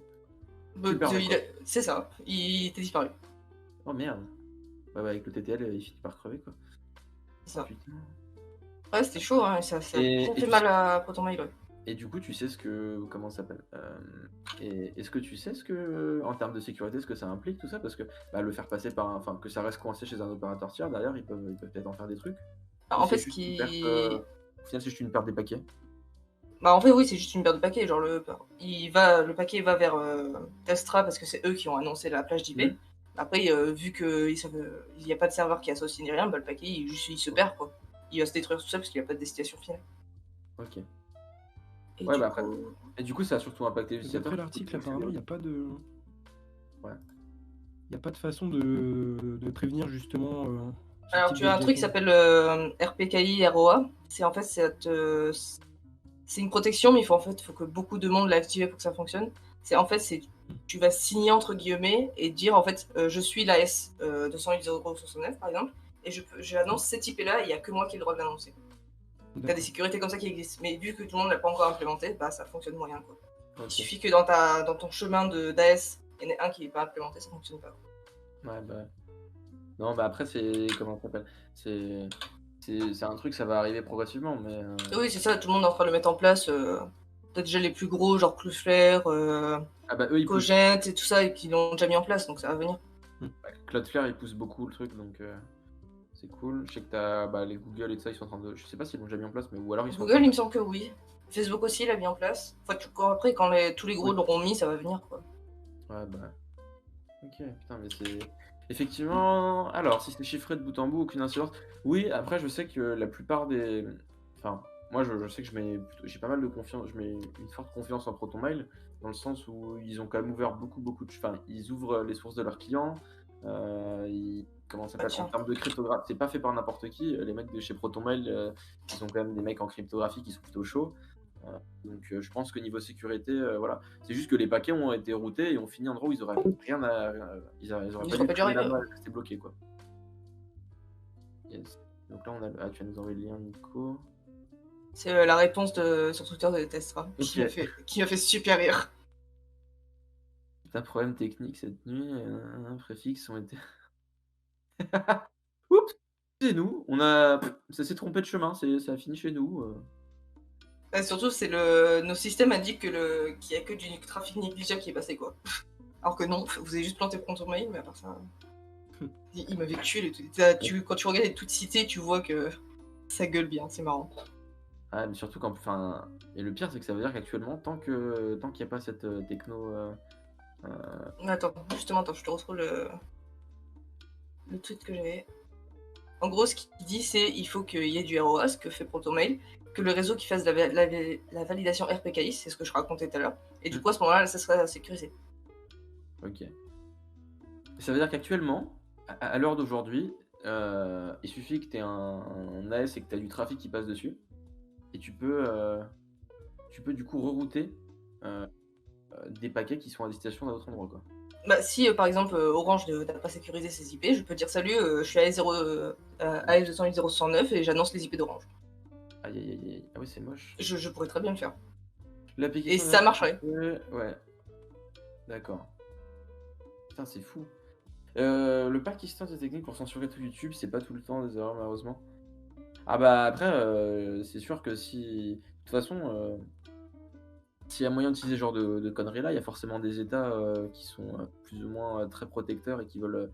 [SPEAKER 4] C'est ça, il était disparu.
[SPEAKER 1] Oh merde. Bah, avec le TTL, il finit par crever quoi.
[SPEAKER 4] C'est ça.
[SPEAKER 1] Putain.
[SPEAKER 4] Ouais, c'était chaud, hein, ça
[SPEAKER 1] Et
[SPEAKER 4] fait
[SPEAKER 1] tu
[SPEAKER 4] mal à ProtonMail, ouais.
[SPEAKER 1] Et du coup, tu sais ce que. Comment ça s'appelle et est-ce que tu sais ce que. En termes de sécurité, ce que ça implique tout ça? Parce que le faire passer par Enfin, que ça reste coincé chez un opérateur tiers, derrière, ils peuvent peut-être en faire des trucs.
[SPEAKER 4] Alors, en
[SPEAKER 1] C'est
[SPEAKER 4] fait,
[SPEAKER 1] juste une perte, au final, c'est juste une perte des paquets.
[SPEAKER 4] Bah, en fait, oui, c'est juste une paire de paquets. Genre, le paquet va vers Telstra parce que c'est eux qui ont annoncé la plage d'IP. Après, vu qu'il n'y a pas de serveur qui associe ni rien, le paquet, il se perd, quoi. Il va se détruire tout seul parce qu'il n'y a pas de destination finale.
[SPEAKER 1] Ok.
[SPEAKER 4] Et
[SPEAKER 1] Ouais,
[SPEAKER 4] du
[SPEAKER 1] bah après.
[SPEAKER 4] coup-
[SPEAKER 1] Et du coup, ça a surtout impacté les utilisateurs.
[SPEAKER 2] D'après l'article, apparemment, il n'y a pas de.
[SPEAKER 1] Ouais.
[SPEAKER 2] Il n'y a pas de façon de prévenir justement. Ce
[SPEAKER 4] Alors,
[SPEAKER 2] type
[SPEAKER 4] tu as un
[SPEAKER 2] de
[SPEAKER 4] truc qui
[SPEAKER 2] hijacking.
[SPEAKER 4] s'appelle RPKI ROA. C'est une protection, mais faut que beaucoup de monde l'active pour que ça fonctionne. Tu vas signer entre guillemets et dire en fait, je suis l'AS 208.0.69 par exemple, et j'annonce cette IP-là, et il n'y a que moi qui ai le droit de l'annoncer. Tu as des
[SPEAKER 2] D'accord.
[SPEAKER 4] sécurités comme ça qui existent, mais vu que tout le monde ne l'a pas encore implémenté, ça fonctionne moyen, quoi.
[SPEAKER 1] Ok.
[SPEAKER 4] Il suffit que dans ton chemin d'AS, il y en ait un qui n'est pas implémenté, ça fonctionne pas.
[SPEAKER 1] Ouais, bah. Non, bah après, c'est. Comment ça s'appelle? C'est. c'est un truc, ça va arriver progressivement, mais
[SPEAKER 4] Oui, c'est ça, tout le monde est en train de le mettre en place. T'as déjà les plus gros, genre Cloudflare,
[SPEAKER 1] ah bah, eux, ils poussent
[SPEAKER 4] Cogent et tout ça, et qui l'ont déjà mis en place, donc ça va venir.
[SPEAKER 1] Cloudflare, ils poussent beaucoup le truc, donc c'est cool. Je sais que t'as bah, les Google et tout ça, ils sont en train de... Je sais pas s'ils l'ont déjà mis en place, mais ou alors ils sont en train
[SPEAKER 4] Google,
[SPEAKER 1] de...
[SPEAKER 4] il me semble que oui. Facebook aussi l'a mis en place. Enfin, après, quand tous les gros
[SPEAKER 1] Oui.
[SPEAKER 4] l'auront mis, ça va venir, quoi.
[SPEAKER 1] Ouais, bah... Ok, putain, mais c'est... Effectivement... Alors, si c'est chiffré de bout en bout, aucune incidence... Oui, après, je sais que la plupart des... Enfin, moi, je sais que j'ai pas mal de confiance, je mets une forte confiance en ProtonMail, dans le sens où ils ont quand même ouvert beaucoup de... Enfin, ils ouvrent les sources de leurs clients, comment ça
[SPEAKER 4] Ah,
[SPEAKER 1] s'appelle, en
[SPEAKER 4] tiens.
[SPEAKER 1] termes de cryptographie, c'est pas fait par n'importe qui, les mecs de chez ProtonMail, ils ont quand même des mecs en cryptographie qui sont plutôt chauds. Donc je pense que niveau sécurité, voilà. C'est juste que les paquets ont été routés et ont fini en endroit où ils auraient rien à. Ils auraient
[SPEAKER 4] Ils
[SPEAKER 1] pas
[SPEAKER 4] auraient
[SPEAKER 1] dû
[SPEAKER 4] pas dû
[SPEAKER 1] traîner
[SPEAKER 4] arriver,
[SPEAKER 1] là-bas
[SPEAKER 4] ouais.
[SPEAKER 1] et rester bloqués, quoi. Yes. Donc là, ah, tu vas nous envoyer le lien, Nico.
[SPEAKER 4] C'est la réponse sur Twitter de Testra, qui
[SPEAKER 1] Ok.
[SPEAKER 4] m'a fait super rire.
[SPEAKER 1] T'as problème technique cette nuit, préfixes ont été. Oups! C'est nous, ça s'est trompé de chemin, ça a fini chez nous.
[SPEAKER 4] Et surtout, nos systèmes indiquent qu'il y a que du trafic négligeable qui est passé, quoi. Alors que non, vous avez juste planté ProtonMail, mais à part ça. Il m'avait tué les tweets. Quand tu regardes les tweets cités, tu vois que ça gueule bien, c'est marrant.
[SPEAKER 1] Ah, mais surtout quand. Enfin. Et le pire, c'est que ça veut dire qu'actuellement, tant qu'il n'y a pas cette techno.
[SPEAKER 4] Attends, justement, je te retrouve le tweet que j'avais. En gros, ce qu'il dit, c'est il faut qu'il y ait du ROA, ce que fait ProtonMail, que le réseau qui fasse la validation RPKI, c'est ce que je racontais tout à l'heure. Et du coup, à ce moment-là, ça sera sécurisé.
[SPEAKER 1] Ok. Ça veut dire qu'actuellement, à l'heure d'aujourd'hui, il suffit que tu aies un AS et que tu as du trafic qui passe dessus. Et tu peux du coup rerouter des paquets qui sont à destination d'un autre endroit, quoi.
[SPEAKER 4] Bah, si par exemple Orange n'a pas sécurisé ses IP, je peux dire salut, je suis AS208.069 et j'annonce les IP d'Orange.
[SPEAKER 1] Aïe aïe aïe aïe. Ah oui, c'est moche.
[SPEAKER 4] Je pourrais très bien le faire.
[SPEAKER 1] L'application.
[SPEAKER 4] Et ça marcherait.
[SPEAKER 1] Ouais. D'accord. Putain, c'est fou. Le Pakistan des techniques pour censurer tout YouTube, c'est pas tout le temps des erreurs, malheureusement. Ah bah après, c'est sûr que si... De toute façon, s'il y a moyen d'utiliser ce genre de conneries-là, il y a forcément des États qui sont plus ou moins très protecteurs et qui veulent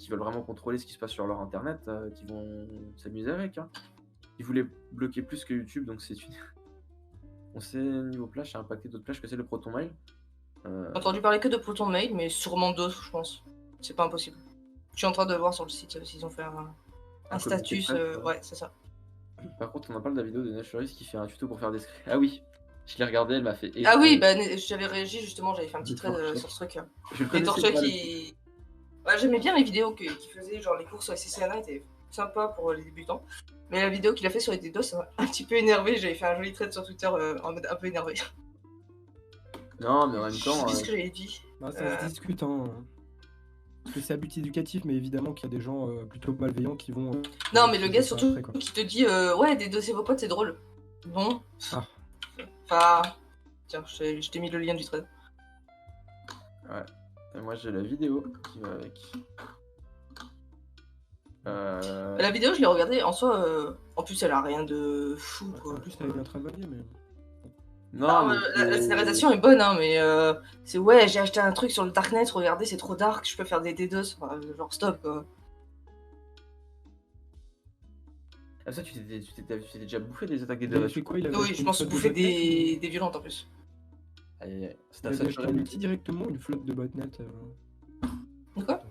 [SPEAKER 1] vraiment contrôler ce qui se passe sur leur Internet, qui vont s'amuser avec. Hein. Ils voulaient bloquer plus que YouTube, donc c'est une... On sait, niveau plage, ça a impacté d'autres plages que c'est le ProtonMail.
[SPEAKER 4] J'ai entendu parler que de ProtonMail, mais sûrement d'autres, je pense. C'est pas impossible. Je suis en train de voir sur le site s'ils ont fait un status. Ouais, c'est ça.
[SPEAKER 1] Par contre, on en parle de la vidéo de Naturis qui fait un tuto pour faire des scripts. Ah oui, je l'ai regardé, elle m'a fait.
[SPEAKER 4] Ah oui, bah j'avais réagi justement, j'avais fait un petit
[SPEAKER 1] Des
[SPEAKER 4] trait
[SPEAKER 1] torchons.
[SPEAKER 4] sur ce truc.
[SPEAKER 1] Je le
[SPEAKER 4] Les
[SPEAKER 1] connaissais
[SPEAKER 4] torchons
[SPEAKER 1] pas,
[SPEAKER 4] qui. Ouais, j'aimais bien les vidéos qu'il faisait, genre les cours sur SCCNA étaient sympas pour les débutants. Mais la vidéo qu'il a fait sur les DDoS, ça m'a un petit peu énervé. J'avais fait un joli trait sur Twitter en mode un peu énervé.
[SPEAKER 1] Non, mais en même
[SPEAKER 4] Je sais
[SPEAKER 1] temps.
[SPEAKER 4] plus ce que j'avais dit.
[SPEAKER 2] Bah, ça se discute, hein. Parce que c'est à but éducatif, mais évidemment qu'il y a des gens plutôt malveillants qui vont.
[SPEAKER 4] Non, mais le gars
[SPEAKER 2] ça
[SPEAKER 4] surtout
[SPEAKER 2] après, quoi.
[SPEAKER 4] qui te dit ouais, DDoSer vos potes, c'est drôle. Bon.
[SPEAKER 2] Ah.
[SPEAKER 4] Enfin. Tiens, je t'ai mis le lien du thread.
[SPEAKER 1] Ouais. Et moi j'ai la vidéo qui va avec.
[SPEAKER 4] La vidéo, je l'ai regardée, en soi, en plus, elle a rien de fou, quoi.
[SPEAKER 2] En plus, elle est bien travaillée, mais.
[SPEAKER 1] Non, mais
[SPEAKER 4] la scénarisation est bonne, hein, mais c'est ouais, j'ai acheté un truc sur le Darknet, regardez, c'est trop dark, je peux faire des DDoS, enfin, genre stop, quoi.
[SPEAKER 1] Ah, ça, tu t'étais déjà bouffé des attaques des
[SPEAKER 2] Il avait
[SPEAKER 1] DDoS.
[SPEAKER 2] fait quoi? Il avait
[SPEAKER 4] Oui,
[SPEAKER 2] acheté
[SPEAKER 4] je
[SPEAKER 2] une
[SPEAKER 4] m'en suis
[SPEAKER 2] flotte de
[SPEAKER 4] bouffé
[SPEAKER 2] botnets,
[SPEAKER 4] des violentes en plus.
[SPEAKER 1] Aïe, aïe, aïe.
[SPEAKER 2] Il
[SPEAKER 1] C'était
[SPEAKER 2] avait
[SPEAKER 1] ça,
[SPEAKER 2] acheté un outil directement, une flotte de botnets.
[SPEAKER 4] De quoi?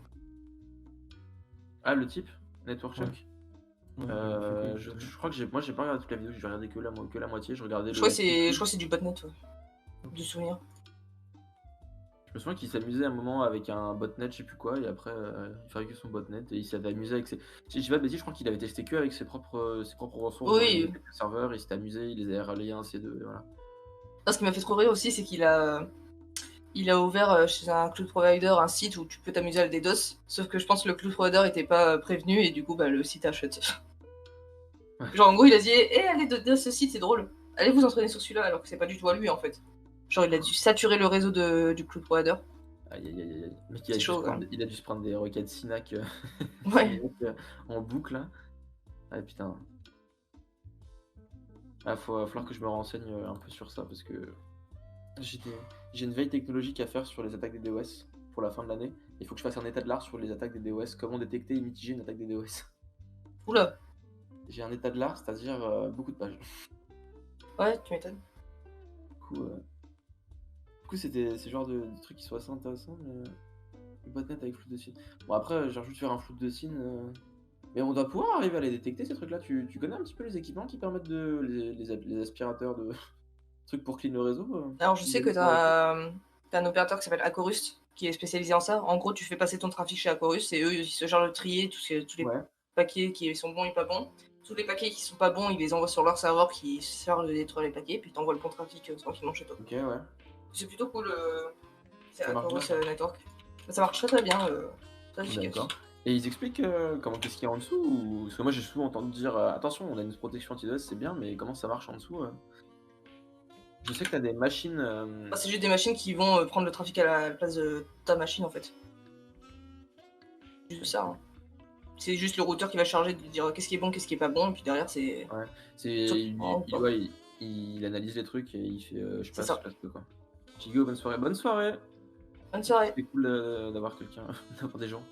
[SPEAKER 1] Ah, le type Network Check.
[SPEAKER 2] Ouais,
[SPEAKER 1] Je crois que moi j'ai pas regardé toute la vidéo, j'ai regardé que la moitié, je regardais
[SPEAKER 4] Je crois que c'est du botnet, ouais. Du souvenir.
[SPEAKER 1] Je me souviens qu'il s'amusait un moment avec un botnet, je sais plus quoi, et après il fabriquait son botnet et il s'était amusé avec ses. Si je dis pas de bêtises, je crois qu'il avait testé que avec ses propres ressources
[SPEAKER 4] Oui.
[SPEAKER 1] dans les serveurs, il s'était amusé, il les a relayés un, ces deux, voilà.
[SPEAKER 4] Non, ce qui m'a fait trop rire aussi, c'est qu'il a ouvert chez un cloud provider un site où tu peux t'amuser à le DDoS, sauf que je pense que le cloud provider était pas prévenu et du coup bah, le site a shut.
[SPEAKER 1] Ouais.
[SPEAKER 4] Genre en gros il a dit allez DDoS ce site, c'est drôle, allez vous entraîner sur celui-là, alors que c'est pas du tout à lui en fait. Genre il a dû saturer le réseau du cloud provider.
[SPEAKER 1] Aïe aïe aïe aïe. Le mec
[SPEAKER 4] C'est chaud,
[SPEAKER 1] il a dû se prendre des requêtes SINAC
[SPEAKER 4] Ouais.
[SPEAKER 1] en boucle là. Ah putain. Ah, va falloir que je me renseigne un peu sur ça parce que j'ai des- j'ai une veille technologique à faire sur les attaques des DOS pour la fin de l'année. Il faut que je fasse un état de l'art sur les attaques des DOS, comment détecter et mitiger une attaque des DOS.
[SPEAKER 4] Oula,
[SPEAKER 1] J'ai un état de l'art, c'est-à-dire beaucoup de pages.
[SPEAKER 4] ouais, tu m'étonnes.
[SPEAKER 1] Du coup, c'était ce genre de trucs qui sont assez intéressants, mais le botnet avec flou de signes. Bon, après, j'ai juste faire un flou de signes. Mais on doit pouvoir arriver à les détecter, ces trucs-là. Tu connais un petit peu les équipements qui permettent de. Les aspirateurs de. Trucs pour clean le réseau
[SPEAKER 4] Alors, je sais que
[SPEAKER 1] pour la-
[SPEAKER 4] t'as un opérateur qui s'appelle Acorust qui est spécialisé en ça. En gros, tu fais passer ton trafic chez Acorust et eux, ils se chargent de trier tous les
[SPEAKER 1] Ouais,
[SPEAKER 4] paquets qui sont bons et pas bons. Tous les paquets qui sont pas bons, ils les envoient sur leur serveur qui se charge de détruire les paquets, puis t'envoies le bon trafic tranquillement chez toi.
[SPEAKER 1] ok, ouais.
[SPEAKER 4] C'est plutôt cool. C'est
[SPEAKER 1] Ça marche
[SPEAKER 4] Acorust
[SPEAKER 1] bien.
[SPEAKER 4] Network. Ça marche très très bien. Très efficace.
[SPEAKER 1] D'accord. Et ils expliquent qu'est-ce qu'il y a en dessous ou... Parce que moi j'ai souvent entendu dire attention, on a une protection anti-DOS, c'est bien, mais comment ça marche en dessous Je sais que t'as des machines.
[SPEAKER 4] C'est juste des machines qui vont prendre le trafic à la place de ta machine en fait. C'est juste ça. Hein. C'est juste le routeur qui va charger de dire qu'est-ce qui est bon, qu'est-ce qui est pas bon, et puis derrière c'est.
[SPEAKER 1] Ouais. Il analyse les trucs et il fait je
[SPEAKER 4] C'est
[SPEAKER 1] passe,
[SPEAKER 4] ça.
[SPEAKER 1] je passe quoi. Chigo, bonne soirée. Bonne soirée.
[SPEAKER 4] Bonne soirée.
[SPEAKER 1] C'est cool d'avoir quelqu'un, d'avoir des gens.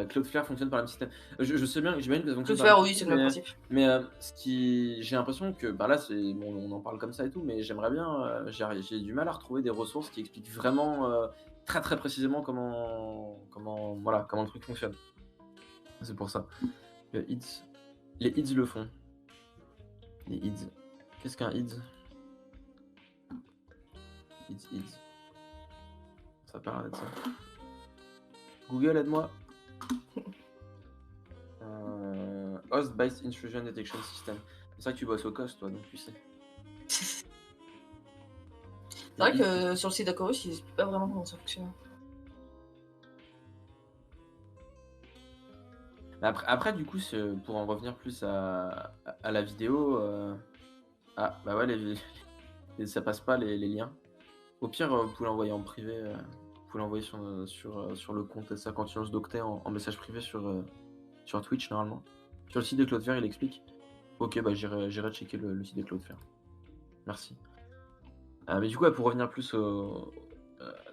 [SPEAKER 1] Cloudflare fonctionne par le même système. Je sais bien, j'imagine que ça fonctionne
[SPEAKER 4] Cloudflare,
[SPEAKER 1] par le
[SPEAKER 4] oui, c'est
[SPEAKER 1] système,
[SPEAKER 4] le même principe.
[SPEAKER 1] mais j'ai l'impression que, bah là, bon, on en parle comme ça et tout, mais j'aimerais bien, j'ai du mal à retrouver des ressources qui expliquent vraiment très très précisément voilà, comment le truc fonctionne. C'est pour ça. Les IDS le font. Les IDS. Qu'est-ce qu'un IDS? IDS. Ça parle d'être ça. Google, aide-moi. Host-Based Intrusion Detection System. C'est ça que tu bosses au COS, toi, donc tu sais.
[SPEAKER 4] C'est vrai que sur le site d'Acorus, ils expliquent pas vraiment comment ça fonctionne.
[SPEAKER 1] Après, du coup, pour en revenir plus à la vidéo, ah, bah ouais, ça passe pas les liens. Au pire, vous pouvez l'envoyer en privé, vous pouvez l'envoyer sur le compte ça quand tu lances Doctet en message privé sur Twitch, normalement. Sur le site de Cloudflare, il explique. Ok, bah j'irai checker le site de Cloudflare. Merci. Mais du coup, pour revenir plus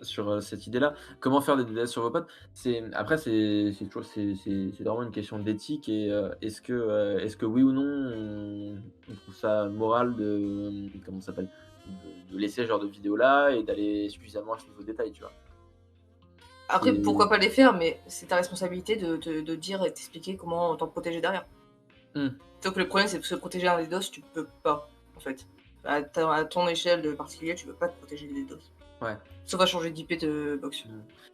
[SPEAKER 1] sur cette idée-là, comment faire des DDoS sur vos potes, après c'est vraiment une question d'éthique et est-ce que oui ou non on trouve ça moral de comment ça s'appelle de laisser ce genre de vidéo là et d'aller suffisamment à ce niveau de détail, tu vois.
[SPEAKER 4] Après,
[SPEAKER 1] C'est-
[SPEAKER 4] pourquoi pas les faire, mais c'est ta responsabilité de dire et t'expliquer comment t'en protéger derrière. Sauf que le problème, c'est que se protéger d'un DDoS, tu peux pas, en fait. À ton échelle de particulier, tu peux pas te protéger des DDoS.
[SPEAKER 1] Ouais.
[SPEAKER 4] Sauf à changer d'IP de box.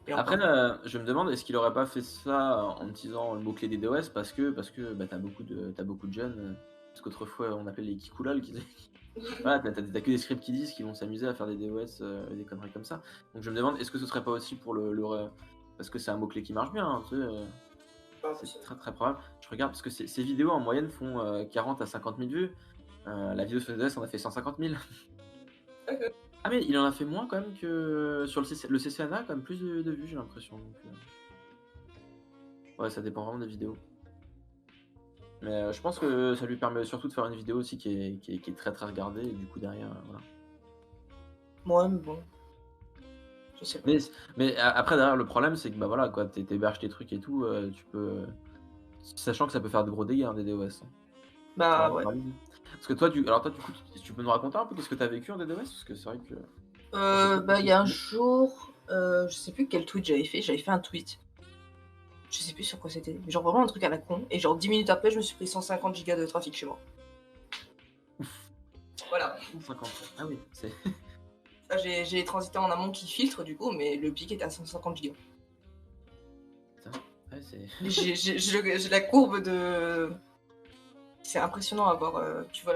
[SPEAKER 4] Et
[SPEAKER 1] Après,
[SPEAKER 4] encore.
[SPEAKER 1] je me demande, est-ce qu'il aurait pas fait ça en utilisant le mot-clé des DOS parce que bah, t'as beaucoup de jeunes. Parce qu'autrefois, on appelait les kikoulal. Voilà, t'as que des scripts qui disent qu'ils vont s'amuser à faire des DOS et des conneries comme ça. Donc je me demande, est-ce que ce serait pas aussi pour parce que c'est un mot-clé qui marche bien, hein, tu sais, c'est très très probable. Je regarde parce que ces vidéos en moyenne font 40 à 50 000 vues. La vidéo sur les DOS en a fait 150 000. Ah mais il en a fait moins quand même que sur le CCNA, quand même plus de vues j'ai l'impression. Donc, ouais, ça dépend vraiment des vidéos. Mais je pense que ça lui permet surtout de faire une vidéo aussi qui est très très regardée et du coup derrière, voilà.
[SPEAKER 4] Moi, mais bon. Je sais pas.
[SPEAKER 1] Mais après derrière le problème c'est que bah voilà quoi, t'héberges tes trucs et tout, tu peux. Sachant que ça peut faire de gros dégâts hein, des DOS. Hein.
[SPEAKER 4] Bah ouais.
[SPEAKER 1] Parce que toi du coup tu peux nous raconter un peu qu'est-ce que t'as vécu en DDoS parce que c'est vrai que.
[SPEAKER 4] Bah il y a un jour, je sais plus quel tweet j'avais fait un tweet. Je sais plus sur quoi c'était, mais genre vraiment un truc à la con, et genre 10 minutes après je me suis pris 150 gigas de trafic chez moi. Voilà.
[SPEAKER 1] 150. Ah oui, c'est.
[SPEAKER 4] Ça, j'ai transité en amont qui filtre du coup, mais le pic était à 150 gigas.
[SPEAKER 1] Putain, ouais c'est.
[SPEAKER 4] J'ai la courbe de... C'est impressionnant à voir, tu vois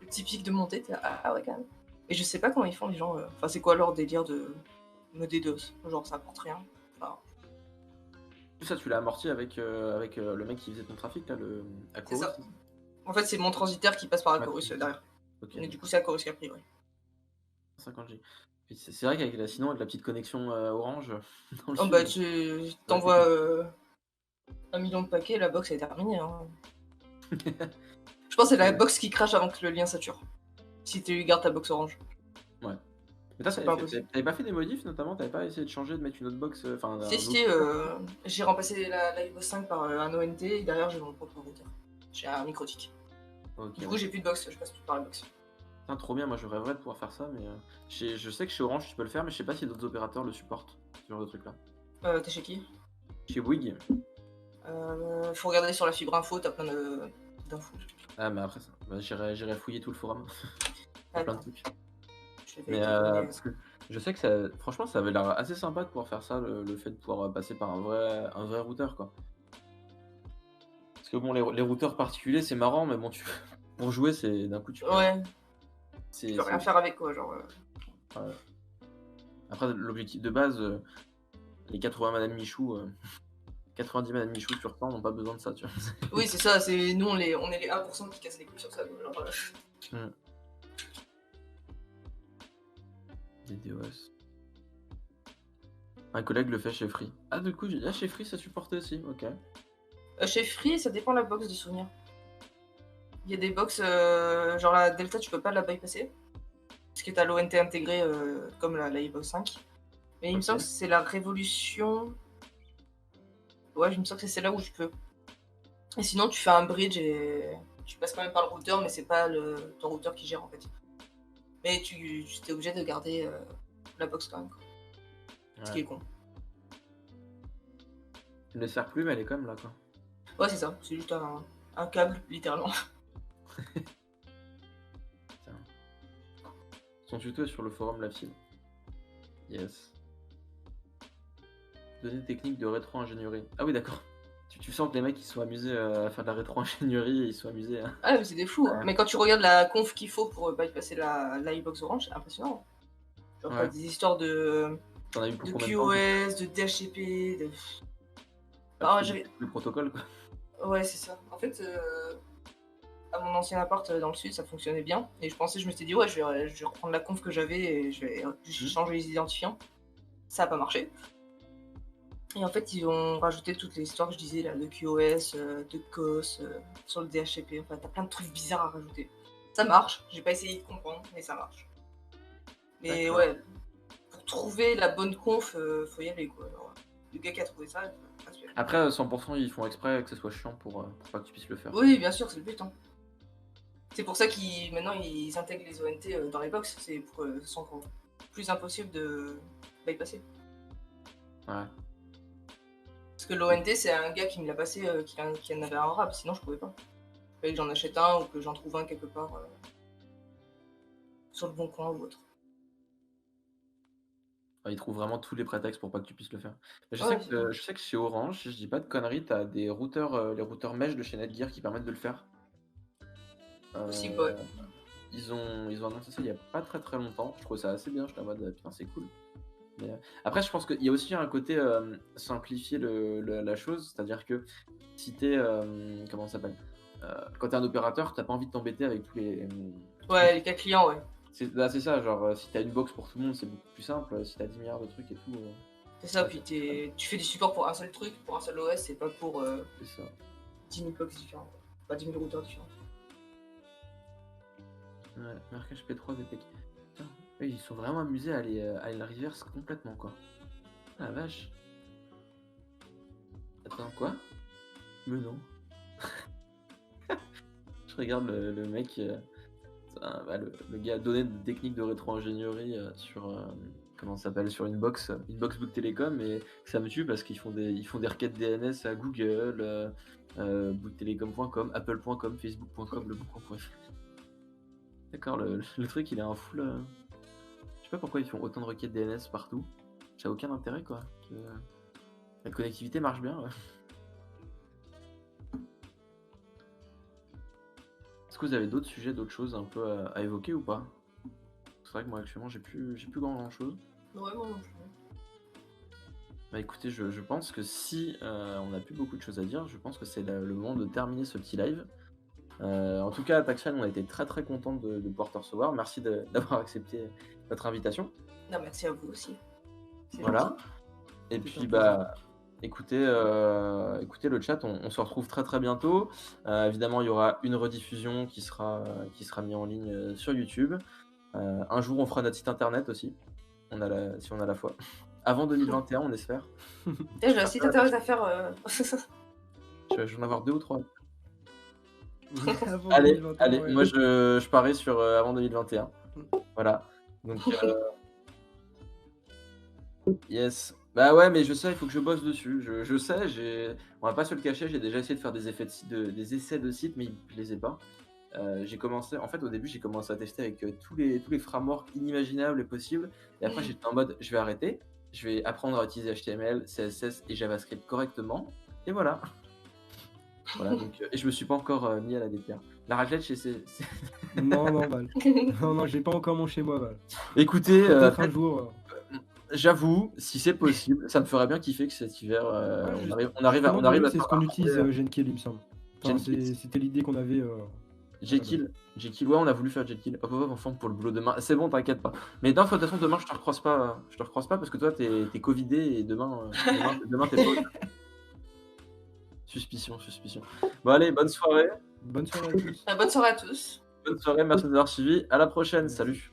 [SPEAKER 4] le petit pic de montée, t'es là, ah ouais quand même. Et je sais pas comment ils font les gens, enfin c'est quoi leur délire de me DDoS, genre ça apporte rien. Enfin,
[SPEAKER 1] Ça tu l'as amorti avec le mec qui faisait ton trafic là, le Acorus.
[SPEAKER 4] c'est ça. En fait c'est mon transitaire qui passe par Acorus
[SPEAKER 1] Ouais,
[SPEAKER 4] derrière.
[SPEAKER 1] Ok.
[SPEAKER 4] Et du coup c'est Acorus qui a pris, ouais.
[SPEAKER 1] 50G. Puis c'est vrai qu'avec sinon avec la petite connexion orange dans le
[SPEAKER 4] Oh
[SPEAKER 1] sud,
[SPEAKER 4] bah tu t'envoies 1 million de paquets, la box est terminée. Hein. Je pense que c'est la box qui crache avant que le lien sature. Si tu gardes ta box orange.
[SPEAKER 1] Ouais. Mais toi,
[SPEAKER 4] C'est pas impossible.
[SPEAKER 1] t'avais pas fait des modifs notamment? T'avais pas essayé de changer, de mettre une autre box, enfin un
[SPEAKER 4] Si,
[SPEAKER 1] autre...
[SPEAKER 4] j'ai remplacé la Livebox 5 par un ONT et derrière j'ai mon propre routeur. J'ai un microtik.
[SPEAKER 1] Ok.
[SPEAKER 4] Du coup, j'ai plus de box, je passe plus par la box.
[SPEAKER 1] Putain, trop bien, moi je rêverais de pouvoir faire ça, mais je sais que chez Orange tu peux le faire, mais je sais pas si d'autres opérateurs le supportent, ce genre de truc là.
[SPEAKER 4] T'es chez qui?
[SPEAKER 1] Chez Bouygues.
[SPEAKER 4] Faut regarder sur la fibre info, t'as plein d'infos.
[SPEAKER 1] Ah, mais après ça, bah, j'irai fouiller tout le forum.
[SPEAKER 4] Ah,
[SPEAKER 1] Plein de trucs.
[SPEAKER 4] je l'ai
[SPEAKER 1] Mais
[SPEAKER 4] fait avec
[SPEAKER 1] parce que je sais que ça, franchement, ça avait l'air assez sympa de pouvoir faire ça, le fait de pouvoir passer par un vrai routeur, quoi. Parce que bon, les routeurs particuliers, c'est marrant, mais bon, pour jouer, c'est d'un coup, tu peux
[SPEAKER 4] Ouais,
[SPEAKER 1] c'est-
[SPEAKER 4] tu peux rien
[SPEAKER 1] c'est-
[SPEAKER 4] faire avec quoi, genre.
[SPEAKER 1] ouais. Après, l'objectif de base, les 80 Madame Michou, 90 Madame Michou sur 100 n'ont pas besoin de ça, tu vois.
[SPEAKER 4] Oui, c'est ça, c'est nous on est les 1% qui cassent les couilles sur ça. Genre,
[SPEAKER 1] Des DOS. Un collègue le fait chez Free. Ah, du coup, chez Free, ça supportait aussi, ok.
[SPEAKER 4] Chez Free, ça dépend de la box de souvenir. Il y a des box, genre la Delta, tu peux pas la bypasser. Parce que t'as l'ONT intégré comme la iBox 5. Mais il me semble que c'est la Révolution. Ouais, je me sens que c'est celle-là où je peux. Et sinon, tu fais un bridge et tu passes quand même par le routeur, mais c'est pas ton routeur qui gère en fait. Mais tu es obligé de garder la box quand même. Quoi. Ce qui est con.
[SPEAKER 1] Tu ne le sers plus, mais elle est quand même là, quoi.
[SPEAKER 4] Ouais, c'est ça. C'est juste un câble, littéralement.
[SPEAKER 1] Tiens. Son tuto est sur le forum La File. Yes. Données techniques de rétro-ingénierie. Ah oui, d'accord. Tu sens que les mecs ils sont amusés à faire de la rétro-ingénierie et ils sont amusés à...
[SPEAKER 4] Ah, mais c'est des fous. Hein. Mais quand tu regardes la conf qu'il faut pour bypasser la iBox Orange, c'est impressionnant. Genre, t'as des histoires de
[SPEAKER 1] T'en as eu pour
[SPEAKER 4] QoS, de DHCP, de.
[SPEAKER 1] Ah, le protocole, quoi.
[SPEAKER 4] Ouais, c'est ça. En fait, à mon ancien appart dans le sud, ça fonctionnait bien. Et je me suis dit, ouais, je vais reprendre la conf que j'avais et je vais changer les identifiants. Ça a pas marché. Et en fait, ils ont rajouté toutes les histoires que je disais, là, de QoS, de COS, sur le DHCP. Enfin, t'as plein de trucs bizarres à rajouter. Ça marche. J'ai pas essayé de comprendre, mais ça marche. Mais ouais, pour trouver la bonne conf, faut y aller, quoi. Alors, le gars qui a trouvé ça,
[SPEAKER 1] après, 100% ils font exprès que ce soit chiant pour pas que tu puisses le faire.
[SPEAKER 4] Oui, bien sûr, c'est le but. Hein. C'est pour ça maintenant ils intègrent les ONT dans les box. C'est pour que ce soit plus impossible de bypasser.
[SPEAKER 1] Ouais.
[SPEAKER 4] Parce que l'ONT, c'est un gars qui me l'a passé, qui en avait un rap, sinon je pouvais pas. Il fallait que j'en achète un ou que j'en trouve un quelque part sur le bon coin ou autre.
[SPEAKER 1] Ils trouvent vraiment tous les prétextes pour pas que tu puisses le faire. Mais je sais que chez Orange, si je dis pas de conneries, t'as des routeurs, les routeurs mesh de chez Netgear qui permettent de le faire.
[SPEAKER 4] Aussi, ouais.
[SPEAKER 1] Ils ont annoncé ça il y a pas très longtemps. Je trouve ça assez bien. Je suis en mode putain, c'est cool. Mais, après, je pense qu'il y a aussi un côté simplifier la chose, c'est-à-dire que si t'es comment ça s'appelle, quand t'es un opérateur, t'as pas envie de t'embêter avec tous les
[SPEAKER 4] les cas clients, ouais.
[SPEAKER 1] C'est ça, genre si t'as une box pour tout le monde, c'est beaucoup plus simple. Si t'as 10 milliards de trucs et tout.
[SPEAKER 4] C'est ça, puis tu fais du support pour un seul truc, pour un seul OS, c'est pas pour 10 000 box différents. Pas 10 000 routeurs différents.
[SPEAKER 1] Ouais, marquage P3 DPK. Ils sont vraiment amusés à aller la reverse complètement, quoi. Ah la vache. Attends, quoi? Mais non. Je regarde le mec, le gars a donné des techniques de rétro-ingénierie sur comment ça s'appelle, sur une box Bouygues Télécom, et ça me tue parce qu'ils font des requêtes DNS à Google, bouyguestelecom.com, apple.com, facebook.com, leboucoin.fr. D'accord, le truc il est un full. Je sais pas pourquoi ils font autant de requêtes DNS partout. Ça a aucun intérêt, quoi. La connectivité marche bien. Ouais. Est-ce que vous avez d'autres sujets, d'autres choses un peu à évoquer ou pas? C'est vrai que moi actuellement j'ai plus grand chose.
[SPEAKER 4] Ouais, moi non plus.
[SPEAKER 1] Bah écoutez, je pense que si on n'a plus beaucoup de choses à dire, je pense que c'est le moment de terminer ce petit live. En tout cas, Taxian, on a été très content de pouvoir te recevoir. Merci d'avoir accepté notre invitation.
[SPEAKER 4] Non, merci à vous aussi.
[SPEAKER 1] Voilà. Et puis bah écoutez le chat, on se retrouve très très bientôt. Évidemment, il y aura une rediffusion qui sera mise en ligne sur YouTube. Un jour, on fera notre site internet aussi, si on a la foi. Avant 2021, on espère.
[SPEAKER 4] Et j'ai un site internet à faire.
[SPEAKER 1] Je vais en avoir 2 ou 3.
[SPEAKER 2] Avant
[SPEAKER 1] Allez,
[SPEAKER 2] 2021, ouais.
[SPEAKER 1] moi je parie sur avant 2021. Voilà. Donc yes. Bah ouais, mais je sais, il faut que je bosse dessus. Je sais, on va pas se le cacher, j'ai déjà essayé de faire des essais de site, mais je les ai pas. J'ai commencé, en fait, au début, j'ai commencé à tester avec tous les frameworks inimaginables et possibles. Et après, j'étais en mode, je vais arrêter. Je vais apprendre à utiliser HTML, CSS et JavaScript correctement. Et voilà. Voilà, donc, et je me suis pas encore mis à la déterre. La raclette chez
[SPEAKER 2] Non, Val. Non, j'ai pas encore mon chez moi, Val.
[SPEAKER 1] Écoutez,
[SPEAKER 2] Peut-être un jour.
[SPEAKER 1] j'avoue, si c'est possible, ça me ferait bien kiffer que cet hiver,
[SPEAKER 2] Ouais,
[SPEAKER 1] on arrive à
[SPEAKER 2] c'est ce qu'on utilise,
[SPEAKER 1] trouver,
[SPEAKER 2] Jenkins, il me semble. Enfin,
[SPEAKER 1] Jenkins.
[SPEAKER 2] c'était l'idée qu'on avait.
[SPEAKER 1] Jekyll, ouais, on a voulu faire Jekyll. Hop, hop, enfin, pour le boulot demain. C'est bon, t'inquiète pas. Mais non, de toute façon, demain, je te recroise pas parce que toi, t'es covidé et demain, t'es pas. Suspicion. Bon, allez, bonne soirée.
[SPEAKER 2] Bonne soirée à tous.
[SPEAKER 4] Bonne soirée à tous.
[SPEAKER 1] Bonne soirée, merci d'avoir suivi. À la prochaine, salut.